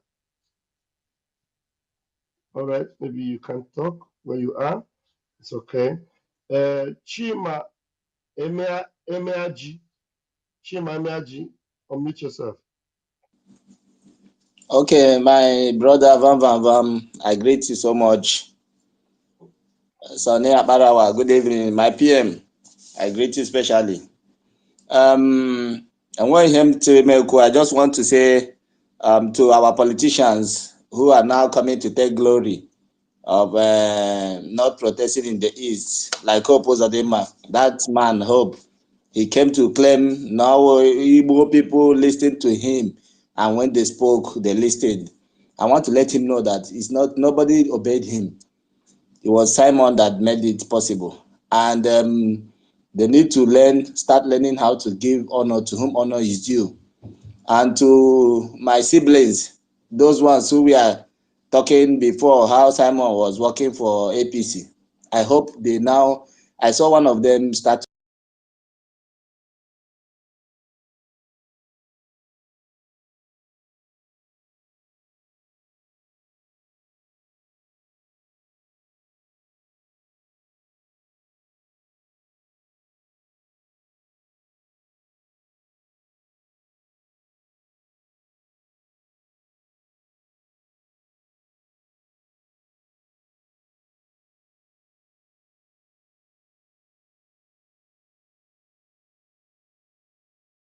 All right, maybe you can talk where you are. It's okay. Chima Emeaji, unmute yourself. Okay, my brother Van Van Van, I greet you so much. Sane Abarawa, good evening. My PM, I greet you especially. And when him to Melko, I just want to say to our politicians who are now coming to take glory, of not protesting in the East, like Hope Uzodinma. That man, Hope, he came to claim now Igbo people listened to him, and when they spoke, they listened. I want to let him know that it's not nobody obeyed him. It was Simon that made it possible, and they need to start learning how to give honor to whom honor is due. And to my siblings, those ones who were talking before how Simon was working for APC, I hope they now, I saw one of them start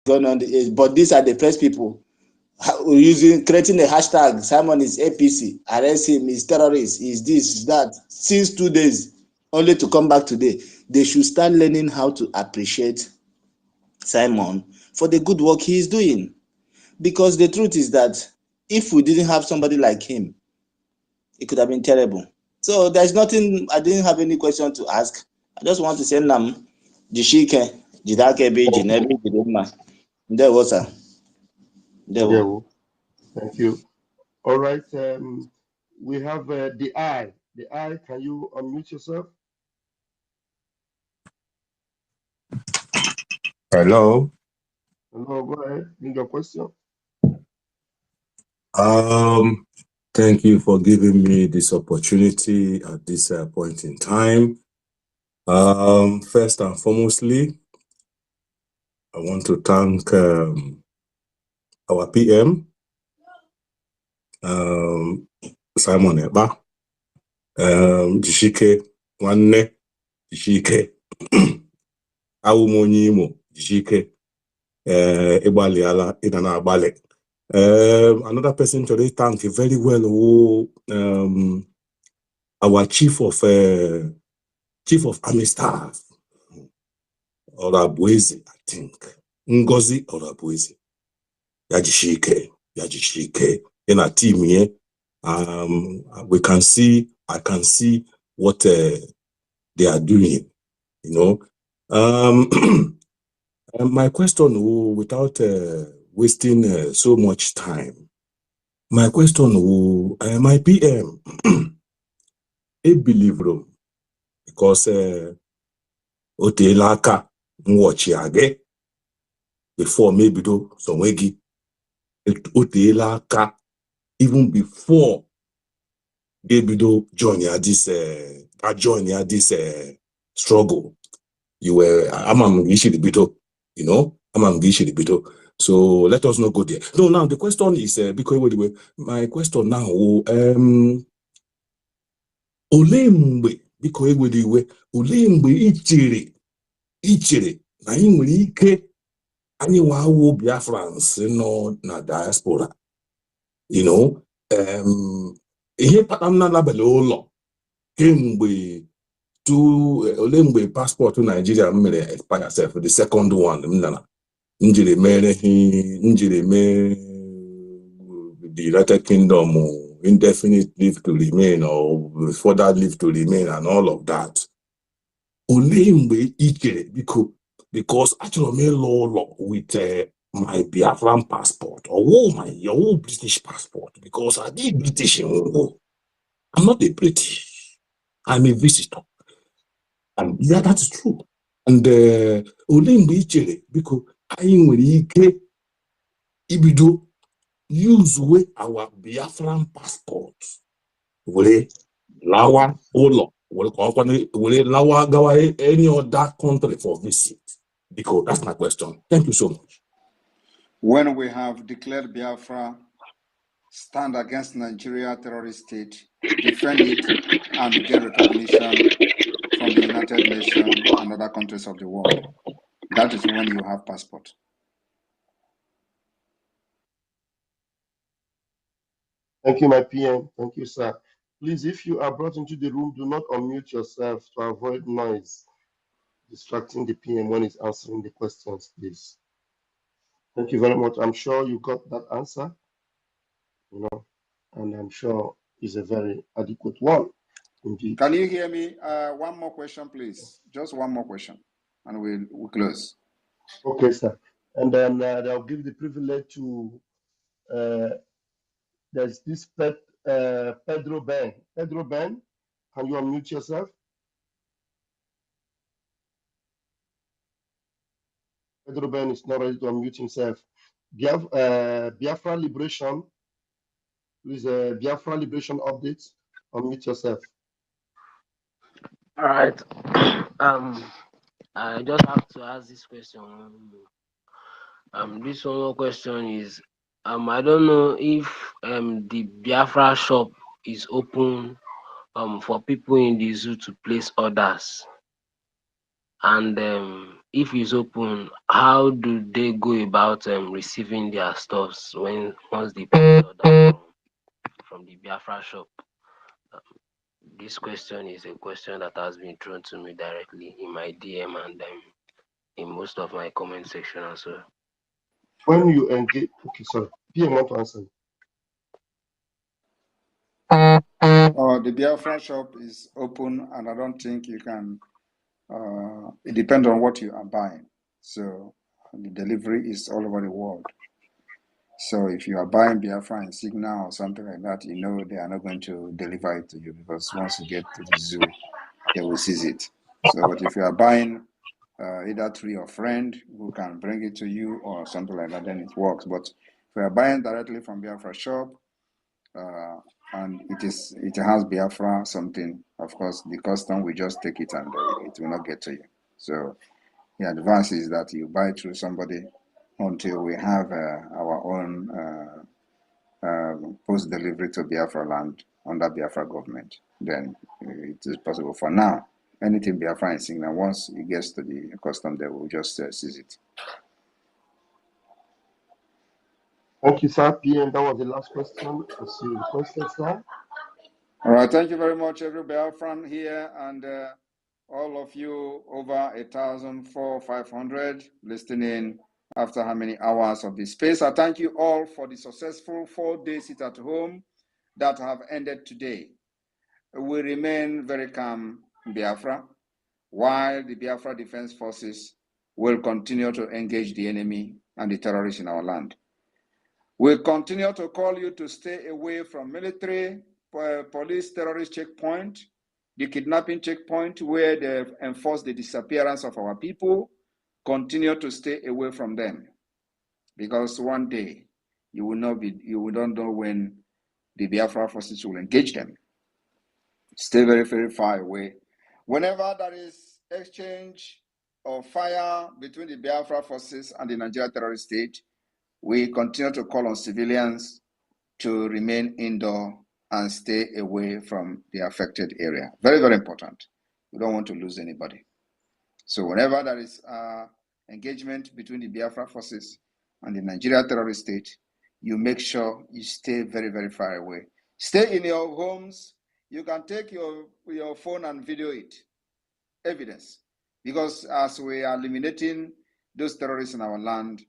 going on but these are the first people creating a hashtag. Simon is APC, arrest him, he's terrorist, he's this, he's that, since 2 days, only to come back today. They should start learning how to appreciate Simon for the good work he is doing. Because the truth is that if we didn't have somebody like him, it could have been terrible. So there's nothing, I didn't have any question to ask. I just want to say Nam, Jishike, Jidakebe, Jinebi, Jidema. There was a Yeah, well, thank you. All right. We have the eye. The eye, can you unmute yourself? Hello. Hello, go ahead. Bring your question. Thank you for giving me this opportunity at this point in time. First and foremostly, I want to thank our PM, Simon Ekpa, Jishike, Nwanne, Jishike, Awumonyi Jishike, Igbaliala, Idana Agbale. Another person today thank you very well, our chief of army staff, Orabuezi, I think. Ngozi Orabuezi. Yajishike. In our team here, I can see what they are doing, you know. My question, without wasting so much time, my question, my PM, I believe room, because Otelaka watch age before maybe do some wegi Otelaka even before they do join this struggle. You were among the you know, among the so let us not go there. No, now the question is because my question now olembe because olembe ichere na anyị nwere ike anyị wawo Biafrans nọ na diaspora, you know, ihe kpatara na labele ụlọ kemgbe olemgbe paspọtụ Nigeria mere expire self the second one njiri mere the United Kingdom indefinite leave to remain or further leave to remain and all of that. Olemgbe ichere because achọrọ m ịlụ ụlọ with my Biafran passport or your whole British passport because I did British. I'm not a British. I'm a visitor. And yeah, that's true. And olemgbe ichere biko anyị nwere ike ibido use our Biafran passport were lawa ụlọ were lawa gawa any other country for visit, because that's my question. Thank you so much. When we have declared Biafra, stand against Nigeria terrorist state, defend it, and get recognition from the United Nations and other countries of the world. That is when you have passport. Thank you, my PM. Thank you, sir. Please, if you are brought into the room, do not unmute yourself to avoid noise distracting the PM when he's answering the questions, please. Thank you very much. I'm sure you got that answer, and I'm sure it's a very adequate one indeed. Can you hear me? One more question, please. Just one more question, and we'll close. Okay, sir. And then I'll give the privilege to there's this Pedro Ben. Pedro Ben, can you unmute yourself? Pedro Ben is not ready to unmute himself. Biafra Liberation, please, Biafra Liberation updates. Unmute yourself. All right. I just have to ask this question. This one more question is, I don't know if the Biafra shop is open for people in the zoo to place orders, and if it's open, how do they go about receiving their stuffs once they place order from the Biafra shop? This question is a question that has been thrown to me directly in my DM and in most of my comment section as well. When you engage, okay, sorry, PM want to answer. The Biafra shop is open, and I don't think you can. It depends on what you are buying. So the delivery is all over the world. So if you are buying Biafra in Signal or something like that, you know they are not going to deliver it to you, because once you get to the zoo, they will seize it. So, but if you are buying either through your friend who can bring it to you or something like that, then it works. But if you are buying directly from Biafra shop, and it has Biafra something, of course, the custom will just take it and it will not get to you. So the advice is that you buy through somebody until we have our own post delivery to Biafra land under Biafra government. Then it is possible. For now, anything Biafra in Signal, once it gets to the custom, they will just seize it. Thank you, sir. PM, that was the last question as you requested, sir. All right, thank you very much, every Biafran here, and all of you over 1,500 listening after how many hours of this space. I thank you all for the successful 4-day sit at home that have ended today. We remain very calm in Biafra, while the Biafra Defense Forces will continue to engage the enemy and the terrorists in our land. We'll continue to call you to stay away from military, police, terrorist checkpoint, the kidnapping checkpoint where they enforce the disappearance of our people. Continue to stay away from them, because one day you will not know when the Biafra forces will engage them. Stay very, very far away. Whenever there is exchange of fire between the Biafra forces and the Nigeria terrorist state, we continue to call on civilians to remain indoor and stay away from the affected area. Very, very important. We don't want to lose anybody. So whenever there is engagement between the Biafra forces and the Nigeria terrorist state, you make sure you stay very, very far away. Stay in your homes. You can take your phone and video it. Evidence. Because as we are eliminating those terrorists in our land,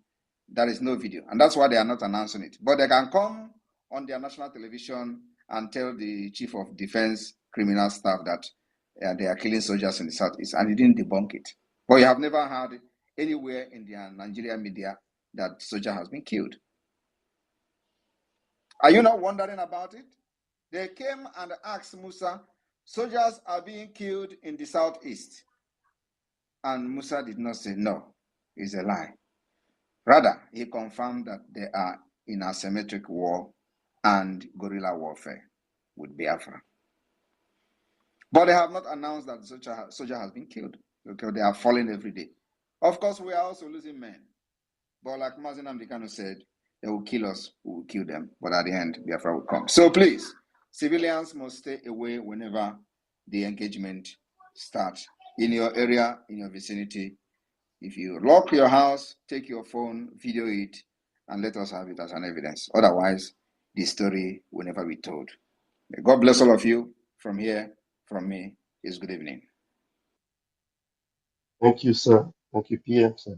there is no video. And that's why they are not announcing it. But they can come on their national television and tell the chief of defense criminal staff that they are killing soldiers in the southeast, and he didn't debunk it. But you have never heard anywhere in the Nigeria media that soldier has been killed. Are you not wondering about it? They came and asked Musa, soldiers are being killed in the southeast. And Musa did not say no, it's a lie. Rather, he confirmed that they are in asymmetric war and guerrilla warfare with Biafra. But they have not announced that the soldier has been killed, because they are falling every day. Of course, we are also losing men. But like Mazin Amdekano said, they will kill us, we will kill them. But at the end, Biafra will come. So please, civilians must stay away whenever the engagement starts. In your area, in your vicinity, if you lock your house, take your phone, video it, and let us have it as an evidence. Otherwise, the story will never be told. God bless all of you. From here, from me, is good evening. Thank you, sir. Thank you, PM, sir.